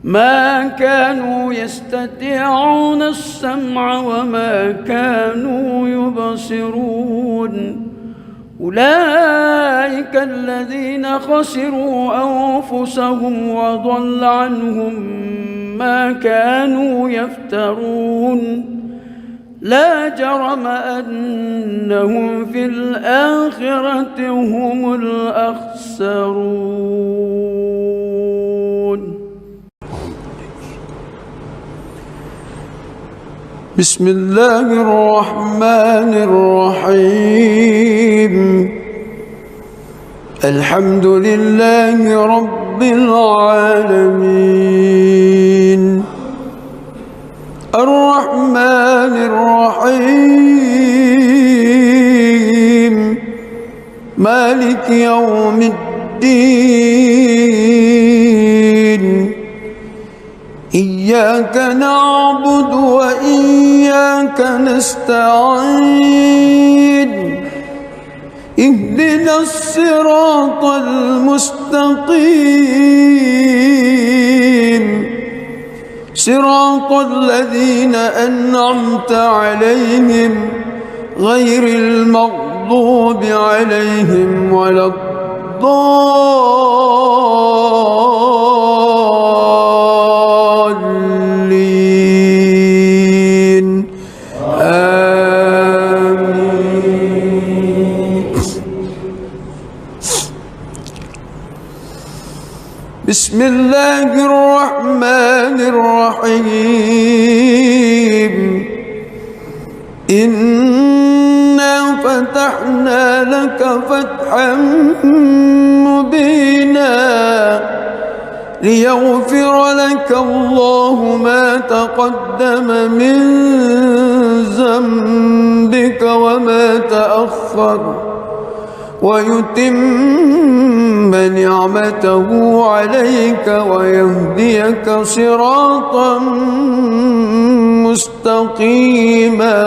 B: ما كانوا يستطيعون السمع وما كانوا يبصرون أولئك الذين خسروا أنفسهم وضل عنهم ما كانوا يفترون لا جرم أنهم في الآخرة هم الأخسرون.
A: بسم الله الرحمن الرحيم. الحمد لله رب العالمين الرحمن الرحيم مالك يوم الدين إياك نعبد وإياك نستعين اهدنا الصراط المستقيم صراط الذين أنعمت عليهم غير المغضوب عليهم ولا الضالين آمين. بسم الله الرحمن الرحيم إنا فتحنا لك فتحا مبينا ليغفر لك الله ما تقدم من ذنبك وما تأخر ويتم نعمته عليك ويهديك صراطا مستقيما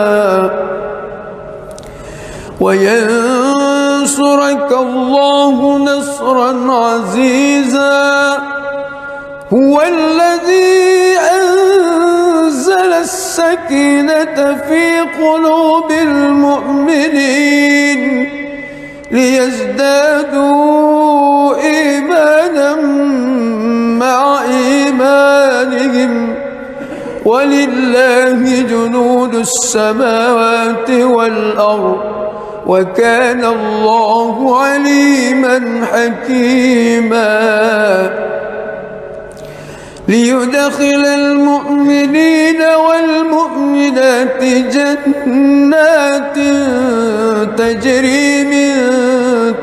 A: وينصرك الله نصرا عزيزا هو الذي السكينة في قلوب المؤمنين ليزدادوا إيمانا مع إيمانهم ولله جنود السماوات والأرض وكان الله عليما حكيما ليدخل المؤمنين والمؤمنات جنات تجري من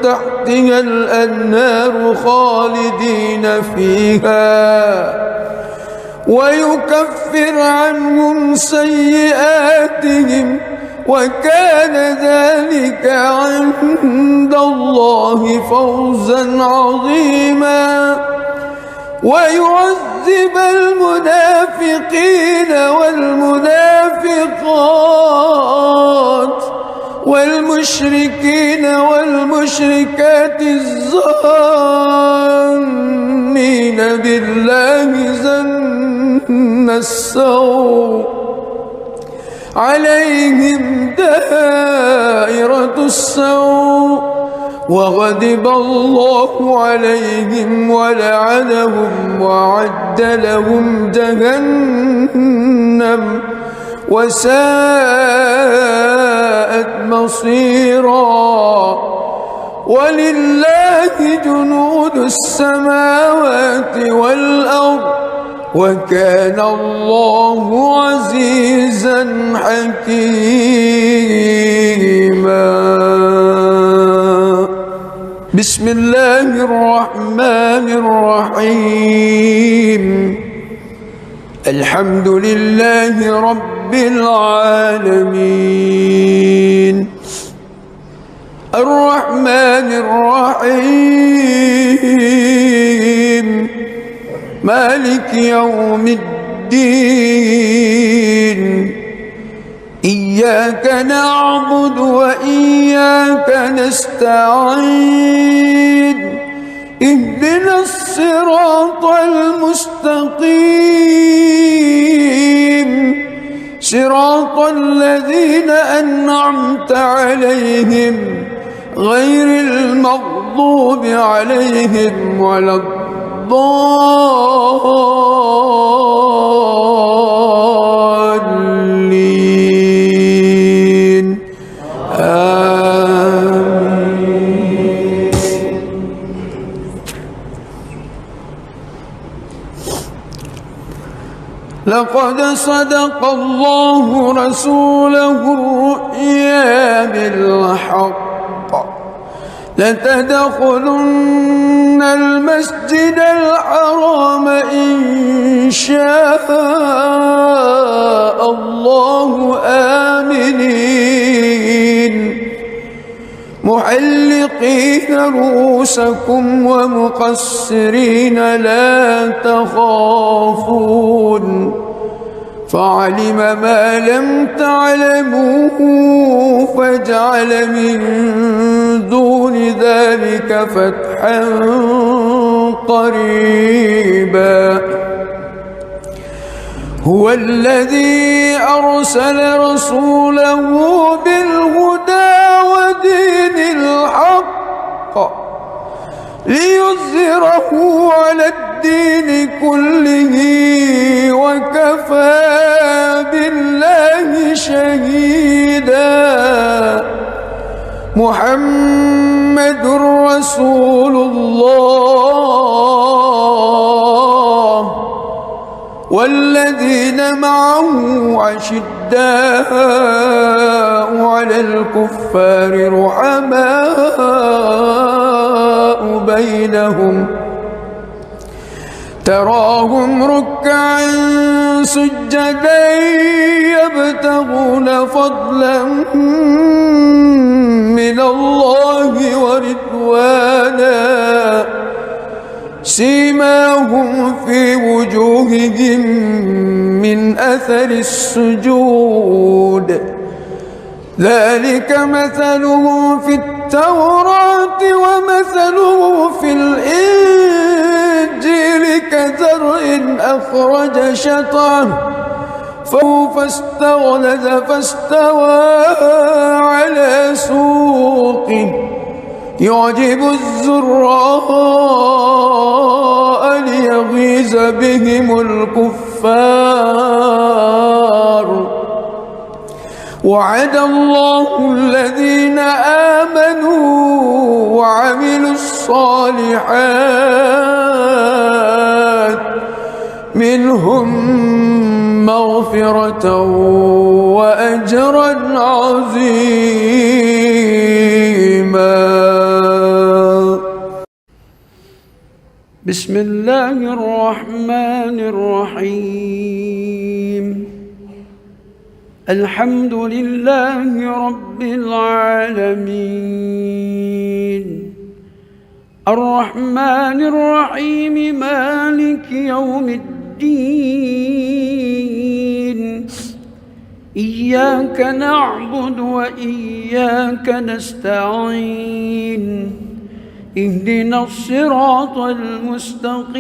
A: تحتها الأنهار خالدين فيها ويكفر عنهم سيئاتهم وكان ذلك عند الله فوزا عظيما ويعذب المنافقين والمنافقات والمشركين والمشركات الظانين بالله ظن السوء عليهم دائرة السوء وغضب الله عليهم ولعنهم وأعد لهم جهنم وساءت مصيرا ولله جنود السماوات والأرض وكان الله عزيزا حكيما بسم الله الرحمن الرحيم الحمد لله رب العالمين الرحمن الرحيم مالك يوم الدين إياك نعبد وإياك نستعين اهدنا الصراط المستقيم صراط الذين أنعمت عليهم غير المغضوب عليهم ولا الضالين آمين. لقد صدق الله رسوله الرؤيا بالحق لتدخلن المسجد الحرام إن شاء الله آمنين محلقين رؤوسكم ومقصرين لا تخافون فعلم ما لم تعلموا فجعل من دون ذلك فتحا قريبا هو الذي أرسل رسوله بالهدى ودين الحق ليظهره على الدين كله وكفى بالله شهيدا محمد رسول الله والذين معه أشداء على الكفار رحماء بينهم تراهم ركعا سجدا يبتغون فضلا من الله ورضوانا سيماهم في وجوههم من أثر السجود ذلك مثله في التوراة ومثله في الإنجيل كزرع أخرج شطأه فاستغلظ فاستوى على سوقه يعجب الزراء ليغيظ بهم الكفار. وعد الله الذين آمنوا وعملوا الصالحات منهم مغفرة وأجرا عظيما.
B: بسم الله الرحمن الرحيم. الحمد لله رب العالمين الرحمن الرحيم مالك يوم الدين. إياك نعبد وإياك نستعين. اهدنا الصراط المستقيم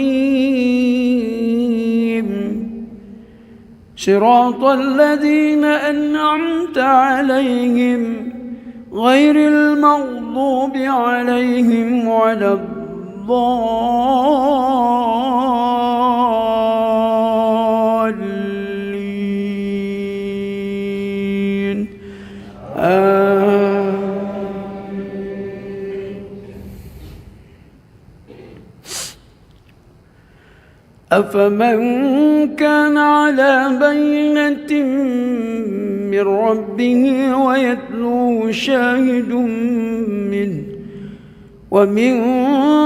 B: صراط الذين أنعمت عليهم غير المغضوب عليهم ولا الضالين. أفمن كان على بينة من ربه ويتلوه شاهد منه ومن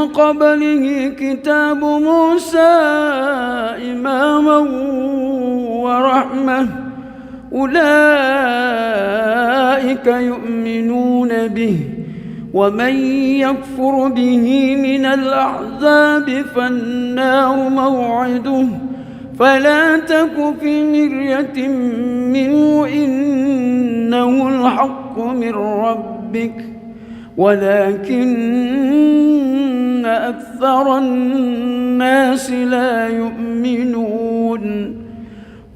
B: قبله كتاب موسى إماما ورحمة أولئك يؤمنون به. ومن يكفر به من الأحزاب فالنار موعده فلا تك في مرية منه إنه الحق من ربك ولكن أكثر الناس لا يؤمنون.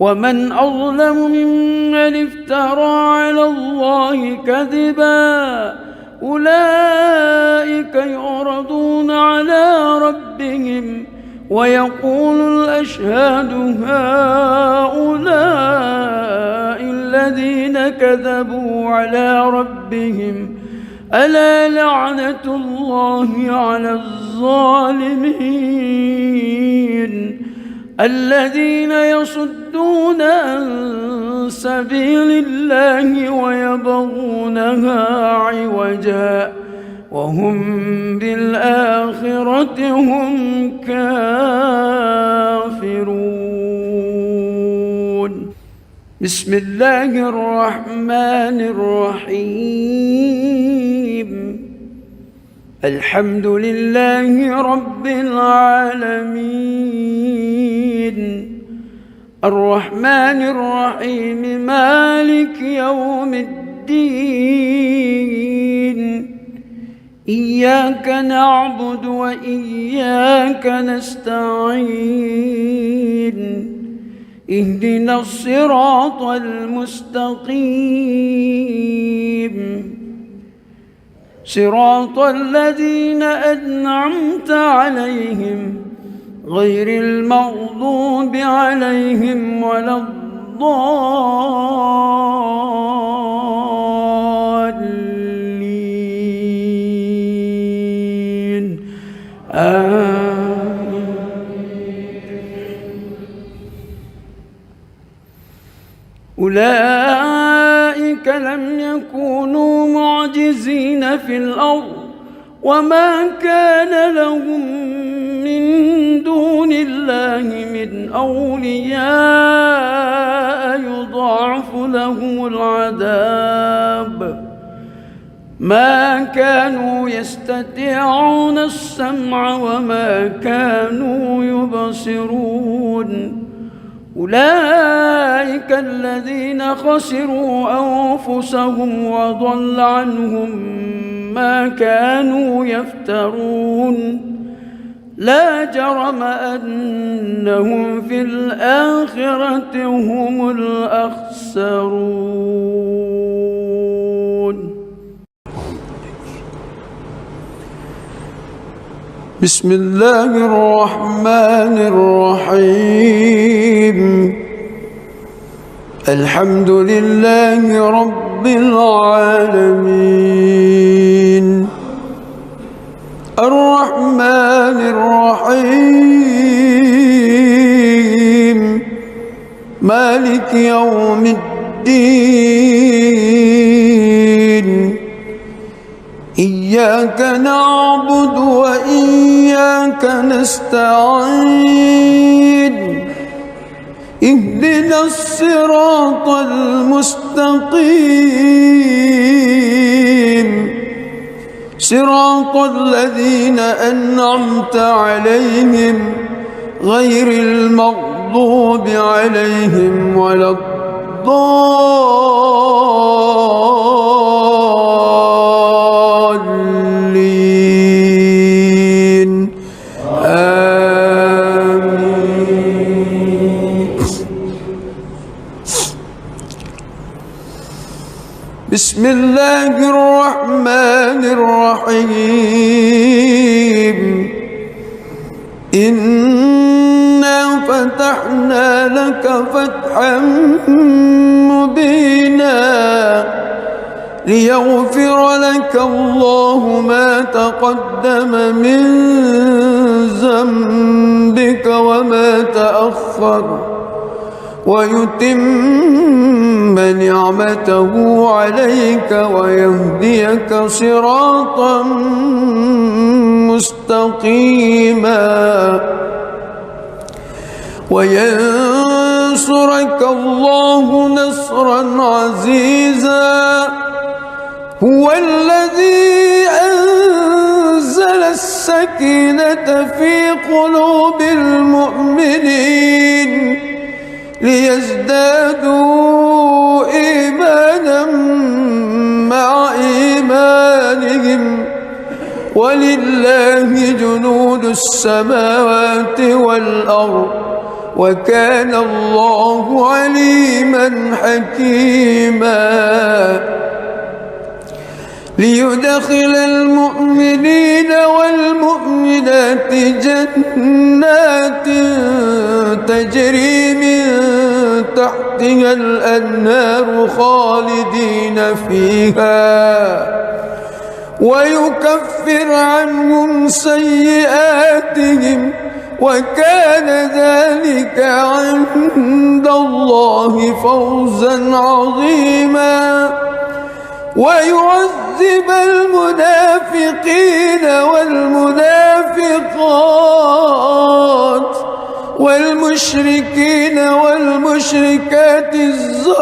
B: ومن أظلم ممن افترى على الله كذبا أولئك يعرضون على ربهم ويقول الأشهاد هؤلاء الذين كذبوا على ربهم ألا لعنة الله على الظالمين الذين يصدون عن سبيل الله ويبغونها عوجا وهم بالآخرة هم كافرون. بسم الله الرحمن الرحيم. الحمد لله رب العالمين الرحمن الرحيم مالك يوم الدين. إياك نعبد وإياك نستعين. اهدنا الصراط المستقيم صراط الذين أنعمت عليهم غير المغضوب عليهم ولا الضالين. أولئك لم يكونوا معجزين في الأرض وما كان لهم من دون الله من أولياء يضاعف لهم العذاب ما كانوا يستطيعون السمع وما كانوا يبصرون. أولئك الذين خسروا أنفسهم وضل عنهم ما كانوا يفترون. لا جرم أنهم في الآخرة هم الأخسرون.
A: بسم الله الرحمن الرحيم. الحمد لله رب العالمين الرحمن الرحيم مالك يوم الدين إياك نعبد وإياك نستعين اهدنا الصراط المستقيم صراط الذين أنعمت عليهم غير المغضوب عليهم ولا الضالين آمين. بسم الله الرحمن الرحيم. إنا فتحنا لك فتحا مبينا ليغفر لك الله ما تقدم من ذنبك وما تأخر ويتم نعمته عليك ويهديك صراطا مستقيما وينصرك الله نصرا عزيزا. هو الذي أنزل السكينة في قلوب المؤمنين ليزدادوا إيمانا مع إيمانهم ولله جنود السماوات والأرض وكان الله عليما حكيما. ليدخل المؤمنين والمؤمنات جنات تجري من تحتها الأنهار خالدين فيها ويكفر عنهم سيئاتهم وكان ذلك عند الله فوزا عظيما. ويعذب المنافقين والمنافقات والمشركين والمشركات الظانين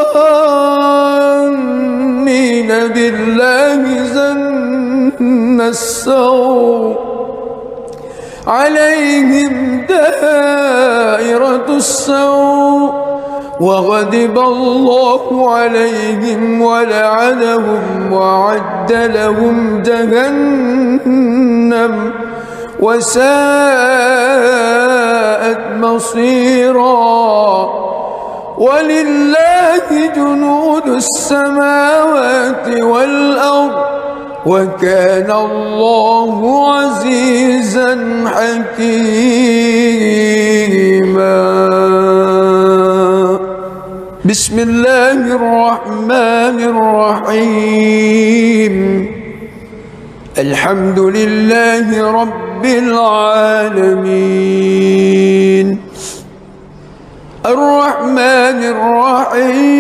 A: بالله ظن السوء عليهم دائرة السوء وغضب الله عليهم ولعنهم وأعد لهم جهنم وساءت مصيرا. ولله جنود السماوات والأرض وكان الله عزيزا حكيما. بسم الله الرحمن الرحيم. الحمد لله رب العالمين الرحمن الرحيم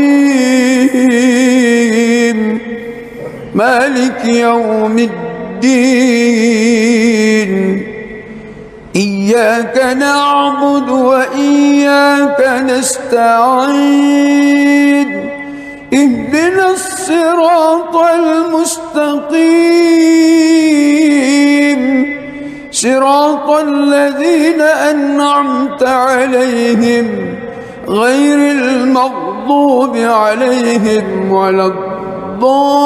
A: مالك يوم الدين إياك نعبد وإياك نستعين اهدنا الصراط المستقيم صراط الذين أنعمت عليهم غير المغضوب عليهم ولا الضالين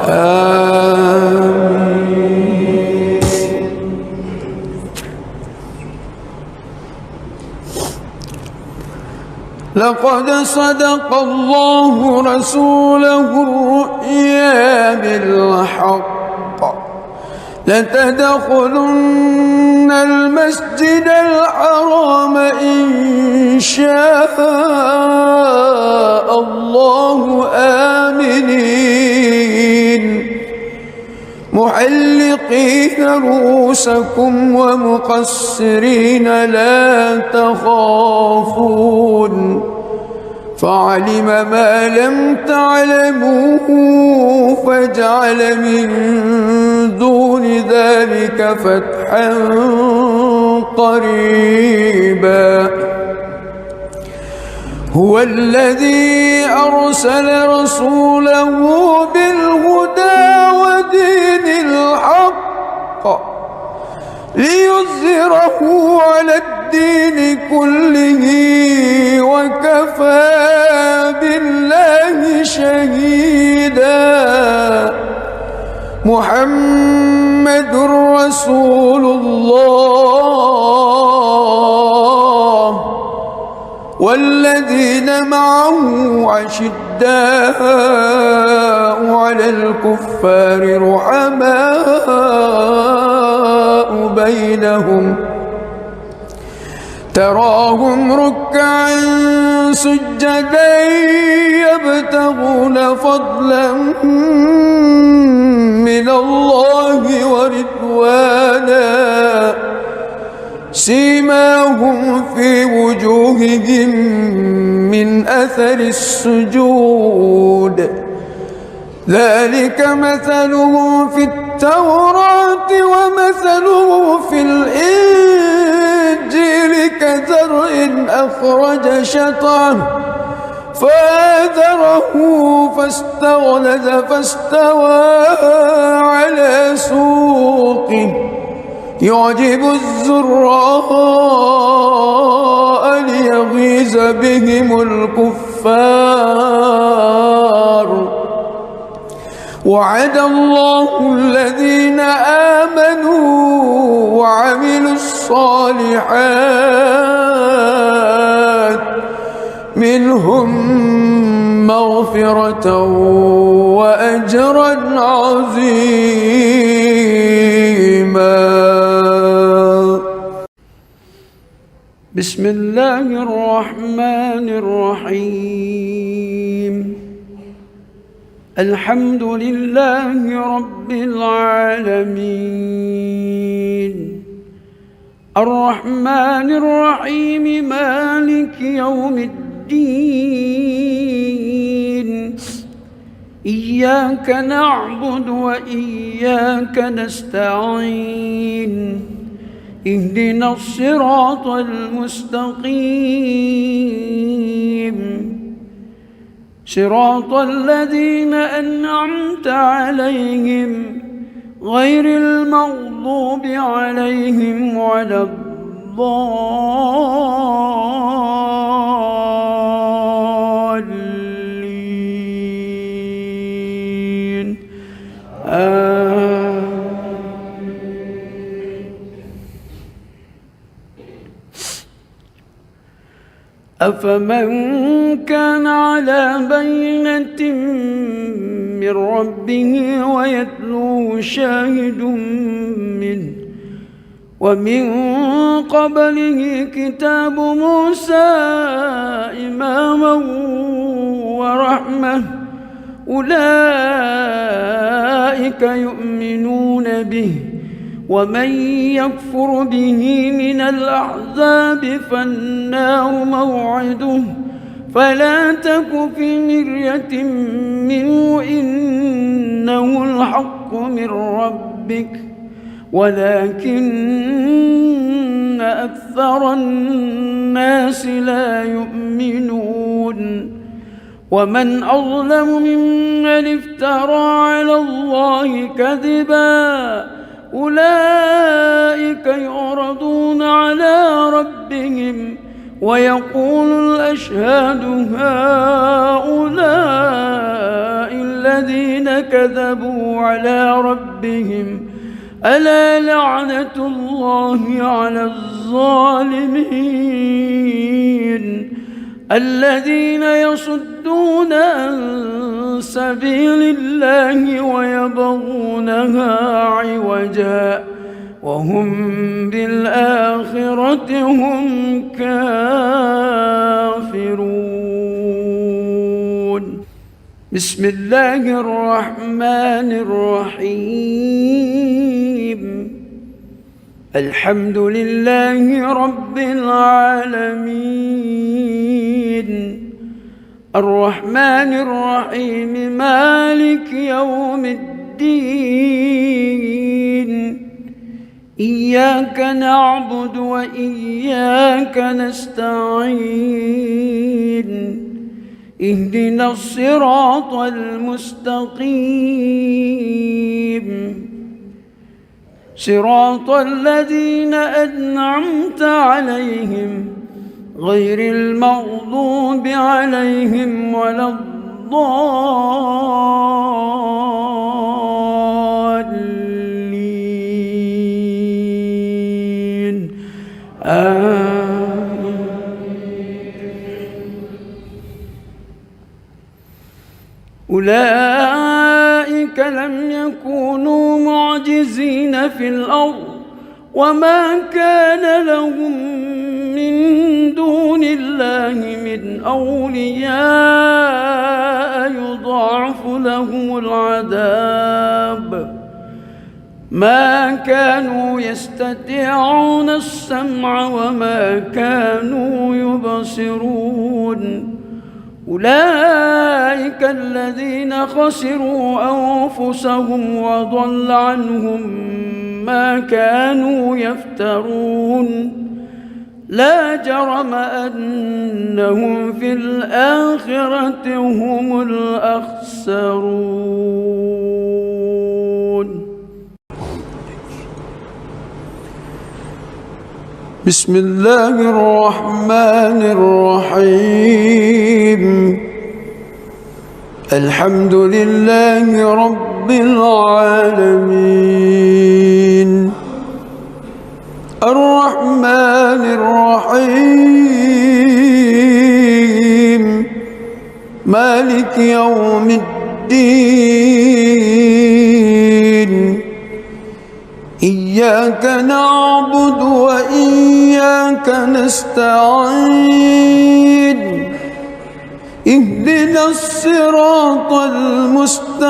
A: آمين. لقد صدق الله رسوله الرؤيا بالحق لتدخلن المسجد الحرام إن شاء الله آمنين محلقين رؤوسكم ومقصرين لا تخافون فعلم ما لم تعلموا فجعل من دون ذلك فتحا قريبا هو الذي أرسل رسوله بالهدى ودين الحق ليظهره على الدين كله وكفى بالله شهيدا محمد رسول الله والذين معه أشداء على الكفار رحماء بينهم تراهم ركعا سجدا يبتغون فضلا من الله ورضوانا سيماهم في وجوههم من أثر السجود ذلك مثلهم في التوراة ومثلهم في الإنجيل كزرع أخرج شطأه فآزره فاستغلظ فاستوى على سوقه يعجب الزراء ليغيظ بهم الكفار وعد الله الذين آمنوا وعملوا الصالحات منهم مغفرة وأجرا عظيما.
B: بسم الله الرحمن الرحيم الحمد لله رب العالمين الرحمن الرحيم مالك يوم الدين إياك نعبد وإياك نستعين اهدنا الصراط المستقيم صراط الذين أنعمت عليهم غير المغضوب عليهم ولا الضالين أفمن كان على بينة من ربه ويتلوه شاهد منه ومن قبله كتاب موسى إماما ورحمة أولئك يؤمنون به ومن يكفر به من الأحزاب فالنار موعده فلا تك في مرية منه إنه الحق من ربك ولكن أكثر الناس لا يؤمنون ومن أظلم ممن افترى على الله كذبا أولئك يعرضون على ربهم ويقول الأشهاد هؤلاء الذين كذبوا على ربهم ألا لعنة الله على الظالمين الذين يصدون عن سبيل الله ويبغونها عوجا وهم بالآخرة هم كافرون. بسم الله الرحمن الرحيم. الحمد لله رب العالمين الرحمن الرحيم مالك يوم الدين إياك نعبد وإياك نستعين اهدنا الصراط المستقيم صراط الذين أنعمت عليهم غير المغضوب عليهم ولا الضالين آمين. أولئك لم يكونوا معجزين في الأرض وما كان لهم من دون الله من أولياء يضاعف لهم العذاب ما كانوا يستطيعون السمع وما كانوا يبصرون. أولئك الذين خسروا أنفسهم وضل عنهم ما كانوا يفترون لا جرم أنهم في الآخرة هم الأخسرون.
A: بسم الله الرحمن الرحيم الحمد لله رب العالمين الرحمن الرحيم مالك يوم الدين إياك نعبد وإياك نستعين اهدنا الصراط المستقيم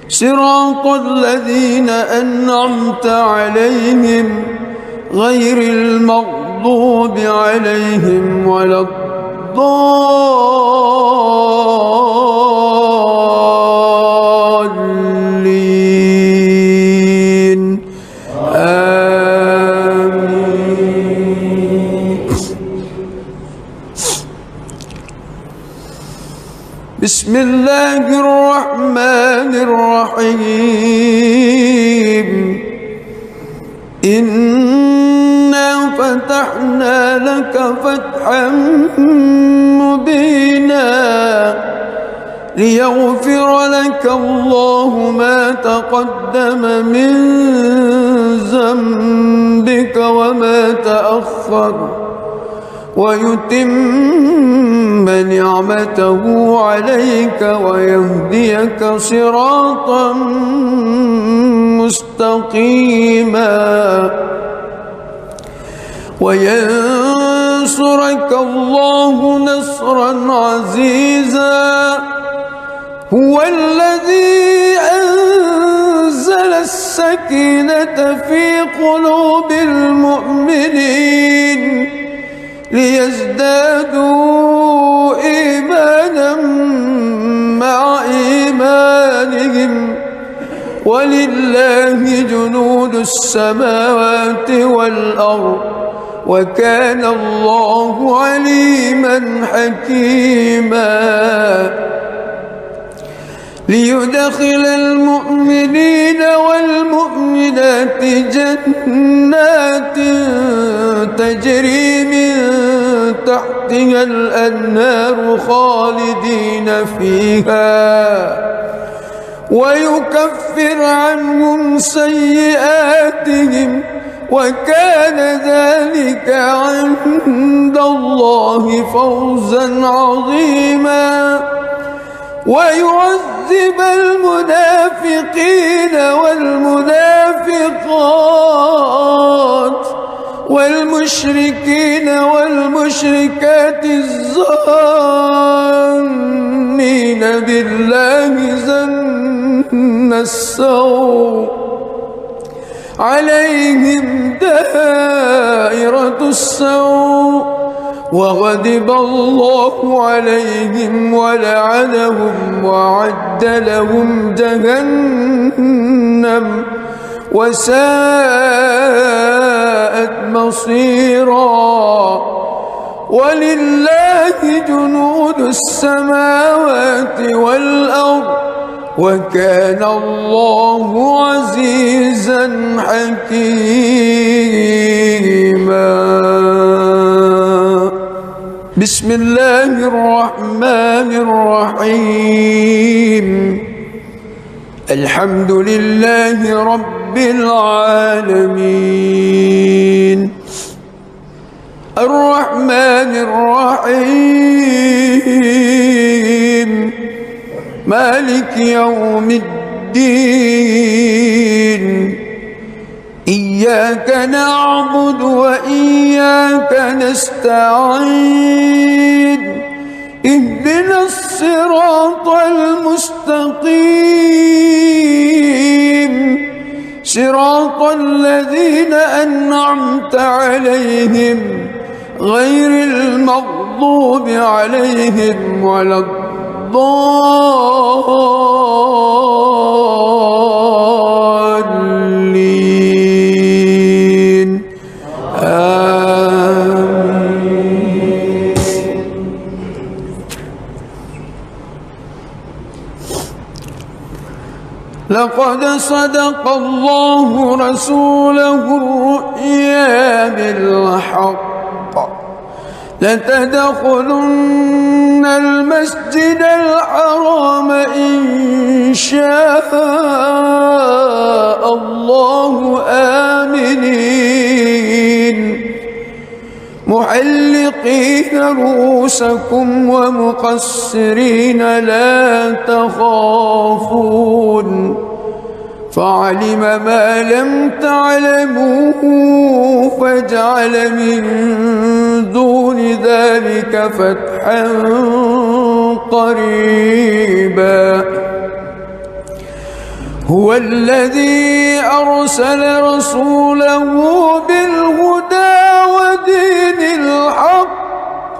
A: صراط الذين أنعمت عليهم غير المغضوب عليهم ولا الضالين آمين. بسم الله الرحمن الرحيم إنا فتحنا لك فتحا مبينا ليغفر لك الله ما تقدم من ذنبك وما تأخر ويتم نعمته عليك ويهديك صراطا مستقيما وينصرك الله نصرا عزيزا هو الذي أنزل السكينة في قلوب المؤمنين ليزدادوا إيمانا مع إيمانهم ولله جنود السماوات والأرض وكان الله عليما حكيما ليدخل المؤمنين والمؤمنات جنات تجري من تحتها الأنهار خالدين فيها ويكفر عنهم سيئاتهم وكان ذلك عند الله فوزا عظيما ويعذب المنافقين والمنافقات والمشركين والمشركات الظانين بالله ظن السوء عليهم دائرة السوء وغضب الله عليهم ولعنهم وأعد لهم جهنم وساءت مصيرا ولله جنود السماوات والأرض وكان الله عزيزا حكيما. بسم الله الرحمن الرحيم. الحمد لله رب العالمين الرحمن الرحيم مالك يوم الدين إياك نعبد وإياك نستعين اهدنا الصراط المستقيم صراط الذين أنعمت عليهم غير المغضوب عليهم ولا الضالين آمين. لقد صدق الله رسوله الرؤيا بالحق لتدخلن المسجد الحرام إن شاء الله آمنين محلقين رؤوسكم ومقصرين لا تخافون فعلم ما لم تعلموا فجعل من دون ذلك فتحا قريبا. هو الذي أرسل رسوله بالهدى ودين الحق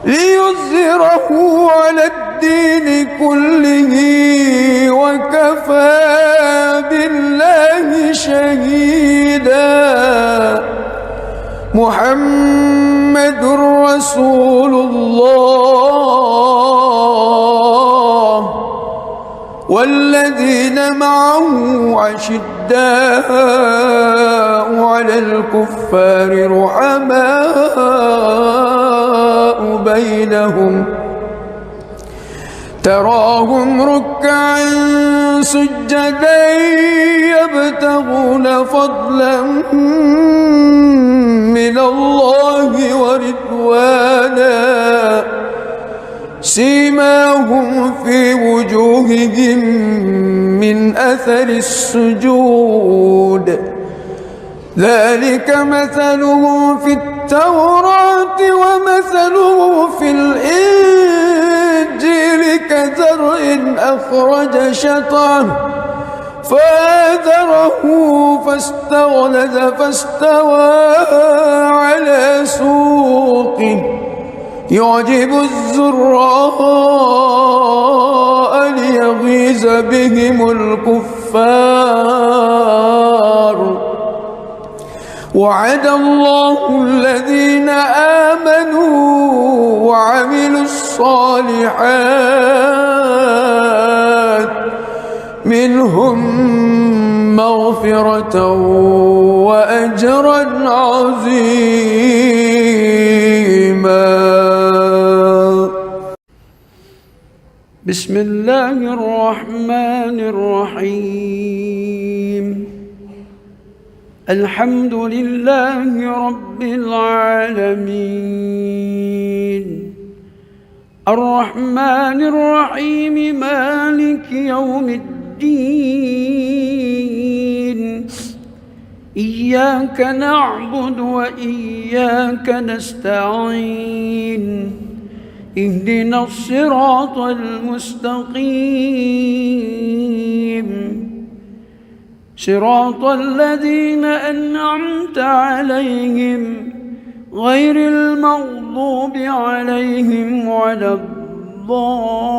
A: ليظهره على الدين كله وكفى بالله شهيدا. محمد رسول الله والذين معه أشداء على الكفار رحماء بينهم تراهم ركعا سجدا يبتغون فضلا من الله ورضوانا سيماهم في وجوههم من أثر السجود ذلك مثله في التوراة ومثله في الإنجيل كزرع أخرج شطأه فآزره فاستغلظ فاستوى على سوقه يعجب الزراء ليغيظ بهم الكفار. وعد الله الذين آمنوا وعملوا الصالحات منهم مغفرة وأجرا عظيما.
B: بسم الله الرحمن الرحيم الحمد لله رب العالمين الرحمن الرحيم مالك يوم الدين إياك نعبد وإياك نستعين اهدنا الصراط المستقيم صراط الذين أنعمت عليهم غير المغضوب عليهم ولا الضالين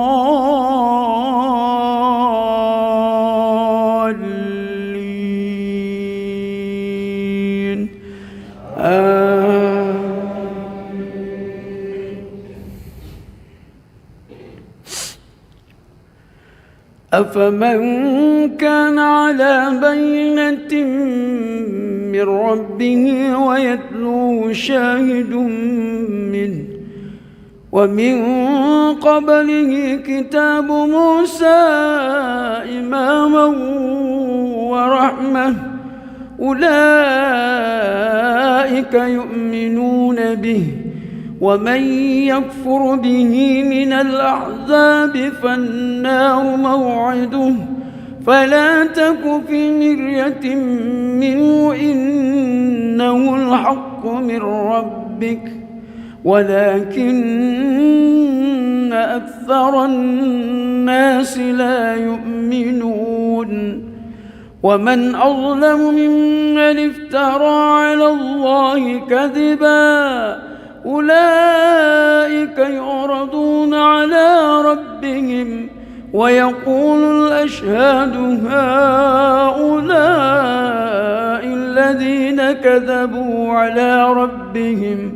B: أفمن كان على بينة من ربه ويتلوه شاهد منه ومن قبله كتاب موسى إماما ورحمة أولئك يؤمنون به ومن يكفر به من الأحزاب فالنار موعده فلا تك في مرية منه إنه الحق من ربك ولكن أكثر الناس لا يؤمنون ومن أظلم ممن افترى على الله كذبا أولئك يعرضون على ربهم ويقول الأشهاد هؤلاء الذين كذبوا على ربهم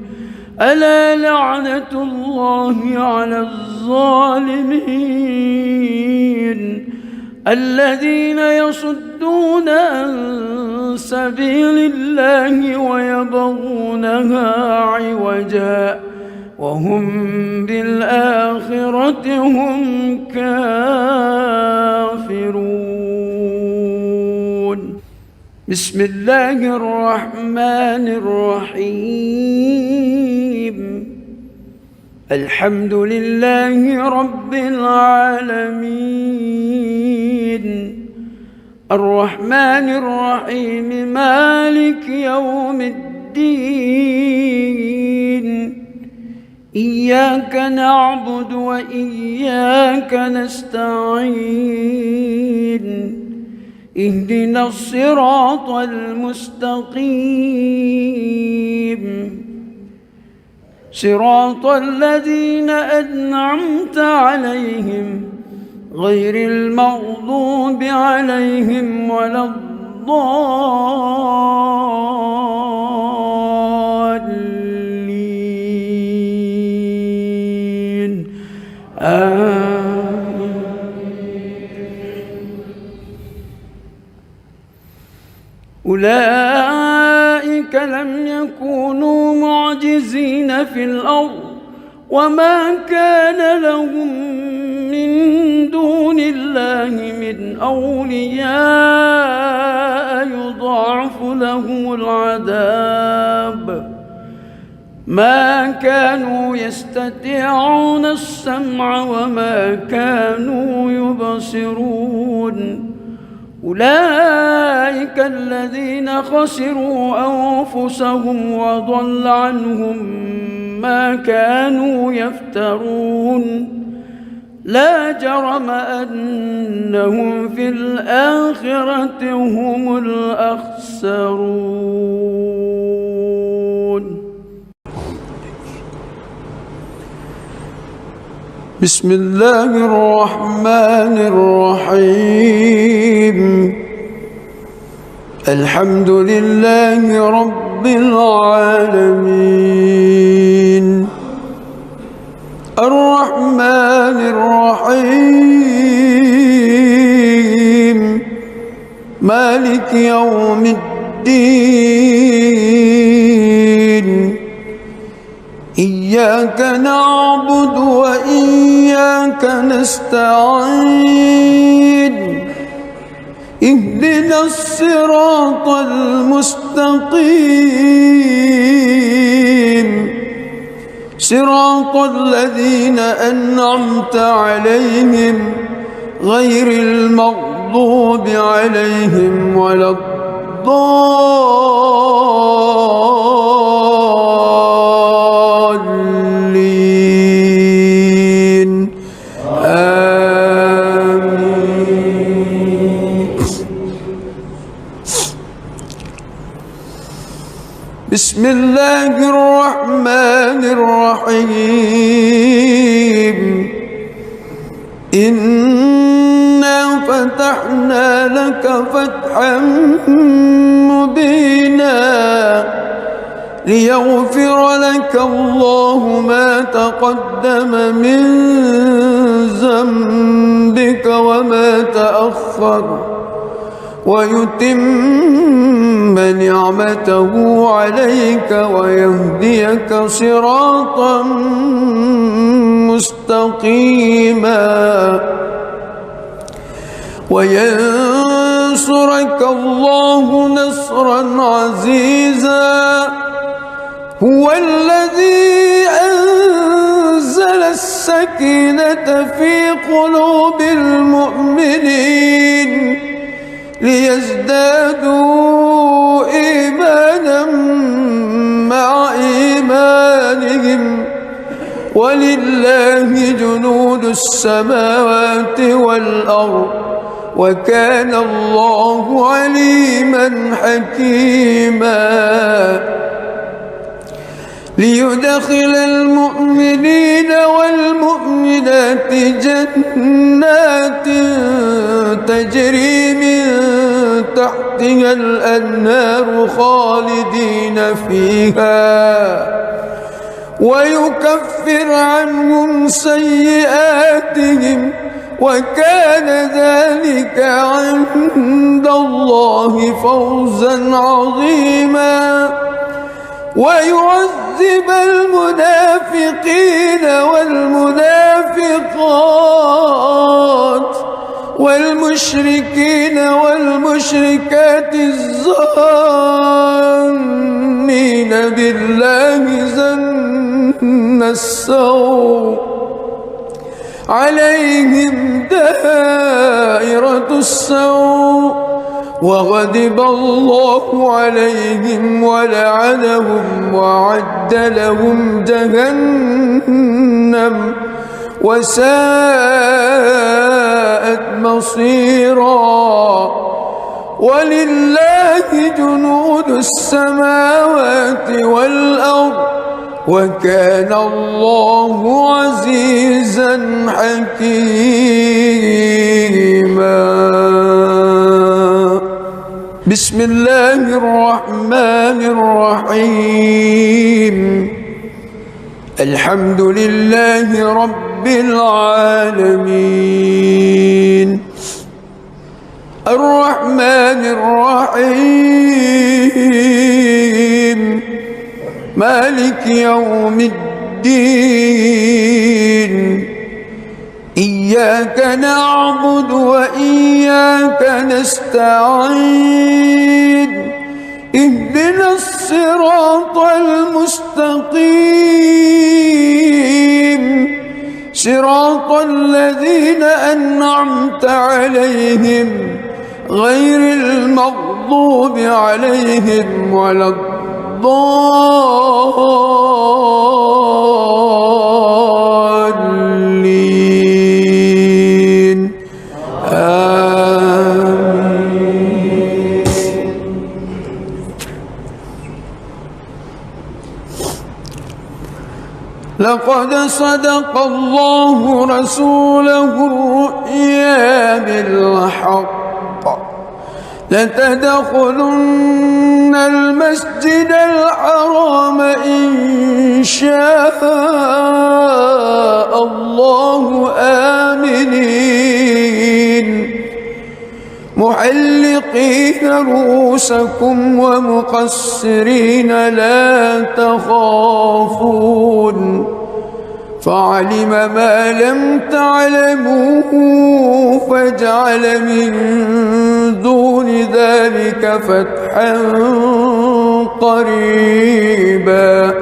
B: ألا لعنة الله على الظالمين الذين يصدون عن سبيل الله ويبغونها عوجا وهم بالآخرة هم كافرون بسم الله الرحمن الرحيم الحمد لله رب العالمين الرحمن الرحيم مالك يوم الدين إياك نعبد وإياك نستعين اهدنا الصراط المستقيم صراط الذين أنعمت عليهم غير المغضوب عليهم ولا الضالين أولئك لم يكونوا معجزين في الأرض وما كان لهم من دون الله من أولياء يضاعف لهم العذاب ما كانوا يستطيعون السمع وما كانوا يبصرون أولئك الذين خسروا أنفسهم وضل عنهم ما كانوا يفترون لا جرم أنهم في الآخرة هم الأخسرون
A: بسم الله الرحمن الرحيم الحمد لله رب العالمين الرحمن الرحيم مالك يوم الدين إياك نعبد وإياك وإياك نستعين اهدنا الصراط المستقيم صراط الذين أنعمت عليهم غير المغضوب عليهم ولا الضالين آمين. بسم الله الرحمن الرحيم إنا فتحنا لك فتحا مبينا ليغفر لك الله ما تقدم من ذنبك وما تأخر ويتم نعمته عليك ويهديك صراطا مستقيما وينصرك الله نصرا عزيزا هو الذي أنزل السكينة في قلوب المؤمنين ليزدادوا إيمانا مع إيمانهم ولله جنود السماوات والأرض وكان الله عليما حكيما ليدخل المؤمنين والمؤمنات جنات تجري من تحتها الأنهار خالدين فيها ويكفر عنهم سيئاتهم وكان ذلك عند الله فوزا عظيما ويعذب المنافقين والمنافقات والمشركين والمشركات الظانين بالله ظن السوء عليهم دائرة السوء وغضب الله عليهم ولعنهم وأعد لهم جهنم وساءت مصيرا ولله جنود السماوات والأرض وكان الله عزيزا حكيما بسم الله الرحمن الرحيم الحمد لله رب العالمين الرحمن الرحيم مالك يوم الدين إياك نعبد وإياك نستعين اهدنا الصراط المستقيم صراط الذين أنعمت عليهم غير المغضوب عليهم ولا الضالين آمين. لقد صدق الله رسوله الرؤيا بالحق لتدخلن المسجد الحرام إن شاء الله آمنين محلقين رؤوسكم ومقصرين لا تخافون فعلم ما لم تعلموا فجعل من دون ذلك فتحا قريبا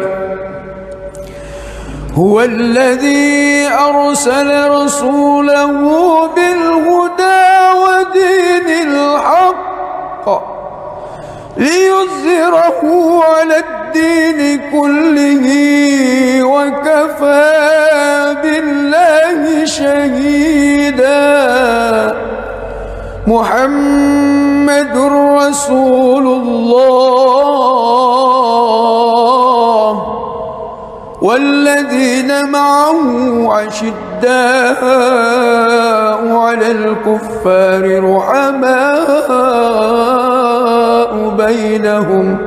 A: هو الذي أرسل رسوله بالهدى ودين الحق ليظهره على الدين كله وكفى بالله شهيدا محمد رسول الله والذين معه أشداء على الكفار رحماء بينهم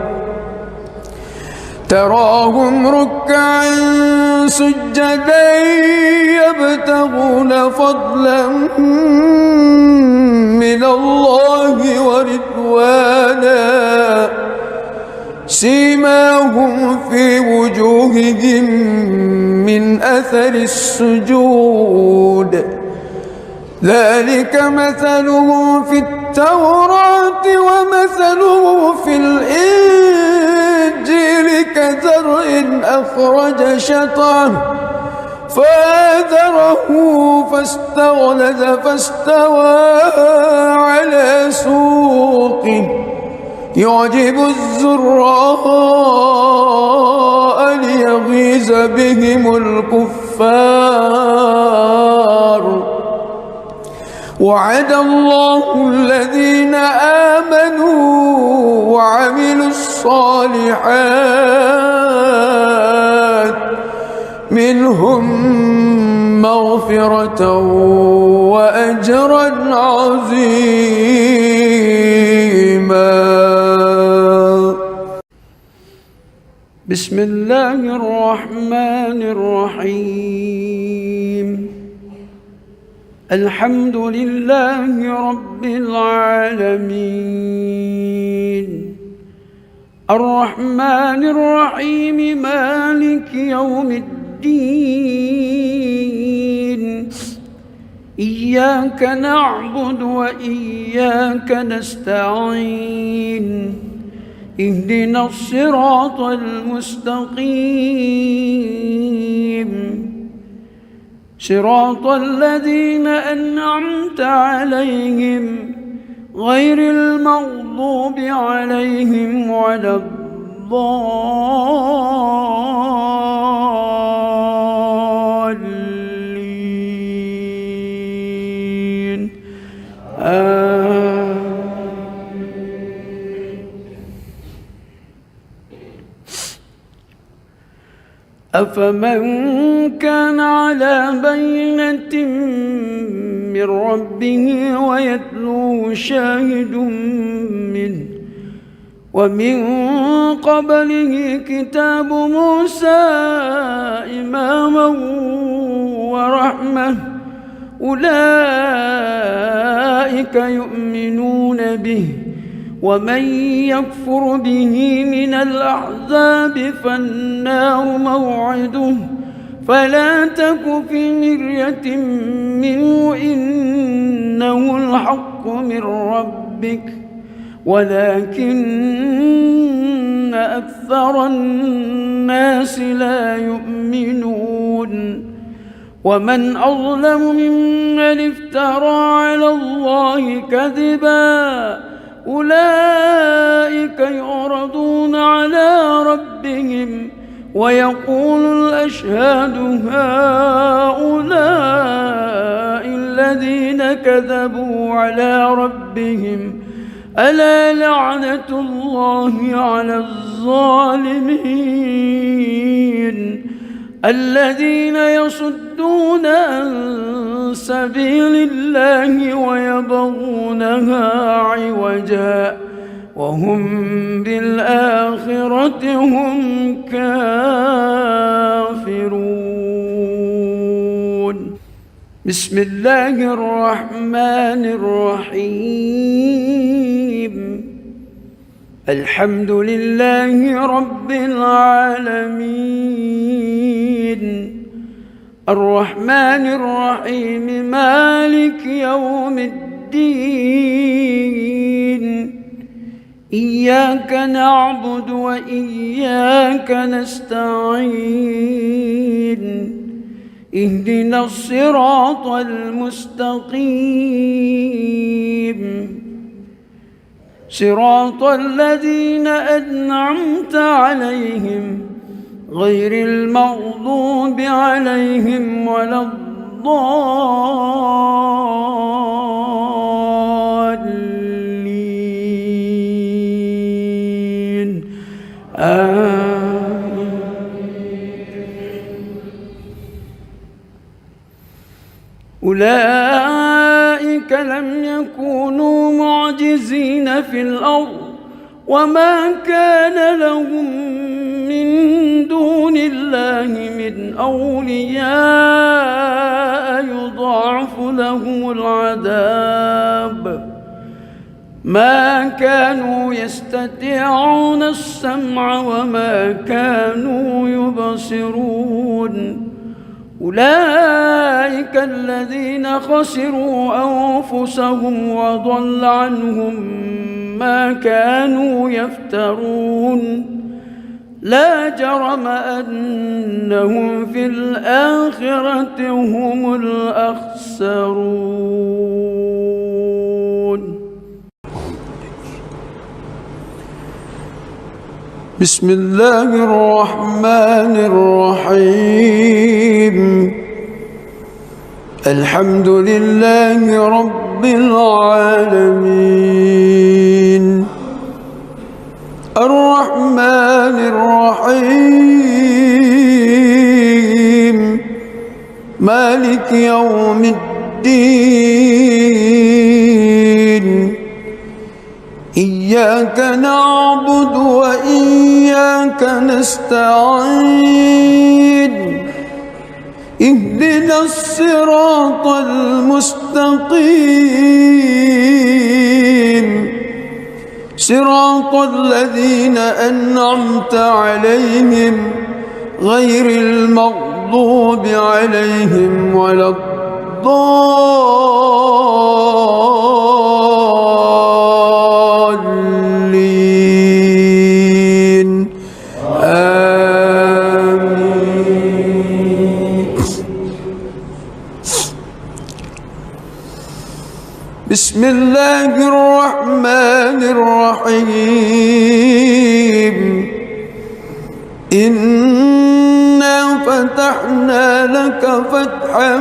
A: تراهم ركعا سجدا يبتغون فضلا من الله ورضوانا سيماهم في وجوههم من أثر السجود ذلك مثلهم في التوراة ومثلهم في الإنجيل كزرع أخرج شطأه فآزره فاستغلظ فاستوى على سوقه يعجب الزراء ليغيظ بهم الكفار وعد الله الذين آمنوا وعملوا الصالحات منهم مغفرة وأجرا عظيما.
B: بسم الله الرحمن الرحيم الحمد لله رب العالمين الرحمن الرحيم مالك يوم الدين إياك نعبد وإياك نستعين اهدنا الصراط المستقيم صراط الذين أنعمت عليهم غير المغضوب عليهم ولا الضالين أفمن كان على بينة من ربه ويتلوه شاهد منه ومن قبله كتاب موسى إماما ورحمة أولئك يؤمنون به ومن يكفر به من الأحزاب فالنار موعده فلا تك في مرية منه إنه الحق من ربك ولكن أكثر الناس لا يؤمنون ومن أظلم ممن افترى على الله كذبا أولئك يعرضون على ربهم ويقول الأشهاد هؤلاء الذين كذبوا على ربهم ألا لعنة الله على الظالمين الذين يصدون عن سبيل الله ويبغونها عوجا وهم بالآخرة هم كافرون. بسم الله الرحمن الرحيم الحمد لله رب العالمين الرحمن الرحيم مالك يوم الدين إياك نعبد وإياك نستعين اهدنا الصراط المستقيم صراط الذين أنعمت عليهم غير المغضوب عليهم ولا الضالين آمين. أولئك لم يكونوا معجزين في الأرض وما كان لهم من دون الله من أولياء يضاعف لهم العذاب ما كانوا يستطيعون السمع وما كانوا يبصرون أولئك الذين خسروا أنفسهم وضل عنهم ما كانوا يفترون لا جرم أنهم في الآخرة هم الأخسرون.
A: بسم الله الرحمن الرحيم الحمد لله رب العالمين الرحمن الرحيم مالك يوم الدين إياك نعبد وإياك نستعين اهدنا الصراط المستقيم صراط الذين أنعمت عليهم غير المغضوب عليهم ولا الضالين آمين. بسم الله الرحمن الرحيم إنا فتحنا لك فتحا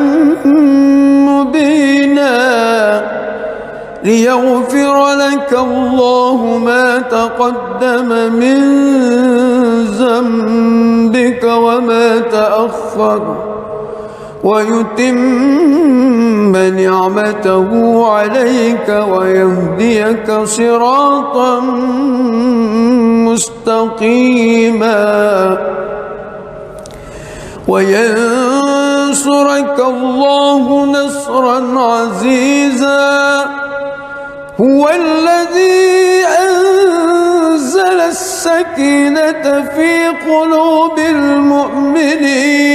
A: مبينا ليغفر لك الله ما تقدم من ذنبك وما تأخر ويتم نعمته عليك ويهديك صراطا مستقيما وينصرك الله نصرا عزيزا هو الذي أنزل السكينة في قلوب المؤمنين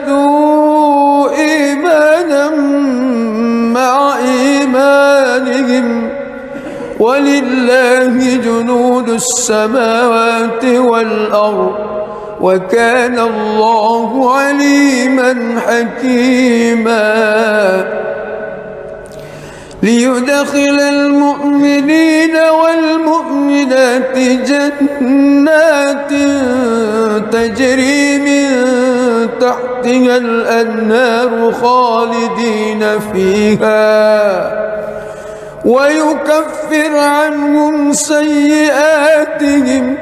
A: ليزدادوا إيمانا مع إيمانهم ولله جنود السماوات والأرض وكان الله عليما حكيما ليدخل المؤمنين والمؤمنات جنات تجري من تحتها الأنهار خالدين فيها ويكفر عنهم سيئاتهم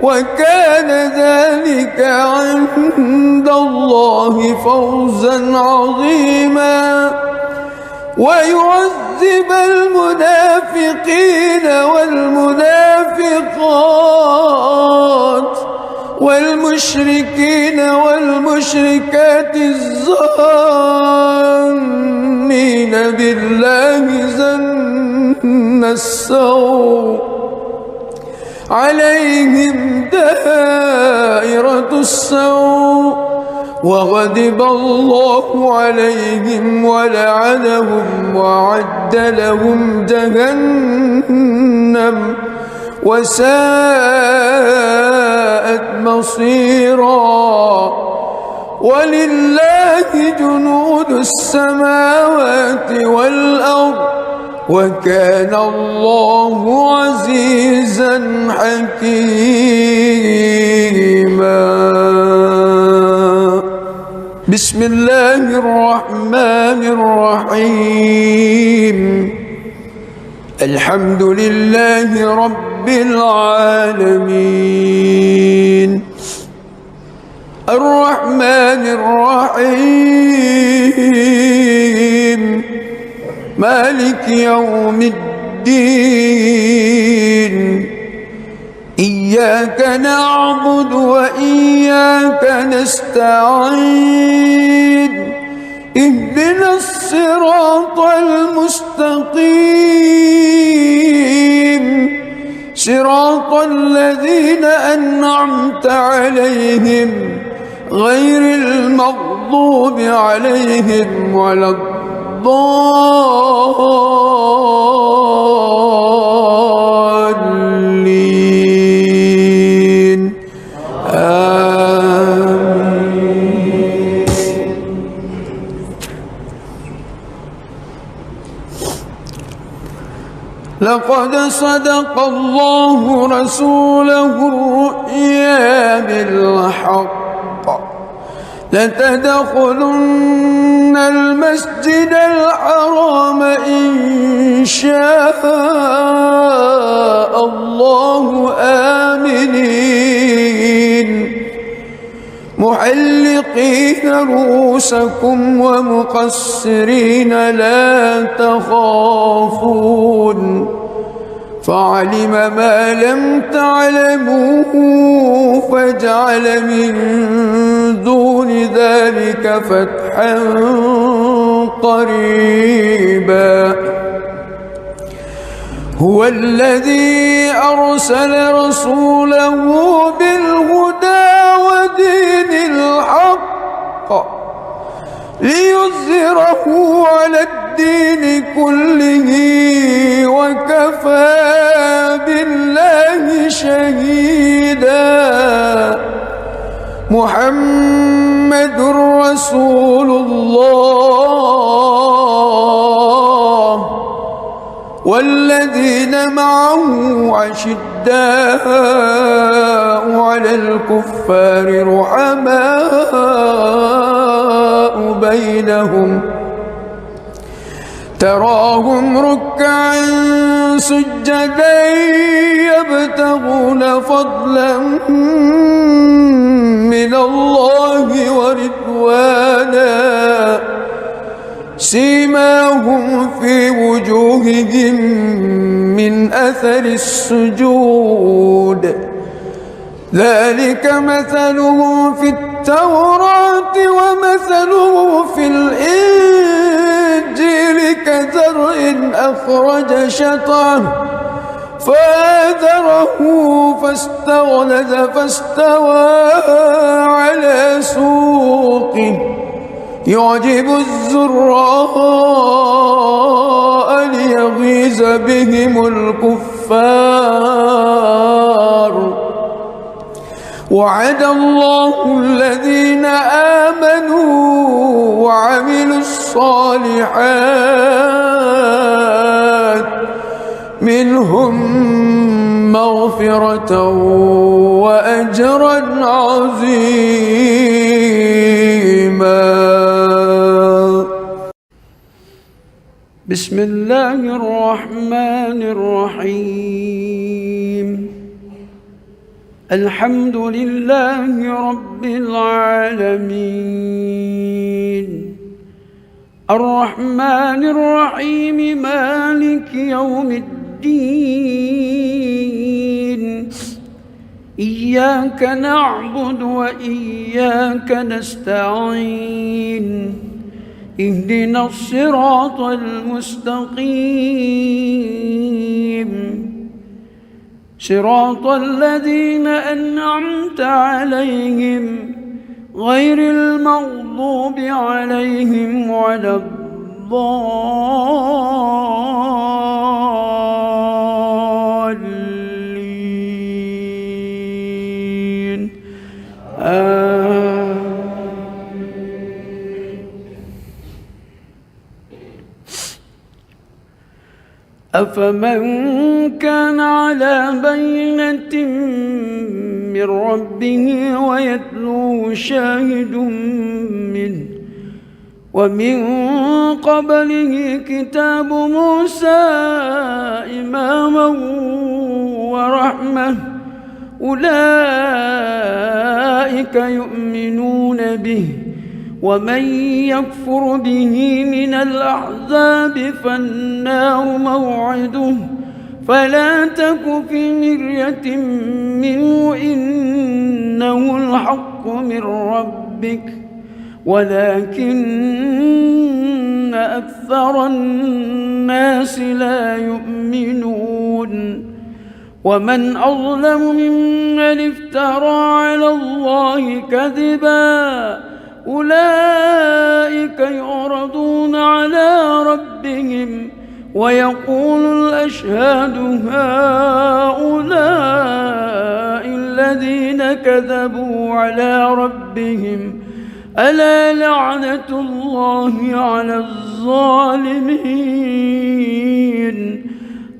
A: وكان ذلك عند الله فوزا عظيما ويعذب المنافقين والمنافقات والمشركين والمشركات الظانين بالله ظن السوء عليهم دائرة السوء وغضب الله عليهم ولعنهم وأعد لهم جهنم وساءت مصيرا ولله جنود السماوات والأرض وكان الله عزيزا حكيما. بسم الله الرحمن الرحيم. الحمد لله رب العالمين الرحمن الرحيم مالك يوم الدين إياك نعبد وإياك نستعين اهدنا الصراط المستقيم صراط الذين أنعمت عليهم غير المغضوب عليهم ولا الضالين آمين. لقد صدق الله رسوله الرؤيا بالحق لتدخلن المسجد الحرام إن شاء الله آمنين محلقين رؤوسكم ومقصرين لا تخافون فعلم ما لم تعلموا فجعل من دون ذلك فتحا قريبا. هو الذي أرسل رسوله بالهدى ودين الحق ليظهره على الدين كله وكفى بالله شهيدا. محمد رسول الله والذين معه أشداء على الكفار رحماء بينهم تراهم ركعا سجدا يبتغون فضلا من الله ورضوانا سيماهم في وجوههم من أثر السجود ذلك مثلهم في التوراة ومثله في الإنجيل كزرع أخرج شطأه فآزره فاستغلظ فاستوى على سوقه يعجب الزراء ليغيظ بهم الكفار. وعد الله الذين آمنوا وعملوا الصالحات منهم مغفرة وأجرا عظيما. بسم الله الرحمن الرحيم. الحمد لله رب العالمين الرحمن الرحيم مالك يوم الدين إياك نعبد وإياك نستعين اهدنا الصراط المستقيم صراط الذين أنعمت عليهم
B: غير المغضوب عليهم ولا الضالين أفمن كان على بينة من ربه ويتلوه شاهد منه ومن قبله كتاب موسى إماما ورحمة أولئك يؤمنون به ومن يكفر به من الأحزاب فالنار موعده فلا تك في مرية منه إنه الحق من ربك ولكن أكثر الناس لا يؤمنون ومن أظلم ممن افترى على الله كذبا أولئك يعرضون على ربهم ويقول الأشهاد هؤلاء الذين كذبوا على ربهم ألا لعنة الله على الظالمين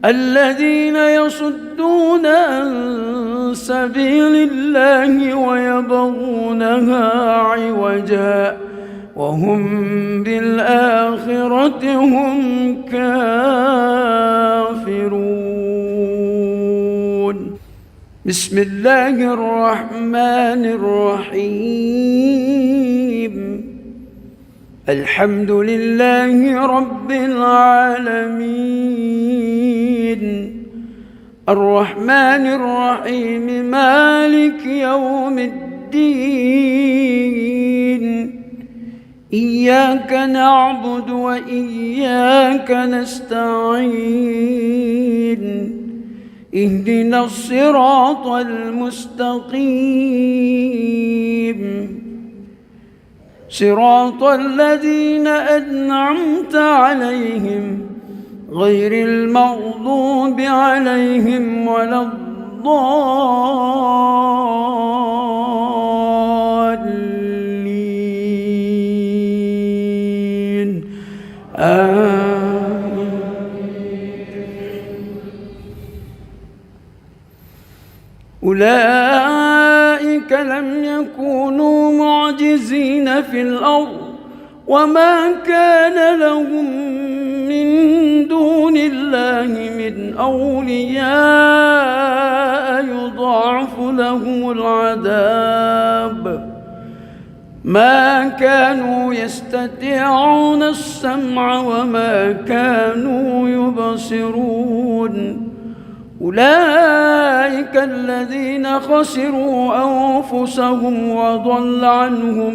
B: الذين يصدون عن سبيل الله ويبغونها عوجا وهم بالآخرة هم كافرون بسم الله الرحمن الرحيم الحمد لله رب العالمين الرحمن الرحيم مالك يوم الدين إياك نعبد وإياك نستعين اهدنا الصراط المستقيم صراط الذين أنعمت عليهم غير المغضوب عليهم ولا الضالين آمين. أولئك لم يكونوا معجزين في الأرض وما كان لهم من دون الله من أولياء يضاعف لهم العذاب ما كانوا يستطيعون السمع وما كانوا يبصرون أولئك الذين خسروا أنفسهم وضل عنهم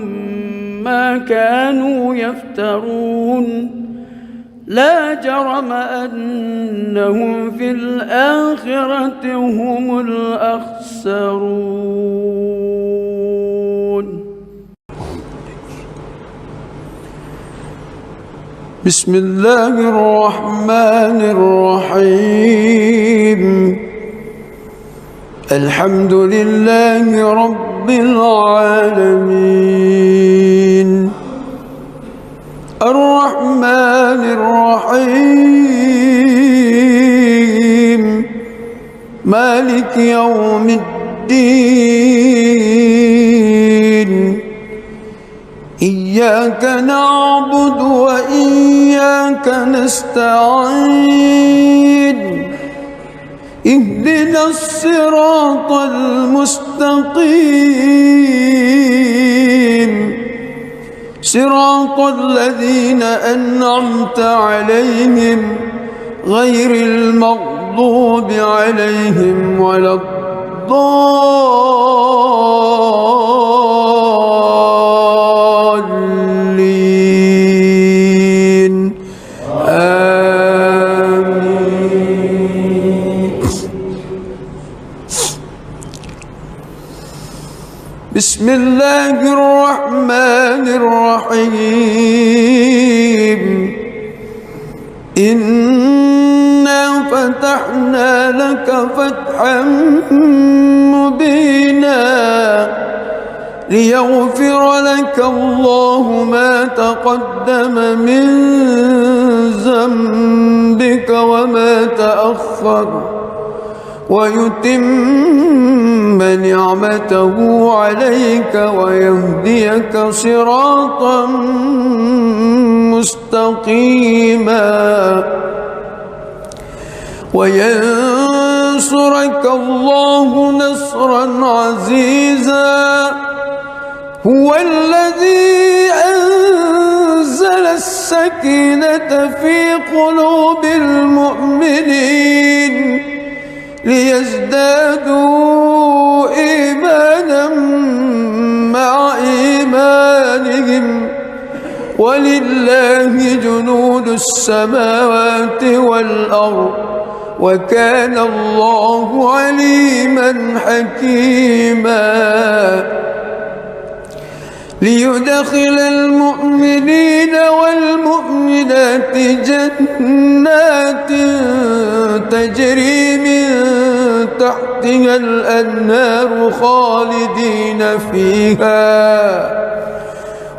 B: ما كانوا يفترون لا جرم أنهم في الآخرة هم الأخسرون
A: بسم الله الرحمن الرحيم الحمد لله رب العالمين الرحمن الرحيم مالك يوم الدين إياك نعبد وإياك نستعين اهدنا الصراط المستقيم صراط الذين أنعمت عليهم غير المغضوب عليهم ولا الضالين آمين. بسم الله الرحمن الرحيم إنا فتحنا لك فتحا مبينا ليغفر لك الله ما تقدم من ذنبك وما تأخر ويتم نعمته عليك ويهديك صراطا مستقيما وينصرك الله نصرا عزيزا هو الذي أنزل السكينة في قلوب المؤمنين ليزدادوا إيمانا مع إيمانهم ولله جنود السماوات والأرض وكان الله عليما حكيما ليدخل المؤمنين والمؤمنات جنات تجري من تحتها الأنهار خالدين فيها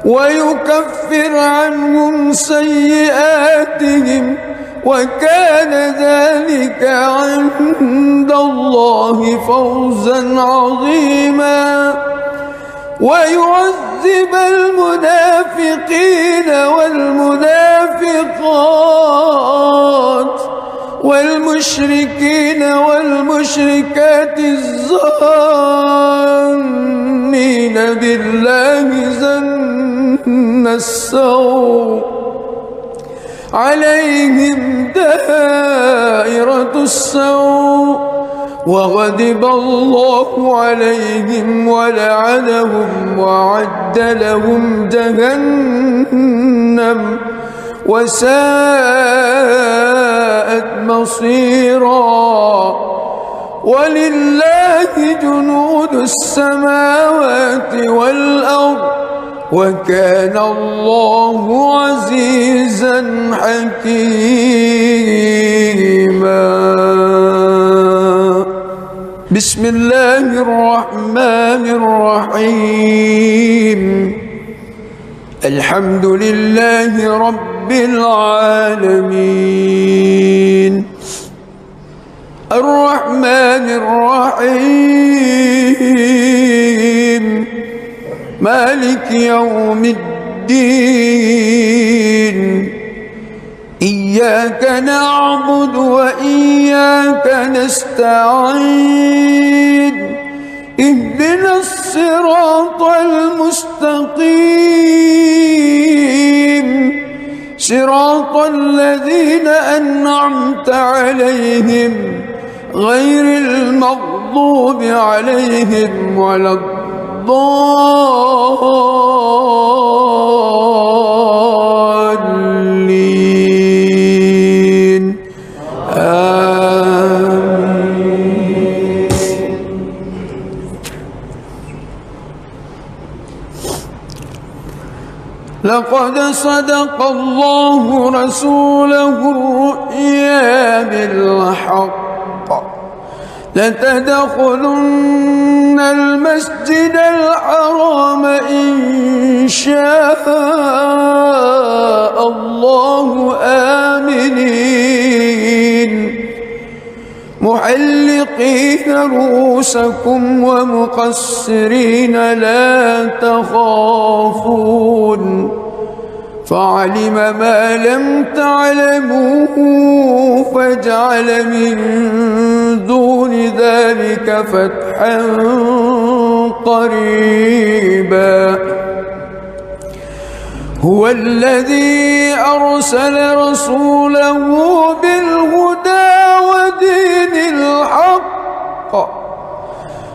A: ويكفر عنهم سيئاتهم وكان ذلك عند الله فوزا عظيما ويعذب المنافقين والمنافقات والمشركين والمشركات الظانين بالله ظن السوء عليهم دائرة السوء وغضب الله عليهم ولعنهم وأعد لهم جهنم وساءت مصيرا ولله جنود السماوات والأرض وكان الله عزيزا حكيما بسم الله الرحمن الرحيم الحمد لله رب العالمين الرحمن الرحيم مالك يوم الدين إياك نعبد وإياك نستعين اهدنا الصراط المستقيم صراط الذين أنعمت عليهم غير المغضوب عليهم ولا الضالين آمين لقد صدق الله رسوله الرؤيا بالحق لتدخلن المسجد الحرام إن شاء الله آمنين محلقين رؤوسكم ومقصرين لا تخافون فعلم ما لم تعلموا فجعل من دون ذلك فتحا قريبا هو الذي أرسل رسوله بالهدى ودين الحق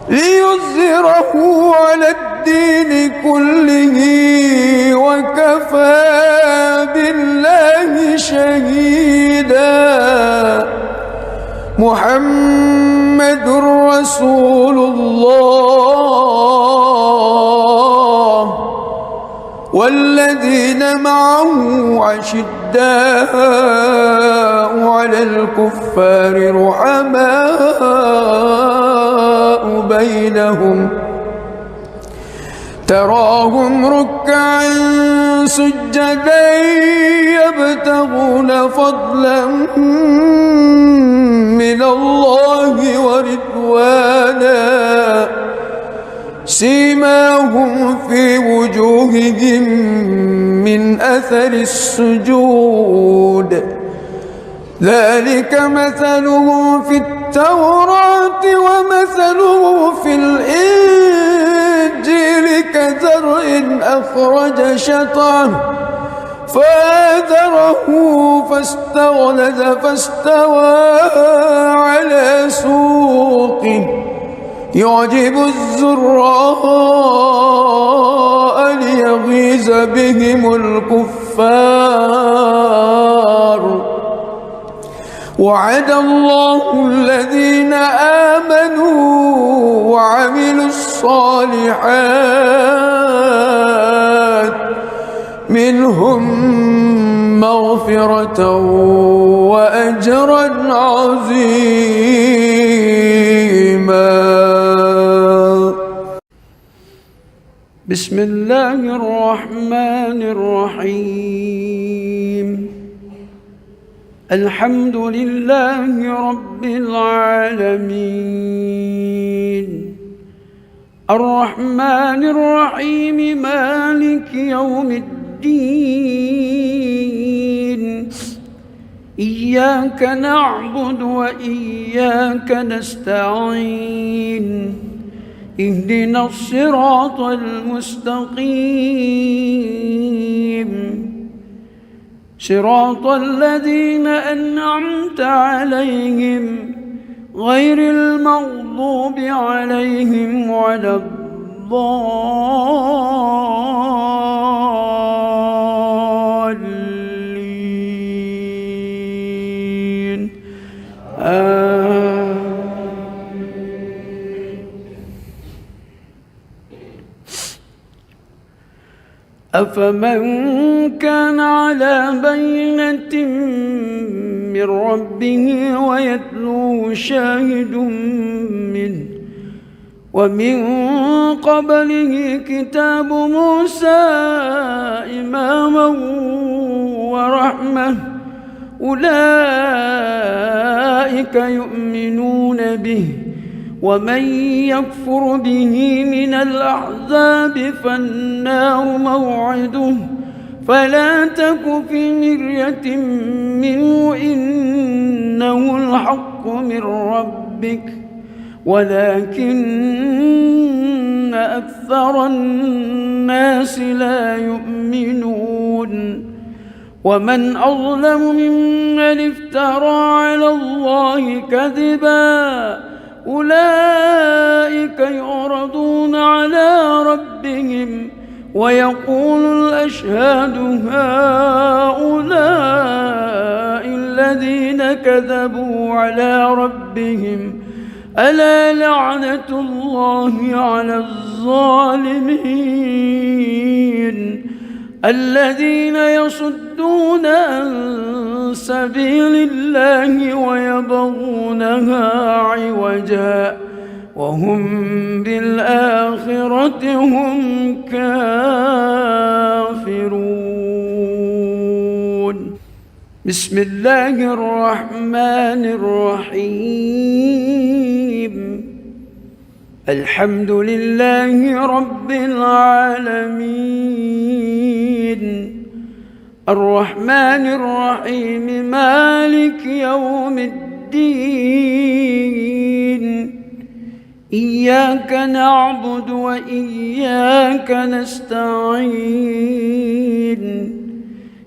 A: ليظهره على الدين كله وكفى بالله شهيدا محمد رسول الله والذين معه أشداء على الكفار رحماء بينهم تراهم ركعا سجدا يبتغون فضلا من الله ورضوانا سيماهم في وجوههم من أثر السجود ذلك مثلهم في التوراة ومثله في الإنجيل كزرع أخرج شطأه فآزره فاستغلظ فاستوى على سوقه يعجب الزراء ليغيظ بهم الكفار وعد الله الذين آمنوا وعملوا الصالحات منهم مغفرة وأجرا عظيما.
B: بسم الله الرحمن الرحيم الحمد لله رب العالمين الرحمن الرحيم مالك يوم الدين إياك نعبد وإياك نستعين اهدنا الصراط المستقيم صراط الذين أنعمت عليهم غير المغضوب عليهم ولا الضالين أفمن كان على بينة من ربه ويتلوه شاهد منه ومن قبله كتاب موسى إماما ورحمة أولئك يؤمنون به ومن يكفر به من الأحزاب فالنار موعده فلا تك في مرية منه إنه الحق من ربك ولكن أكثر الناس لا يؤمنون ومن أظلم ممن افترى على الله كذبا أولئك يعرضون على ربهم ويقول الأشهاد هؤلاء الذين كذبوا على ربهم ألا لعنة الله على الظالمين الذين يصدون عن سبيل الله ويبغونها عوجا وهم بالآخرة هم كافرون. بسم الله الرحمن الرحيم الحمد لله رب العالمين الرحمن الرحيم مالك يوم الدين إياك نعبد وإياك نستعين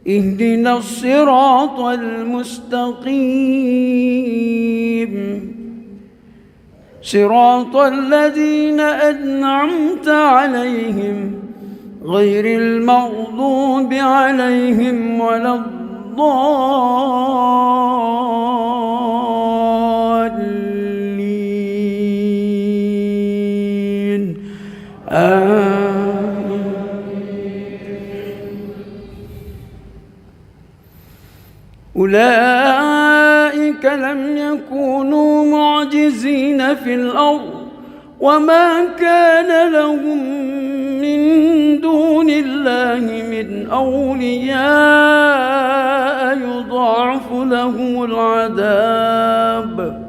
B: اهدنا الصراط المستقيم صراط الذين أنعمت عليهم غير المغضوب عليهم ولا الضالين أولئك لم يكونوا معجزين في الأرض وما كان لهم من دون الله من أولياء يضاعف لهم العذاب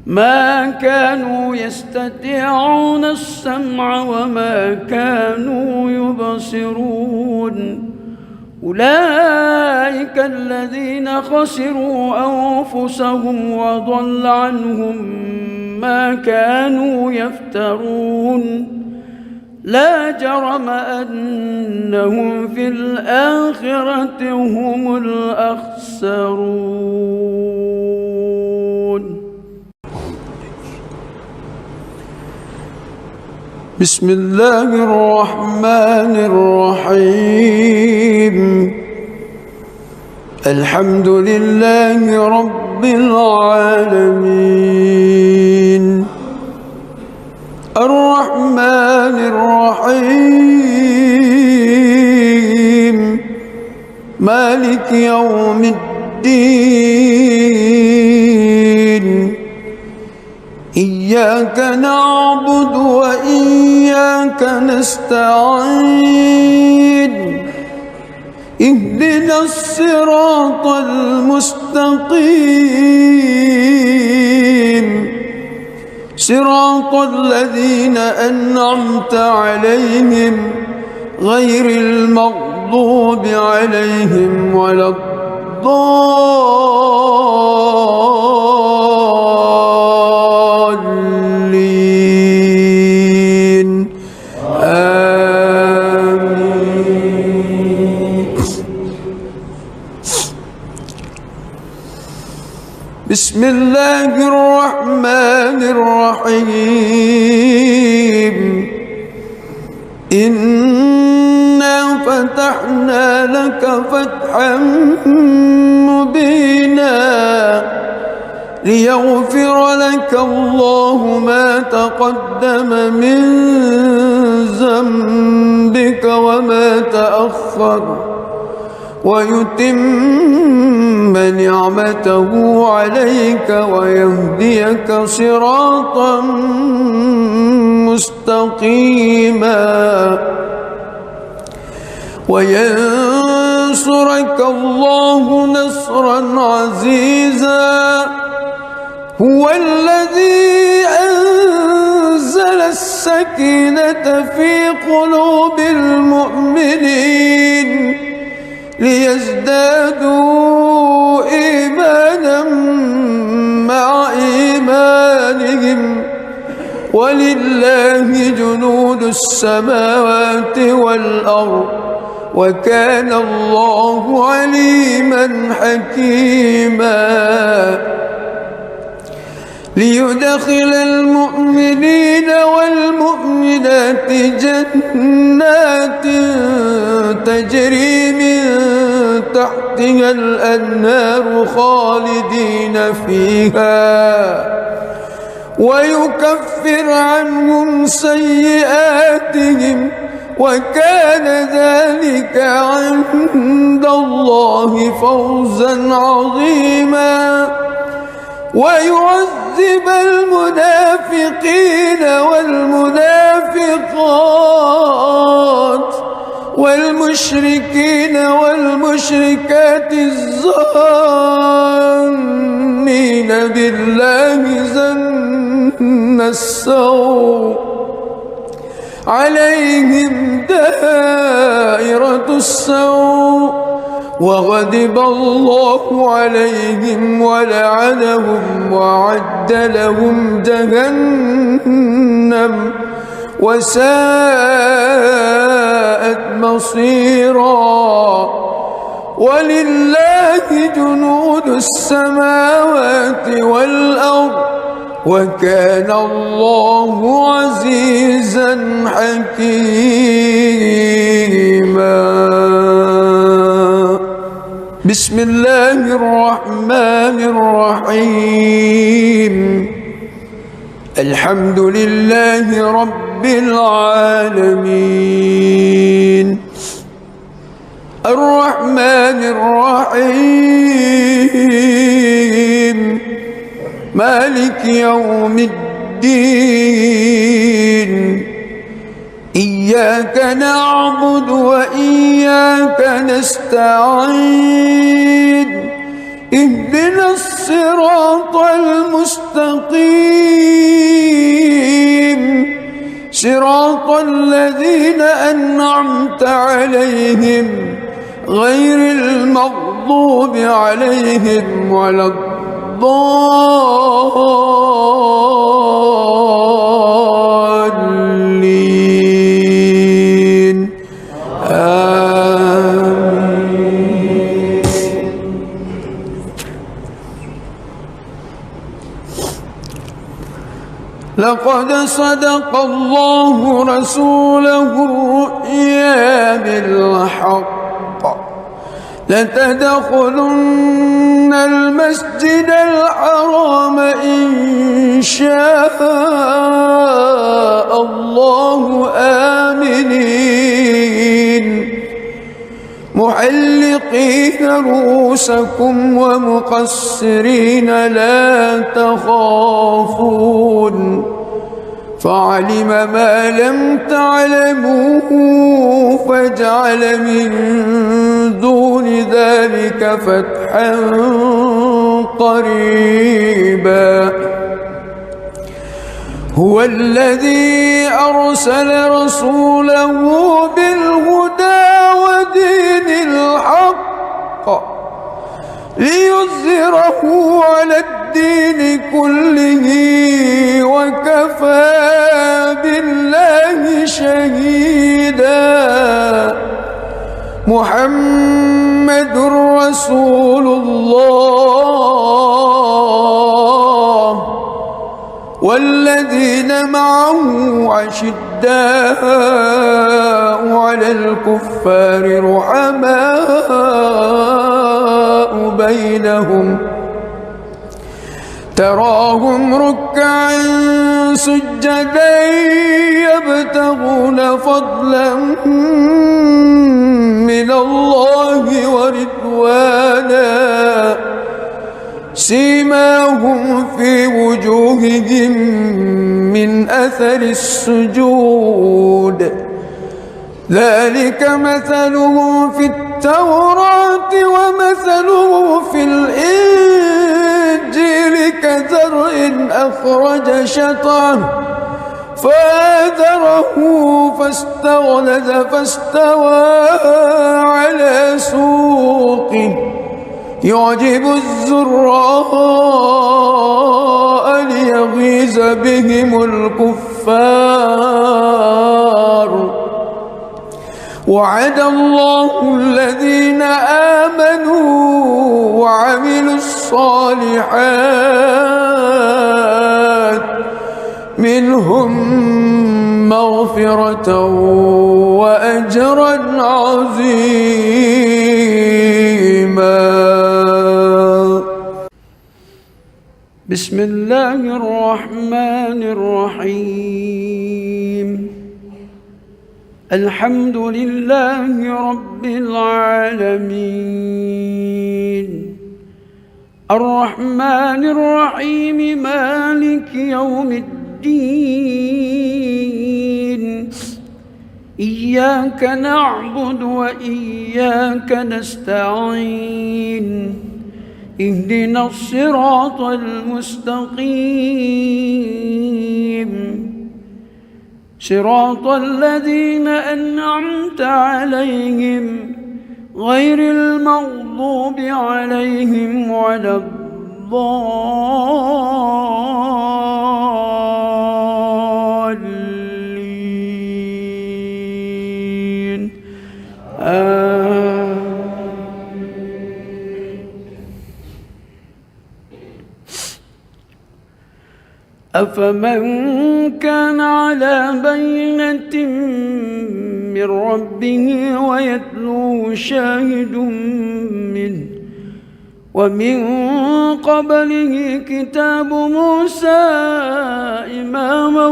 B: ما كانوا يستطيعون السمع وما كانوا يبصرون أولئك الذين خسروا أنفسهم وضل عنهم ما كانوا يفترون لا جرم أنهم في الآخرة هم الأخسرون.
A: بسم الله الرحمن الرحيم الحمد لله رب العالمين الرحمن الرحيم مالك يوم الدين إياك نعبد وإياك نستعين اهدنا الصراط المستقيم صراط الذين أنعمت عليهم غير المغضوب عليهم ولا الضالين آمين. بسم الله الرحمن الرحيم إنا فتحنا لك فتحا مبينا ليغفر لك الله ما تقدم من ذنبك وما تأخر ويتم نعمته عليك ويهديك صراطا مستقيما وينصرك الله نصرا عزيزا هو الذي أنزل السكينة في قلوب المؤمنين ليزدادوا إيمانا مع إيمانهم ولله جنود السماوات والأرض وكان الله عليما حكيما ليدخل المؤمنين والمؤمنات جنات تجري من تحتها الأنهار خالدين فيها ويكفر عنهم سيئاتهم وكان ذلك عند الله فوزا عظيما ويعذب المنافقين والمنافقات والمشركين والمشركات الظانين بالله ظن السوء عليهم دائرة السوء وغضب الله عليهم ولعنهم وأعد لهم جهنم وساءت مصيرا ولله جنود السماوات والأرض وكان الله عزيزا حكيما. بسم الله الرحمن الرحيم الحمد لله رب العالمين الرحمن الرحيم مالك يوم الدين إياك نعبد وإياك نستعين اهدنا الصراط المستقيم صراط الذين أنعمت عليهم غير المغضوب عليهم ولا الضالين آمين. لقد صدق الله رسوله الرؤيا بالحق لتدخلن المسجد الحرام إن شاء الله آمنين محلقين رؤوسكم ومقصرين لا تخافون فعلم ما لم تعلموا فجعل من دون ذلك فتحا قريبا هو الذي أرسل رسوله بالهدى ودين الحق ليظهره على الدين كله وكفى بالله شهيدا محمد رسول الله والذين معه أشداء على الكفار رحماء بينهم تراهم ركعا سجدا يبتغون فضلا من الله ورضوانا سيماهم في وجوههم من أثر السجود ذلك مثلهم في التوراة ومثلهم في الإنجيل كزرع أخرج شطأه فآزره فاستغلظ فاستوى على سوقه يعجب الزراء ليغيظ بهم الكفار وعد الله الذين آمنوا وعملوا الصالحات منهم مغفرة وأجرا عظيما.
B: بسم الله الرحمن الرحيم الحمد لله رب العالمين الرحمن الرحيم مالك يوم الدين إياك نعبد وإياك نستعين اهدنا الصراط المستقيم صراط الذين أنعمت عليهم غير المغضوب عليهم ولا الضالين أفمن كان على بينة من ربه ويتلوه شاهد منه ومن قبله كتاب موسى إماما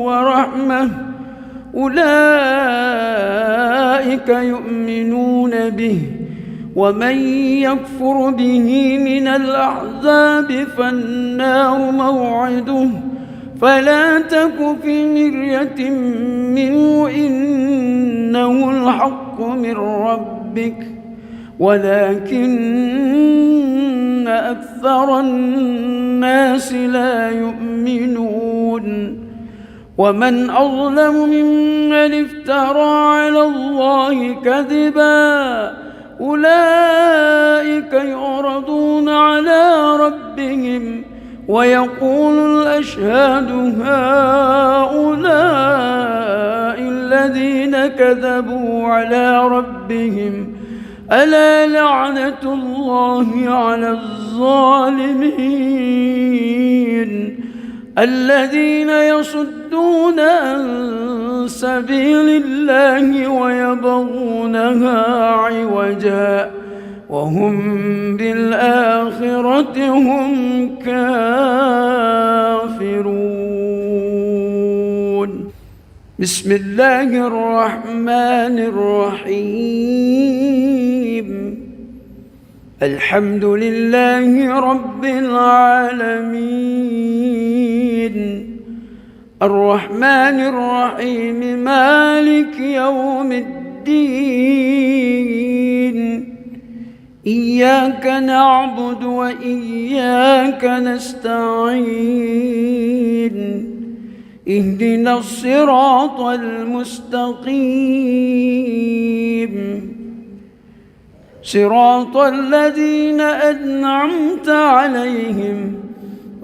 B: ورحمة أولئك يؤمنون به ومن يكفر به من الأحزاب فالنار موعده فلا تك في مرية منه إنه الحق من ربك ولكن أكثر الناس لا يؤمنون ومن أظلم ممن افترى على الله كذبا أولئك يعرضون على ربهم ويقول الأشهاد هؤلاء الذين كذبوا على ربهم ألا لعنة الله على الظالمين الذين يصدون عن سبيل الله ويبغونها عوجا وهم بالآخرة هم كافرون. بسم الله الرحمن الرحيم. الحمد لله رب العالمين الرحمن الرحيم مالك يوم الدين إياك نعبد وإياك نستعين اهدنا الصراط المستقيم صراط الذين أنعمت عليهم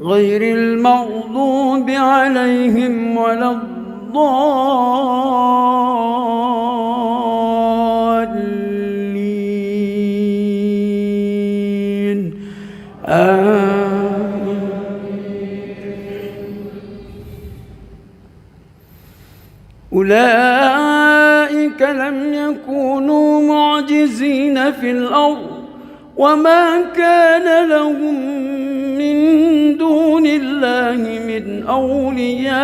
B: غير المغضوب عليهم ولا الضالين آمين. أولئك لم يكونوا معجزين في الأرض وما كان لهم من دون الله من أولياء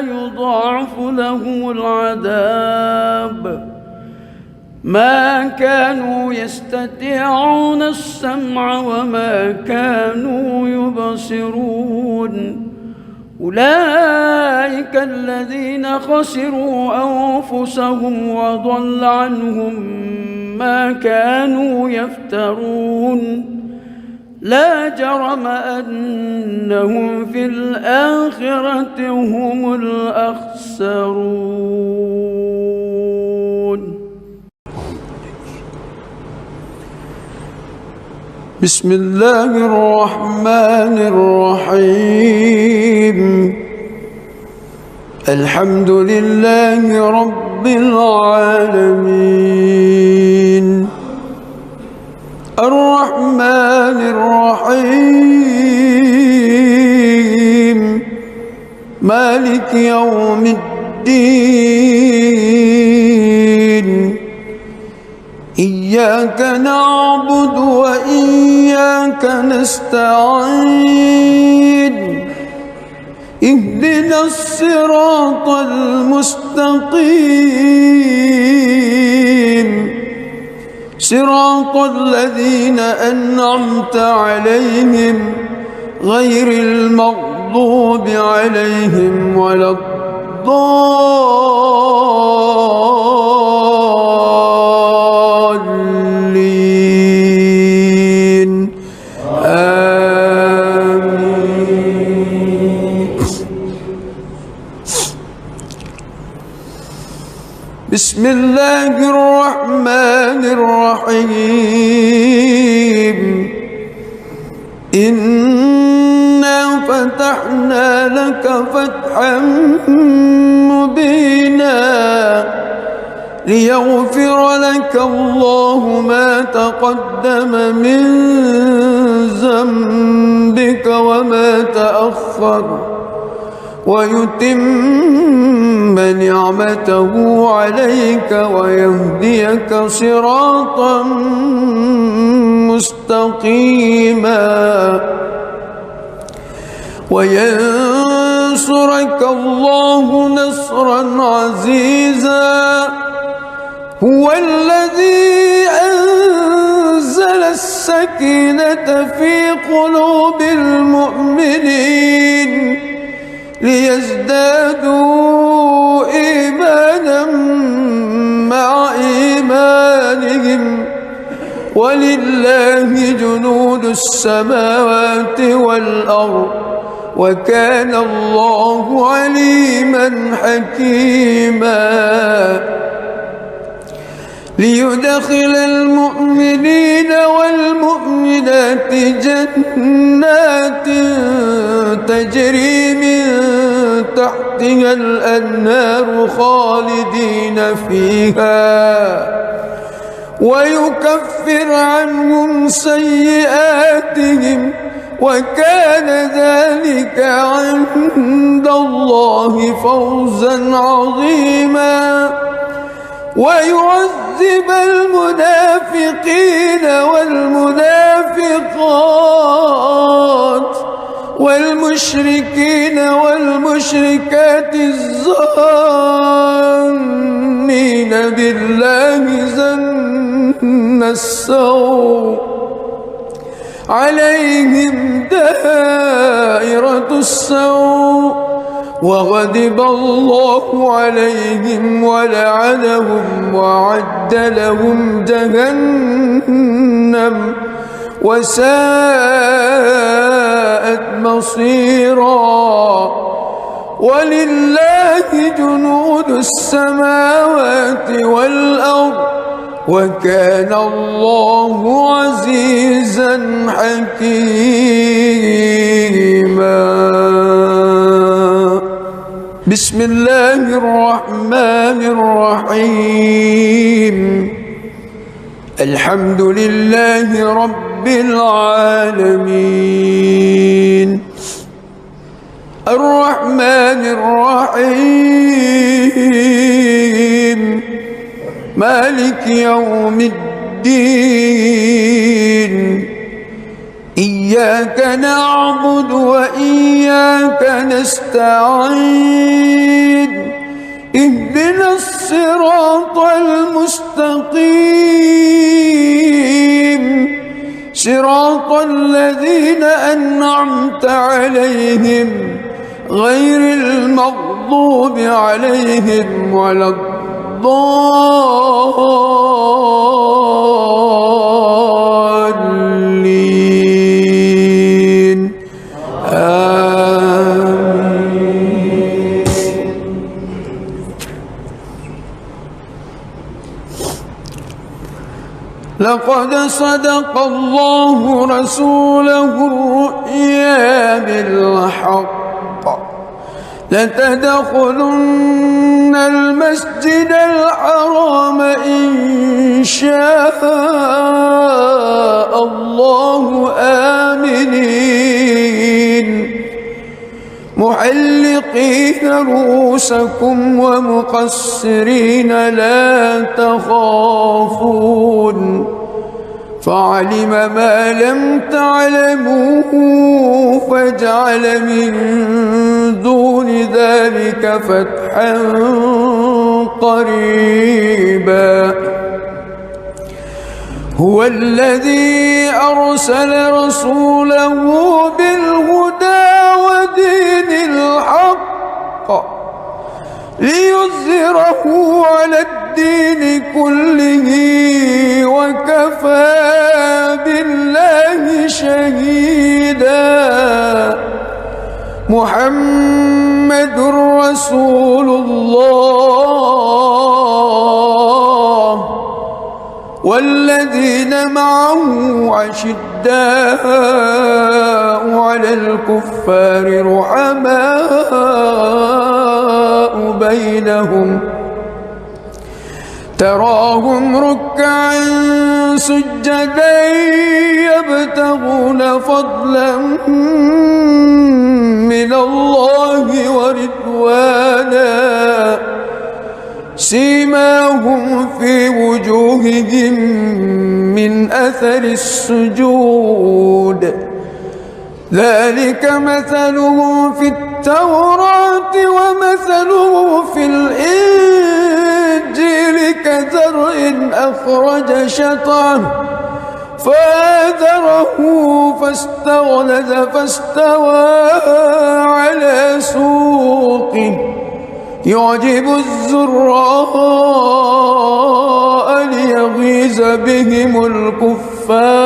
B: يضاعف لهم العذاب ما كانوا يستطيعون السمع وما كانوا يبصرون أولئك الذين خسروا أنفسهم وضل عنهم ما كانوا يفترون لا جرم أنهم في الآخرة هم الأخسرون.
A: بسم الله الرحمن الرحيم الحمد لله رب العالمين الرحمن الرحيم مالك يوم الدين إياك نعبد وإياك نستعين اهدنا الصراط المستقيم صراط الذين أنعمت عليهم غير المغضوب عليهم ولا الضالين آمين. بسم الله الرحمن الرحيم إنا فتحنا لك فتحا مبينا ليغفر لك الله ما تقدم من ذنبك وما تأخر ويتم نعمته عليك ويهديك صراطا مستقيما وينصرك الله نصرا عزيزا هو الذي السكينة في قلوب المؤمنين ليزدادوا إيمانا مع إيمانهم ولله جنود السماوات والأرض وكان الله عليما حكيما ليدخل المؤمنين والمؤمنات جنات تجري من تحتها الأنهار خالدين فيها ويكفر عنهم سيئاتهم وكان ذلك عند الله فوزا عظيما ويعذب المنافقين والمنافقات والمشركين والمشركات الظانين بالله ظن السوء عليهم دائرة السوء وغضب الله عليهم ولعنهم وأعد لهم جهنم وساءت مصيرا ولله جنود السماوات والأرض وكان الله عزيزا حكيما بسم الله الرحمن الرحيم الحمد لله رب العالمين الرحمن الرحيم مالك يوم الدين إياك نعبد وإياك نستعين اهدنا الصراط المستقيم صراط الذين أنعمت عليهم غير المغضوب عليهم ولا الضالين آمين. لقد صدق الله رسوله الرؤيا بالحق لتدخلن المسجد الحرام إن شاء الله آمنين محلقين رؤوسكم ومقصرين لا تخافون فعلم ما لم تعلموا فجعل من دون ذلك فتحا قريبا هو الذي أرسل رسوله بالهدى ودين الحق ليظهره على الدين كله وكفى بالله شهيدا محمد رسول الله والذين معه أشداء على الكفار رحماء بينهم تراهم ركعا سجدا يبتغون فضلا من الله ورضوانا سيماهم في وجوههم من أثر السجود ذلك مثلهم في التوراة ومثله في الإنجيل كزرع أخرج شطأه فآذره فاستغلظ فاستوى على سوقه يعجب الزراء ليغيظ بهم الكفار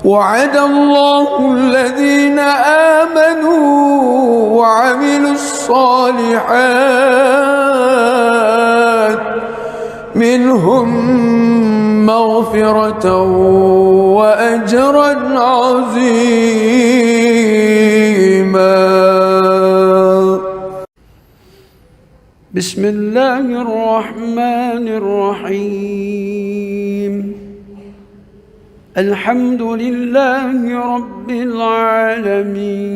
A: وعد الله الذين آمنوا وعملوا الصالحات منهم مغفرة وأجرا عظيما.
B: بسم الله الرحمن الرحيم. الحمد لله رب العالمين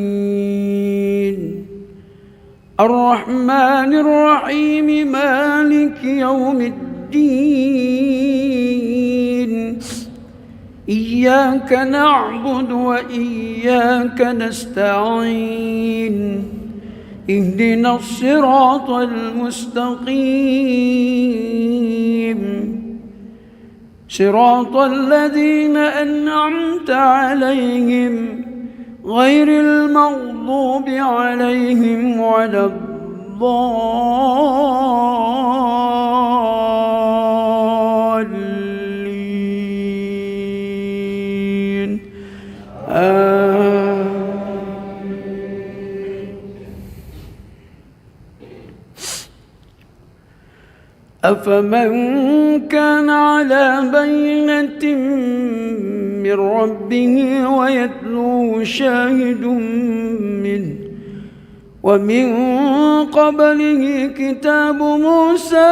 B: الرحمن الرحيم مالك يوم الدين إياك نعبد وإياك نستعين اهدنا الصراط المستقيم صراط الذين أنعمت عليهم غير المغضوب عليهم ولا الضالين أفمن كان على بينة من ربه ويتلوه شاهد منه ومن قبله كتاب موسى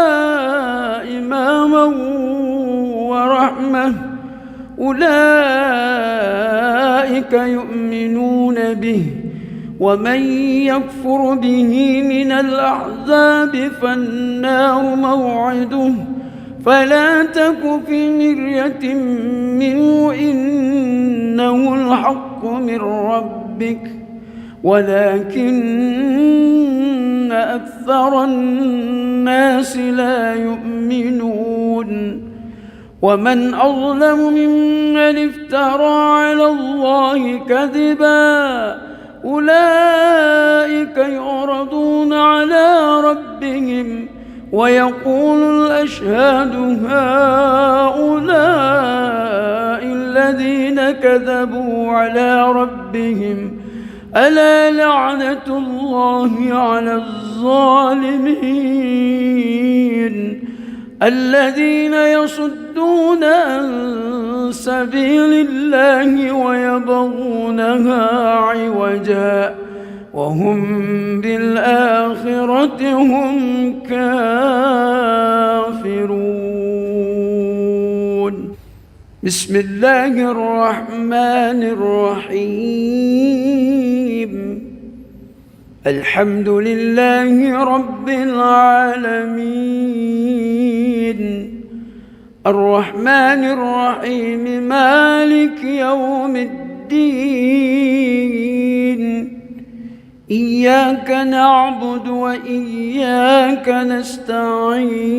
B: إماما ورحمة أولئك يؤمنون به ومن يكفر به من الأحزاب فالنار موعده فلا تك في مرية منه إنه الحق من ربك ولكن أكثر الناس لا يؤمنون ومن أظلم ممن افترى على الله كذبا أولئك يعرضون على ربهم ويقول الأشهاد هؤلاء الذين كذبوا على ربهم ألا لعنة الله على الظالمين الذين يصدون عن سبيل الله ويبغونها عوجا وهم بالآخرة هم كافرون. بسم الله الرحمن الرحيم. الحمد لله رب العالمين الرحمن الرحيم مالك يوم الدين إياك نعبد وإياك نستعين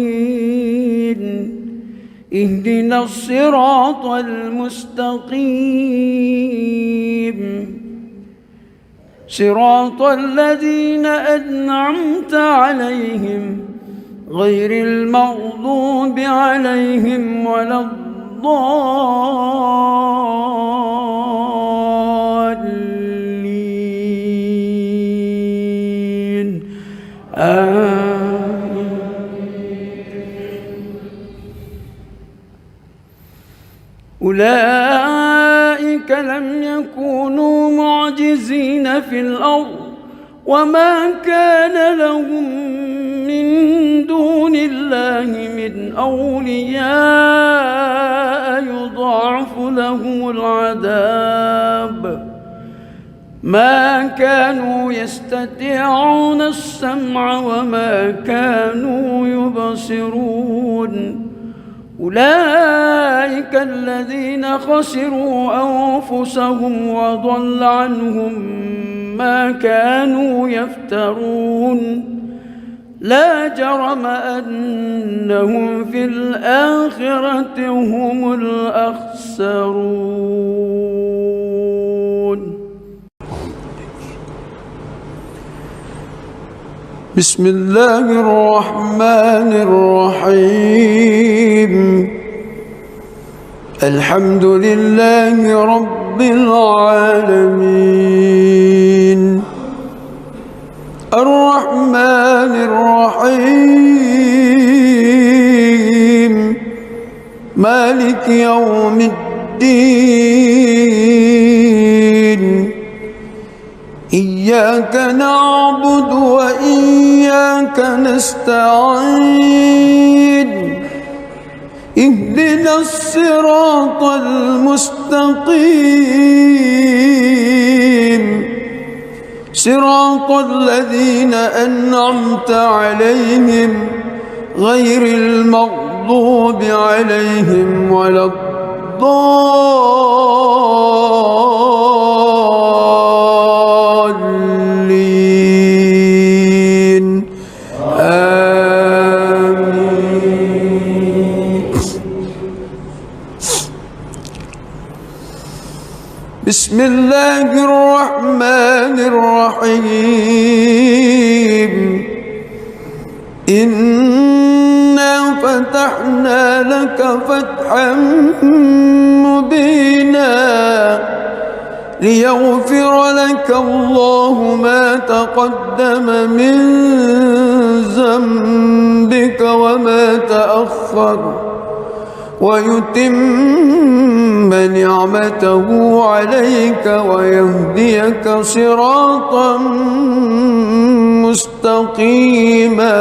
B: اهدنا الصراط المستقيم صراط الذين أنعمت عليهم غير المغضوب عليهم ولا الضالين أولئك لم يكونوا معجزين في الأرض وما كان لهم من دون الله من أولياء يضاعف لهم العذاب ما كانوا يستطيعون السمع وما كانوا يبصرون أولئك الذين خسروا أنفسهم وضل عنهم ما كانوا يفترون لا جرم أنهم في الآخرة هم الأخسرون.
A: بسم الله الرحمن الرحيم. الحمد لله رب العالمين الرحمن الرحيم مالك يوم الدين إياك نعبد وإياك نستعين اهدنا الصراط المستقيم صراط الذين أنعمت عليهم غير المغضوب عليهم ولا الضالين آمين. بسم الله الرحمن الرحيم. إنا فتحنا لك فتحا مبينا ليغفر لك الله ما تقدم من ذنبك وما تأخر ويتم نعمته عليك ويهديك صراطا مستقيما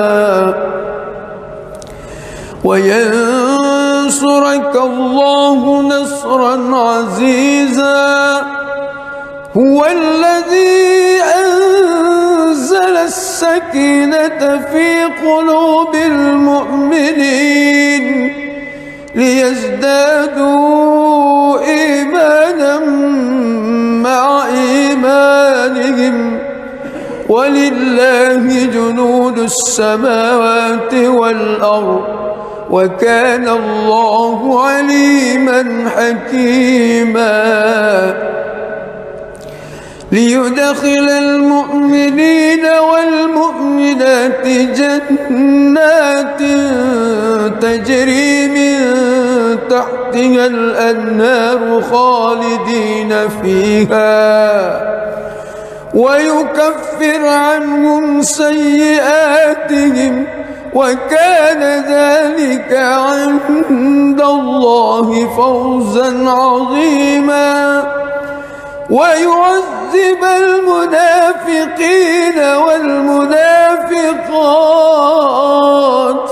A: وينصرك الله نصرا عزيزا. هو الذي أنزل السكينة في قلوب المؤمنين ليزدادوا إيمانا مع إيمانهم ولله جنود السماوات والأرض وكان الله عليما حكيما. ليدخل المؤمنين والمؤمنات جنات تجري من تحتها الأنهار خالدين فيها ويكفر عنهم سيئاتهم وكان ذلك عند الله فوزا عظيما. ويعذب المنافقين والمنافقات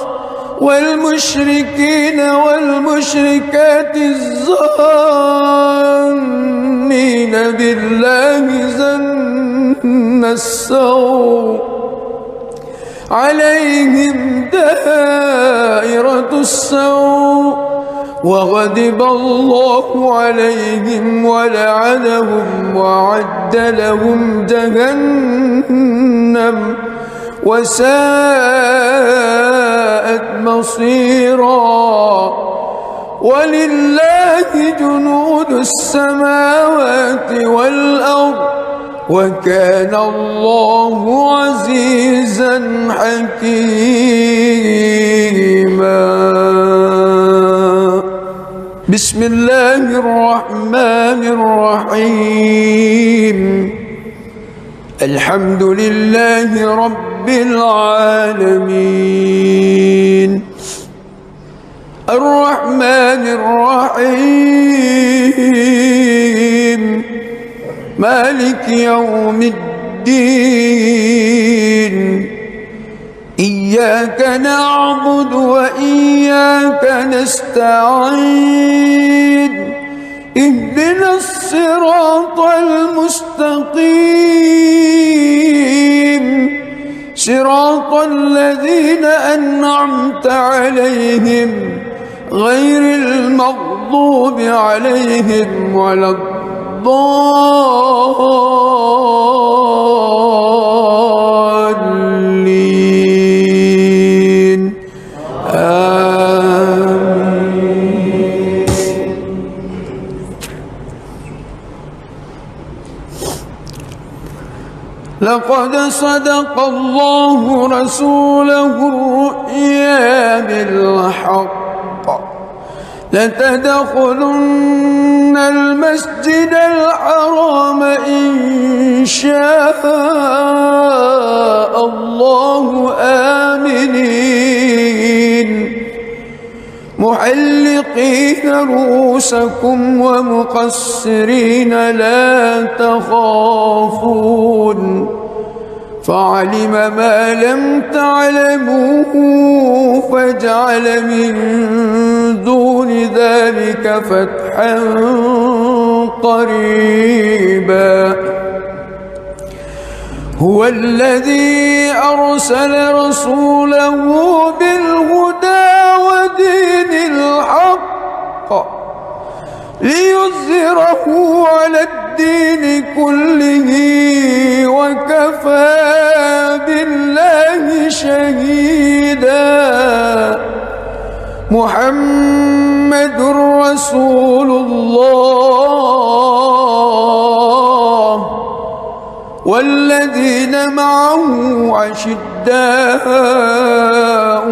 A: والمشركين والمشركات الظانين بالله ظن السوء عليهم دائرة السوء وغضب الله عليهم ولعنهم وأعد لهم جهنم وساءت مصيرا. ولله جنود السماوات والأرض وكان الله عزيزا حكيما. بسم الله الرحمن الرحيم. الحمد لله رب العالمين الرحمن الرحيم مالك يوم الدين إياك نعبد وإياك نستعين اهدنا الصراط المستقيم صراط الذين أنعمت عليهم غير المغضوب عليهم ولا الضالين. لقد صدق الله رسوله الرؤيا بالحق لتدخلن المسجد الحرام إن شاء الله آمنين محلقين رؤوسكم ومقصرين لا تخافون فعلم ما لم تعلموا فجعل من دون ذلك فتحا قريبا هو الذي أرسل رسوله بالهدى ودين الحق ليظهره على الدين كله وكفى بالله شهيدا محمد رسول الله والذين معه أشداء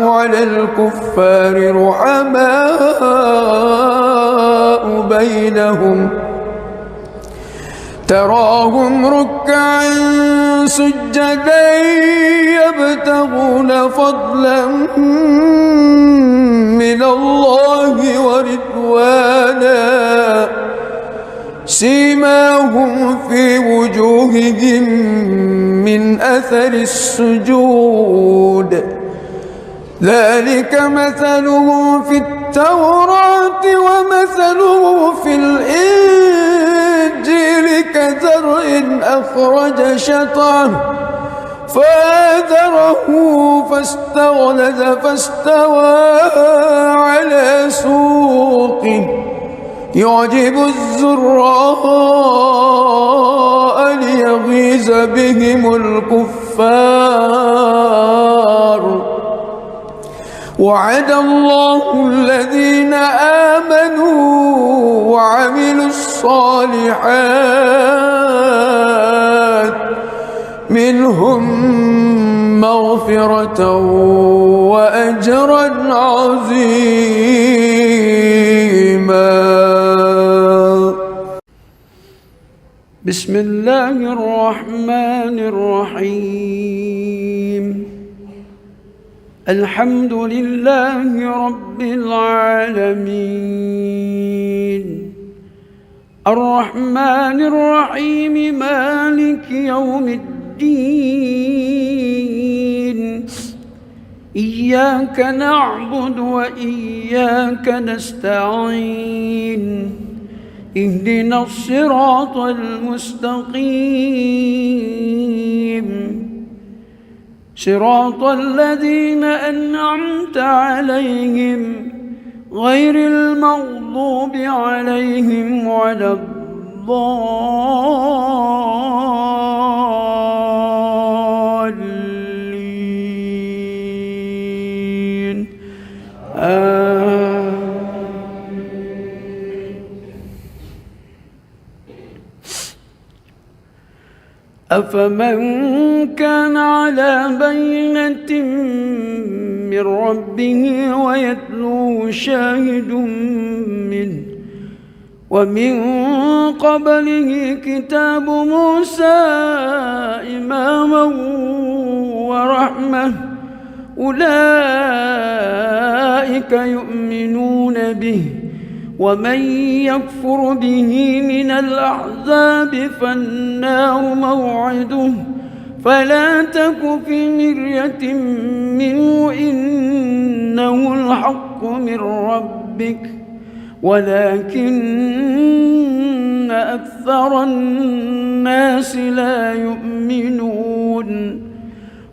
A: على الكفار رحماء بينهم تراهم ركعا سجدا يبتغون فضلا من الله ورضوانا سيماهم في وجوههم من أثر السجود ذلك مثلهم في التوراة ومثله في الإنجيل كزرع أخرج شطأه فآزره فاستغلظ فاستوى على سوقه يعجب الزراء ليغيظ بهم الكفار وعد الله الذين آمنوا وعملوا الصالحات منهم مغفرة وأجرا عظيما.
B: بسم الله الرحمن الرحيم الحمد لله رب العالمين الرحمن الرحيم مالك يوم الدين إياك نعبد وإياك نستعين اهدنا الصراط المستقيم صراط الذين أنعمت عليهم غير المغضوب عليهم ولا الضالين أفمن كان على بينة من ربه ويتلوه شاهد منه ومن قبله كتاب موسى إماما ورحمة أولئك يؤمنون به ومن يكفر به من الأحزاب فالنار موعده فلا تك في مرية منه إنه الحق من ربك ولكن أكثر الناس لا يؤمنون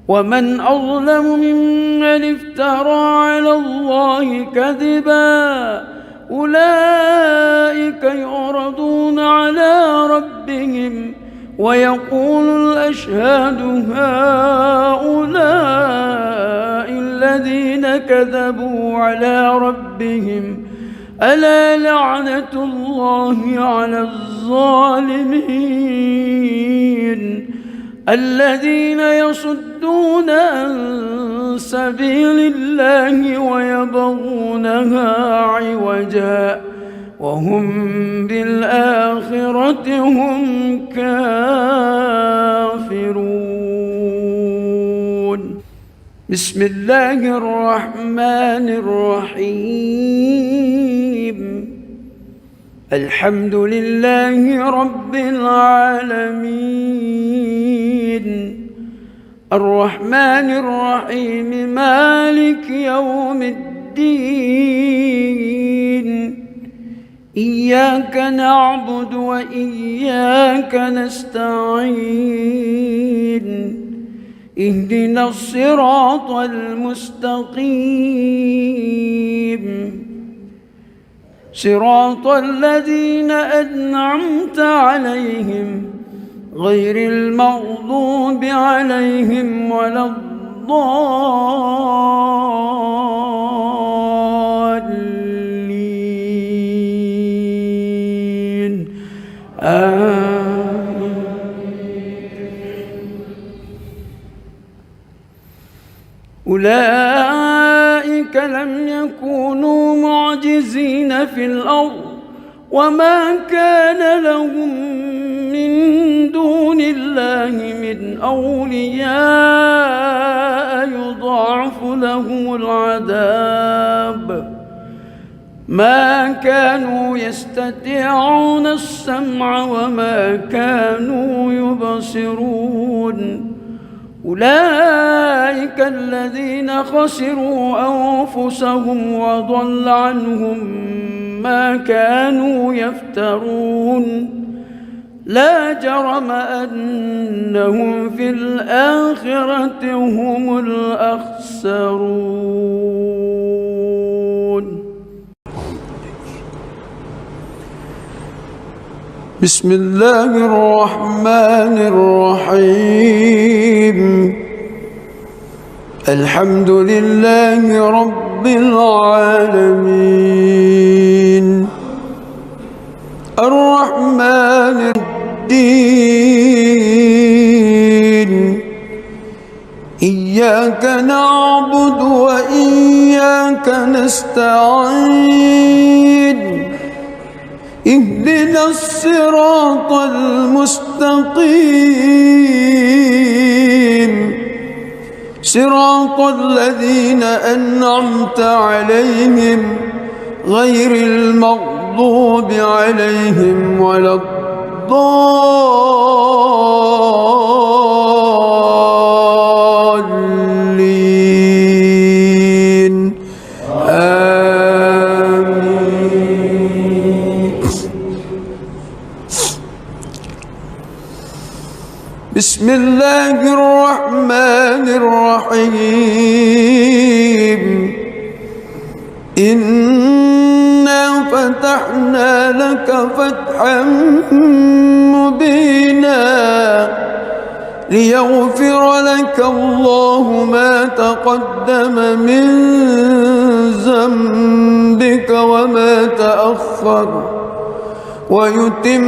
B: ومن أظلم ممن افترى على الله كذبا أولئك يعرضون على ربهم ويقول الأشهاد هؤلاء الذين كذبوا على ربهم ألا لعنة الله على الظالمين الذين يصدون عن سبيل الله ويبغونها عوجا وهم بالآخرة هم كافرون. بسم الله الرحمن الرحيم. الحمد لله رب العالمين الرحمن الرحيم مالك يوم الدين إياك نعبد وإياك نستعين اهدنا الصراط المستقيم صراط الذين أنعمت عليهم غير المغضوب عليهم ولا الضالين آمين. أولئك لم يكونوا معجزين في الأرض وما كان لهم من دون الله من أولياء يضاعف لهم العذاب ما كانوا يستطيعون السمع وما كانوا يبصرون. أولئك الذين خسروا أنفسهم وضل عنهم ما كانوا يفترون. لا جرم أنهم في الآخرة هم الأخسرون.
A: بسم الله الرحمن الرحيم. الحمد لله رب العالمين الرحمن الرحيم إياك نعبد وإياك نستعين اهدنا الصراط المستقيم صراط الذين أنعمت عليهم غير المغضوب عليهم ولا الضالين آمين. بسم الله الرحمن الرحيم إنا فتحنا لك فتحا مبينا ليغفر لك الله ما تقدم من ذنبك وما تأخر ويتم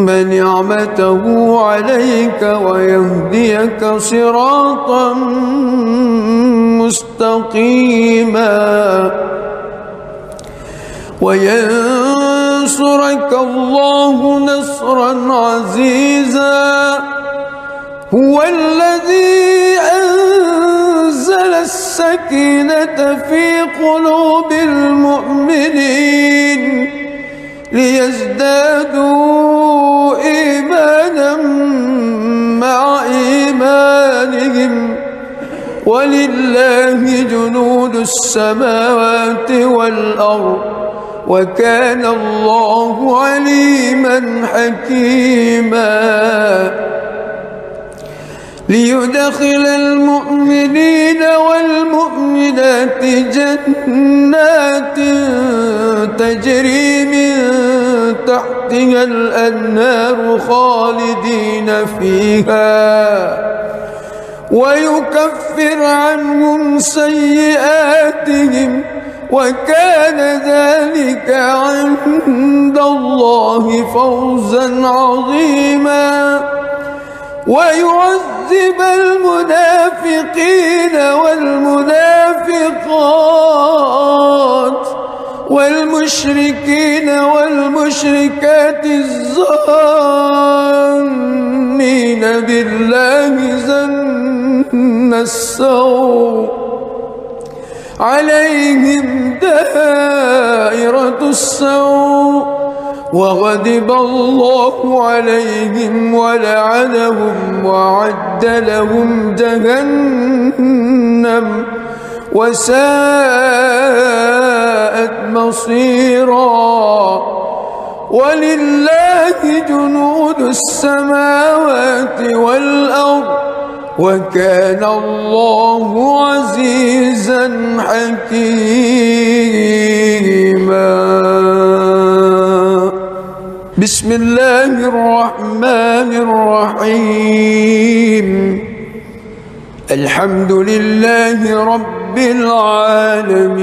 A: نعمته عليك ويهديك صراطا مستقيما وينصرك الله نصرا عزيزا هو الذي أنزل السكينة في قلوب المؤمنين ليزدادوا إيمانا مع إيمانهم ولله جنود السماوات والأرض وكان الله عليما حكيما ليدخل المؤمنين والمؤمنات جنات تجري من تحتها الأنهار خالدين فيها ويكفر عنهم سيئاتهم وكان ذلك عند الله فوزا عظيما ويعذب المنافقين والمنافقات والمشركين والمشركات الظانين بالله ظن السوء عليهم دائرة السوء وغضب الله عليهم ولعنهم وأعد لهم جهنم وساءت مصيرا. ولله جنود السماوات والأرض وكان الله عزيزا حكيما. بسم الله الرحمن الرحيم. الحمد لله رب العالمين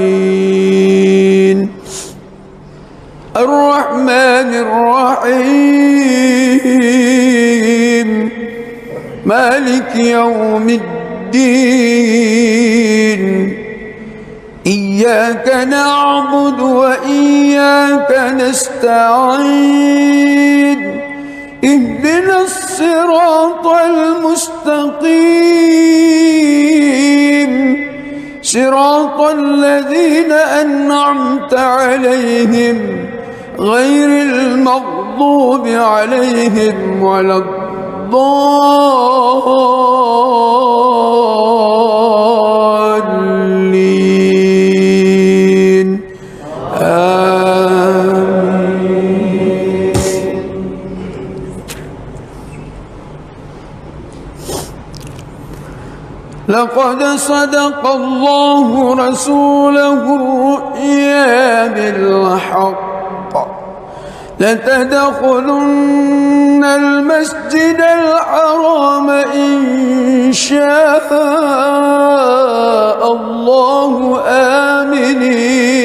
A: الرحمن الرحيم مالك يوم الدين. إياك نعبد وإياك نستعين. اهدنا الصراط المستقيم صراط الذين أنعمت عليهم غير المغضوب عليهم ولا الضالين. آمين. لقد صدق الله رسوله الرؤيا بالحق لتدخلن المسجد الحرام إن شاء الله آمنين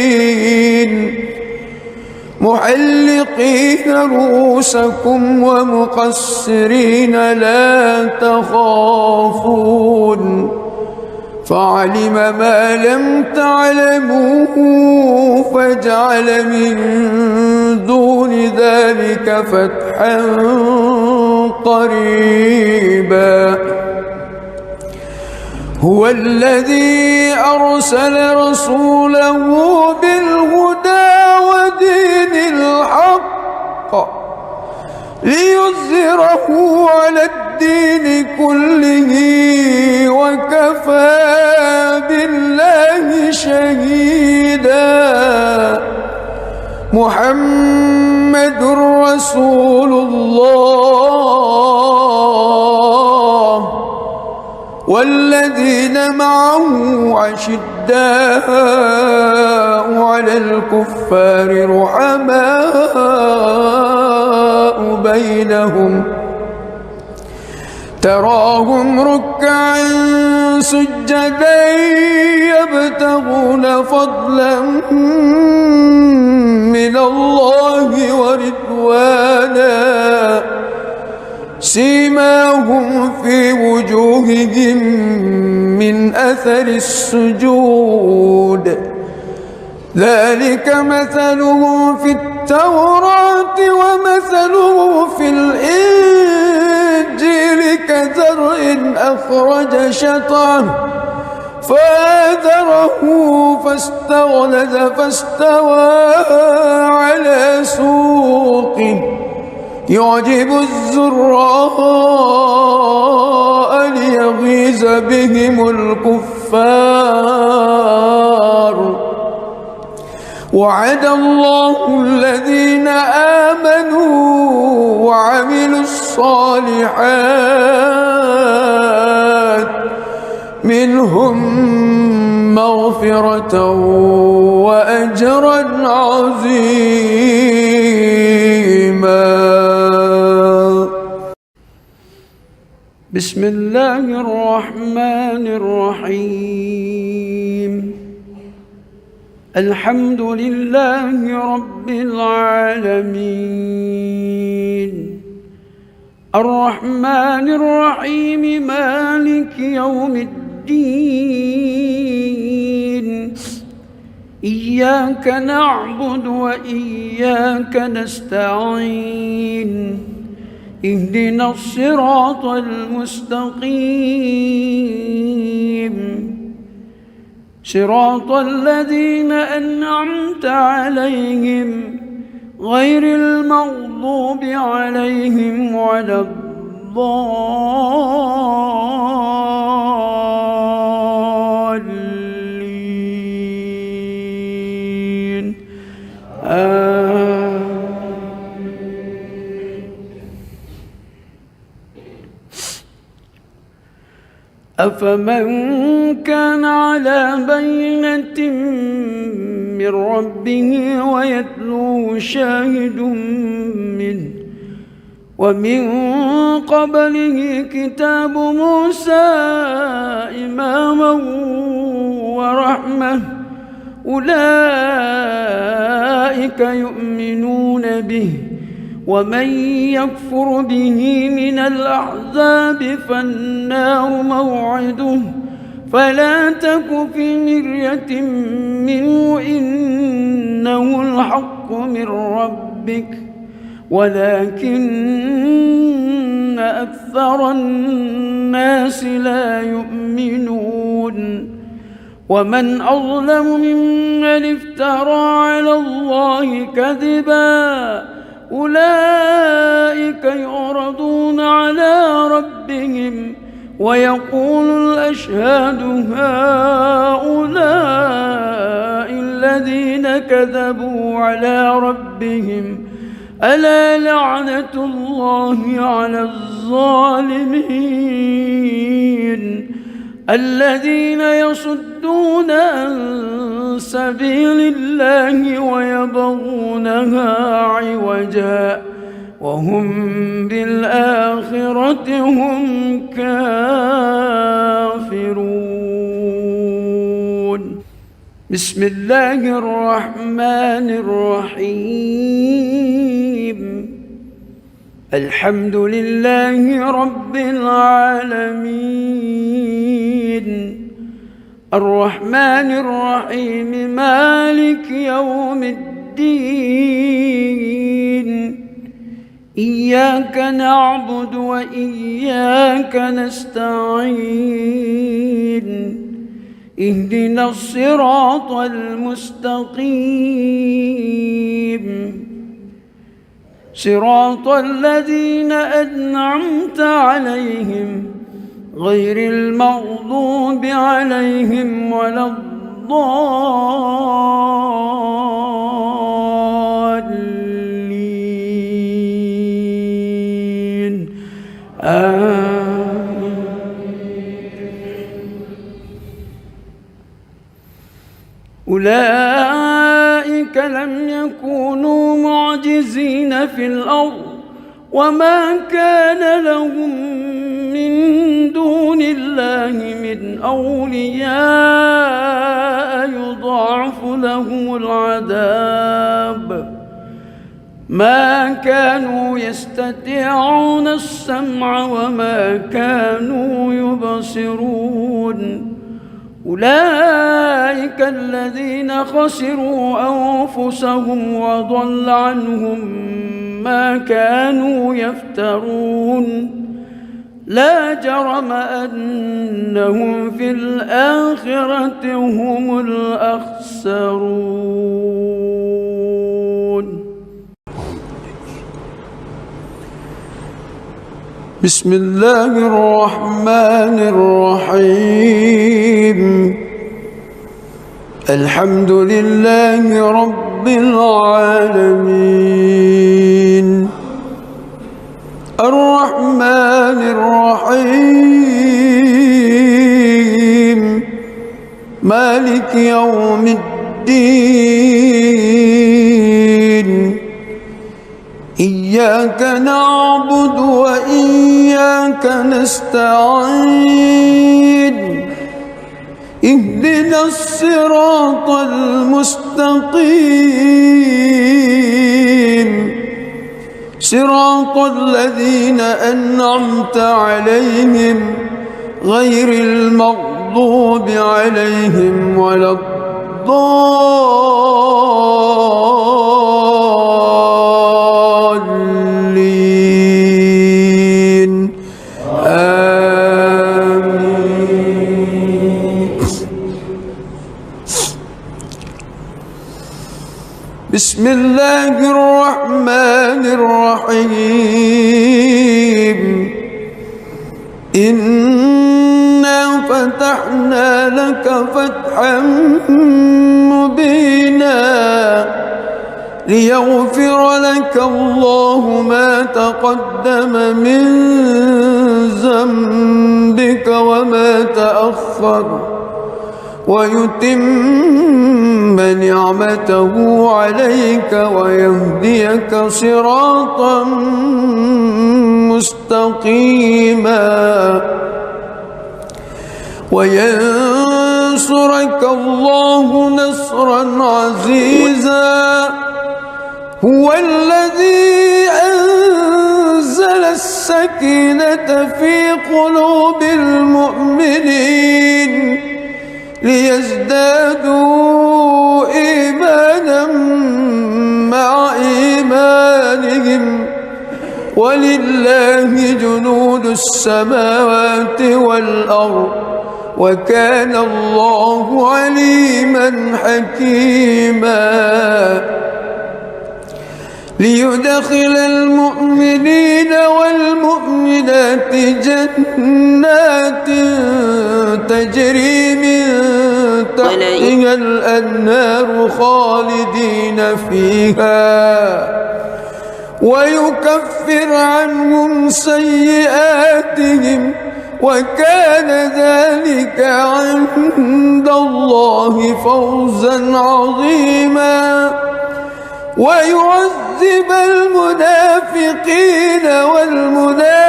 A: محلقين رؤوسكم ومقصرين لا تخافون فعلم ما لم تعلموا فجعل من دون ذلك فتحا قريبا. هو الذي أرسل رسوله بالهدى ودين الحق ليظهره على الدين كله وكفى بالله شهيدا. محمد رسول الله والذين معه أشداء على الكفار رحماء بينهم تراهم ركعا سجدا يبتغون فضلا من الله ورضوانا سيماهم في وجوههم من أثر السجود ذلك مثلهم في التوراة ومثلهم في الإنجيل كزرع أخرج شطأه فآزره فاستغلظ فاستوى على سوقه يعجب الزراء ليغيظ بهم الكفار. وعد الله الذين آمنوا وعملوا الصالحات منهم مغفرة وأجرا عظيما. بسم الله الرحمن الرحيم. الحمد لله رب العالمين
B: الرحمن الرحيم مالك يوم الدين إياك نعبد وإياك نستعين اهدنا الصراط المستقيم صراط الذين أنعمت عليهم غير المغضوب عليهم ولا الضالين أفمن كان على بينة من ربه ويتلوه شاهد منه ومن قبله كتاب موسى إماما ورحمة أولئك يؤمنون به ومن يكفر به من الأحزاب فالنار موعده فلا تك في مرية منه إنه الحق من ربك ولكن أكثر الناس لا يؤمنون ومن أظلم ممن افترى على الله كذبا أولئك يعرضون على ربهم ويقول الأشهاد هؤلاء الذين كذبوا على ربهم ألا لعنة الله على الظالمين الذين يصدون عن سبيل الله ويبغونها عوجا وهم بالآخرة هم كافرون بسم الله الرحمن الرحيم الحمد لله رب العالمين الرحمن الرحيم مالك يوم الدين إياك نعبد وإياك نستعين اهدنا الصراط المستقيم صراط الذين أنعمت عليهم غير المغضوب عليهم ولا الضالين أولئك لم يكونوا معجزين في الأرض وما كان لهم من دون الله من أولياء يضاعف لهم العذاب ما كانوا يستطيعون السمع وما كانوا يبصرون أولئك الذين خسروا أنفسهم وضل عنهم ما كانوا يفترون لا جرم أنهم في الآخرة هم الأخسرون
A: بسم الله الرحمن الرحيم الحمد لله رب العالمين الرحمن الرحيم مالك يوم الدين إياك نعبد وإياك نستعين اهدنا الصراط المستقيم صراط الذين أنعمت عليهم غير المغضوب عليهم ولا الضالين آمين. بسم الله الرحمن الرحيم. إنا فتحنا لك فتحا مبينا ليغفر لك الله ما تقدم من ذنبك وما تأخر ويتم نعمته عليك ويهديك صراطا مستقيما وينصرك الله نصرا عزيزا. هو الذي أنزل السكينة في قلوب المؤمنين ليزدادوا إيمانا مع إيمانهم ولله جنود السماوات والأرض وكان الله عليما حكيما. ليدخل المؤمنين والمؤمنات جنات تجري من تحتها الأنهار خالدين فيها ويكفر عنهم سيئاتهم وكان ذلك عند الله فوزا عظيما. ويعذب المنافقين والمنافقات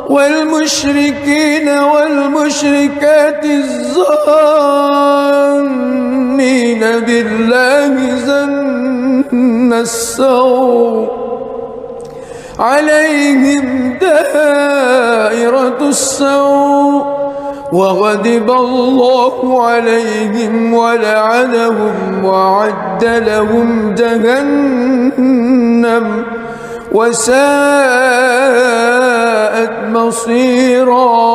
A: والمشركين والمشركات الظانين بالله ظن السوء عليهم دائرة السوء وغضب الله عليهم ولعنهم وأعد لهم جهنم وساءت مصيرا.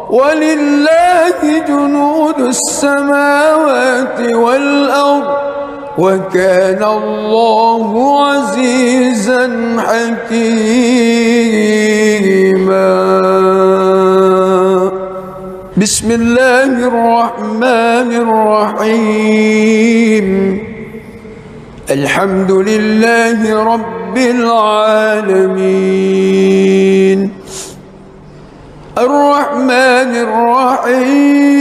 A: ولله جنود السماوات والأرض وكان الله عزيزا حكيما. بسم الله الرحمن الرحيم. الحمد لله رب العالمين الرحمن الرحيم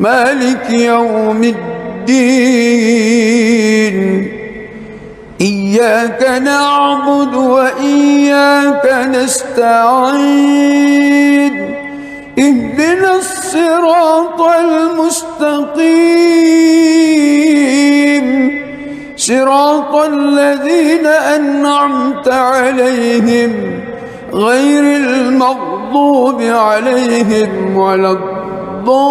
A: مالك يوم الدين. إياك نعبد وإياك نستعين. اهدنا الصراط المستقيم صراط الذين أنعمت عليهم غير المغضوب عليهم ولا الضالين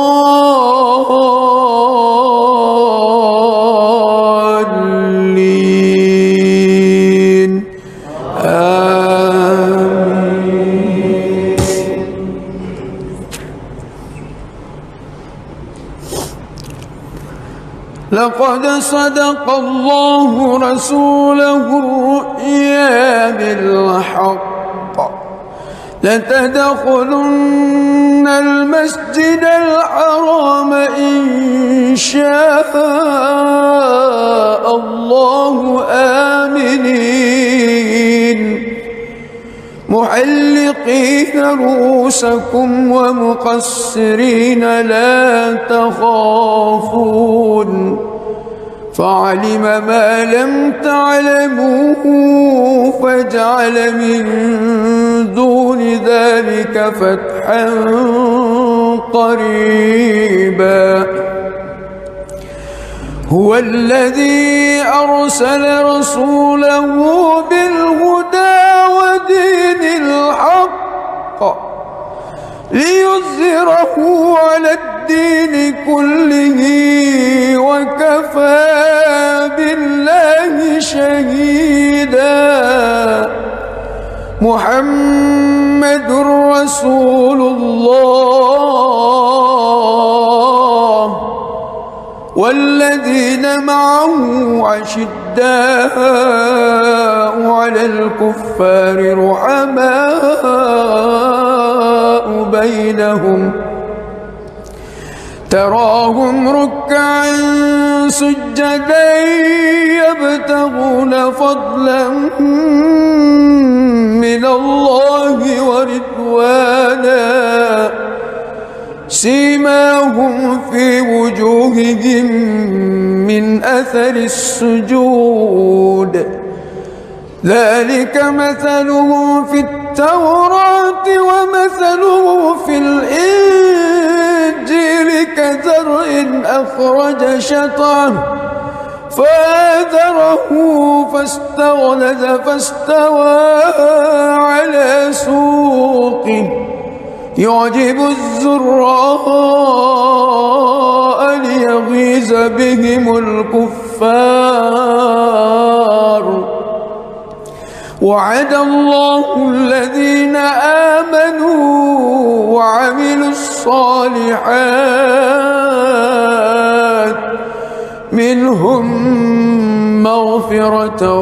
A: آمين. لقد صدق الله رسوله الرؤيا بالحق لتدخلن المسجد الحرام إن شاء الله آمنين محلقين رؤوسكم ومقصرين لا تخافون فعلم ما لم تعلموا فجعل من دون ذلك فتحا هو الذي أرسل رسوله بالهدى ودين الحق ليظهره على الدين كله وكفى بالله شهيدا. محمد رسول الله والذين معه أشداء على الكفار رحماء بينهم تراهم ركعا سجدا يبتغون فضلا من الله ورضوانا سيماهم في وجوههم من أثر السجود ذلك مثلهم في التوراة ومثله في الإنجيل كزرع أخرج شطأه فآزره فاستغلظ فاستوى على سوقه يعجب الزراء ليغيظ بهم الكفار. وعد الله الذين آمنوا وعملوا الصالحات منهم مغفرة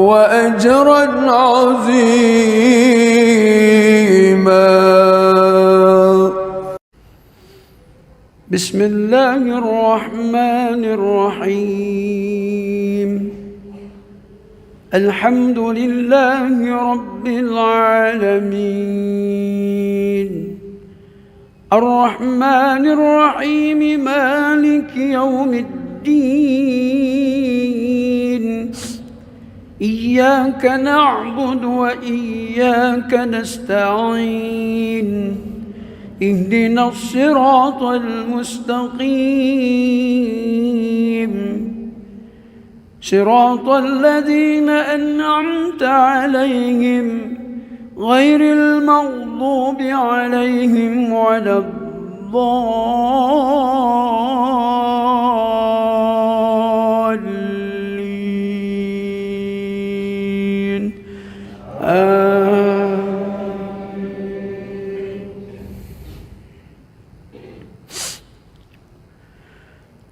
A: وأجرا عظيما.
B: بسم الله الرحمن الرحيم. الحمد لله رب العالمين الرحمن الرحيم مالك يوم الدين إياك نعبد وإياك نستعين اهدنا الصراط المستقيم صراط الذين أنعمت عليهم غير المغضوب عليهم ولا الضالين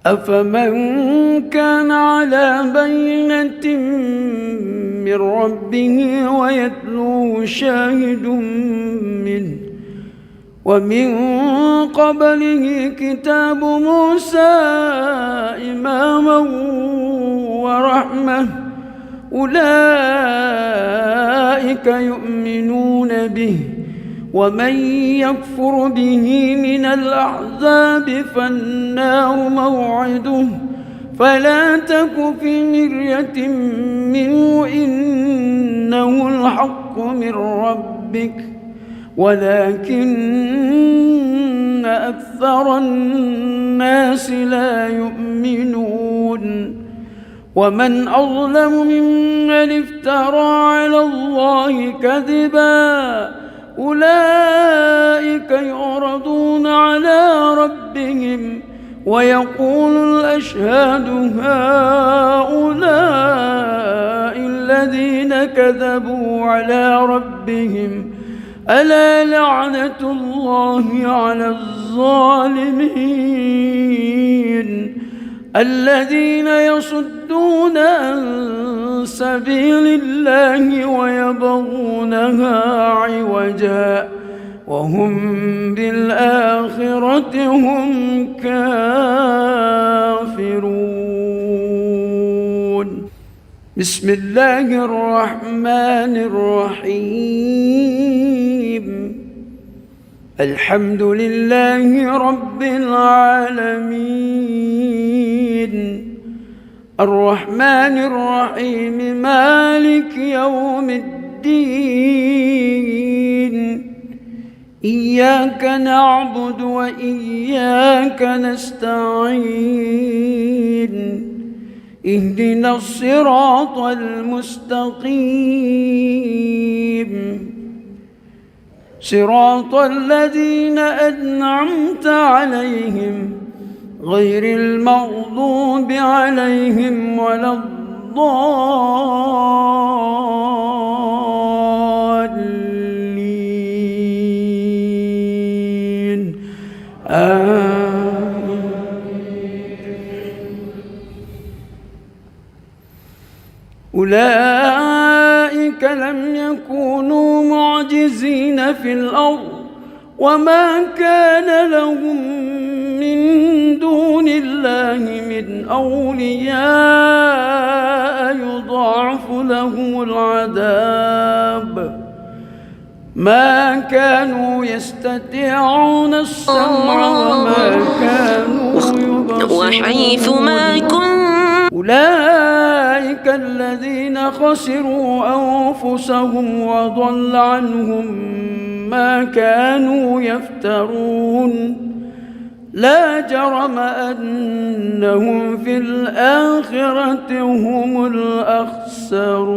B: أفمن كان على بينة من ربه ويتلوه شاهد منه ومن قبله كتاب موسى إماما ورحمة أولئك يؤمنون به ومن يكفر به من الأحزاب فالنار موعده فلا تك في مرية منه إنه الحق من ربك ولكن أكثر الناس لا يؤمنون. ومن أظلم ممن افترى على الله كذبا أولئك يعرضون على ربهم ويقول الأشهاد هؤلاء الذين كذبوا على ربهم ألا لعنة الله على الظالمين الذين يصدون عن سبيل الله ويبغونها عوجا وهم بالآخرة هم كافرون. بسم الله الرحمن الرحيم الحمد لله رب العالمين الرحمن الرحيم مالك يوم الدين إياك نعبد وإياك نستعين اهدنا الصراط المستقيم صراط الذين أنعمت عليهم غير المغضوب عليهم ولا الضالين آمين. أولئك لم يكونوا معجزين في الأرض وما كان لهم من دون الله من أولياء يضاعف لهم العذاب ما كانوا يستطيعون السمع وما كانوا يبصرون
C: وحيثما كنتم
B: أولئك الذين خسروا أنفسهم وضل عنهم ما كانوا يفترون لا جرم أنهم في الآخرة هم الأخسرون.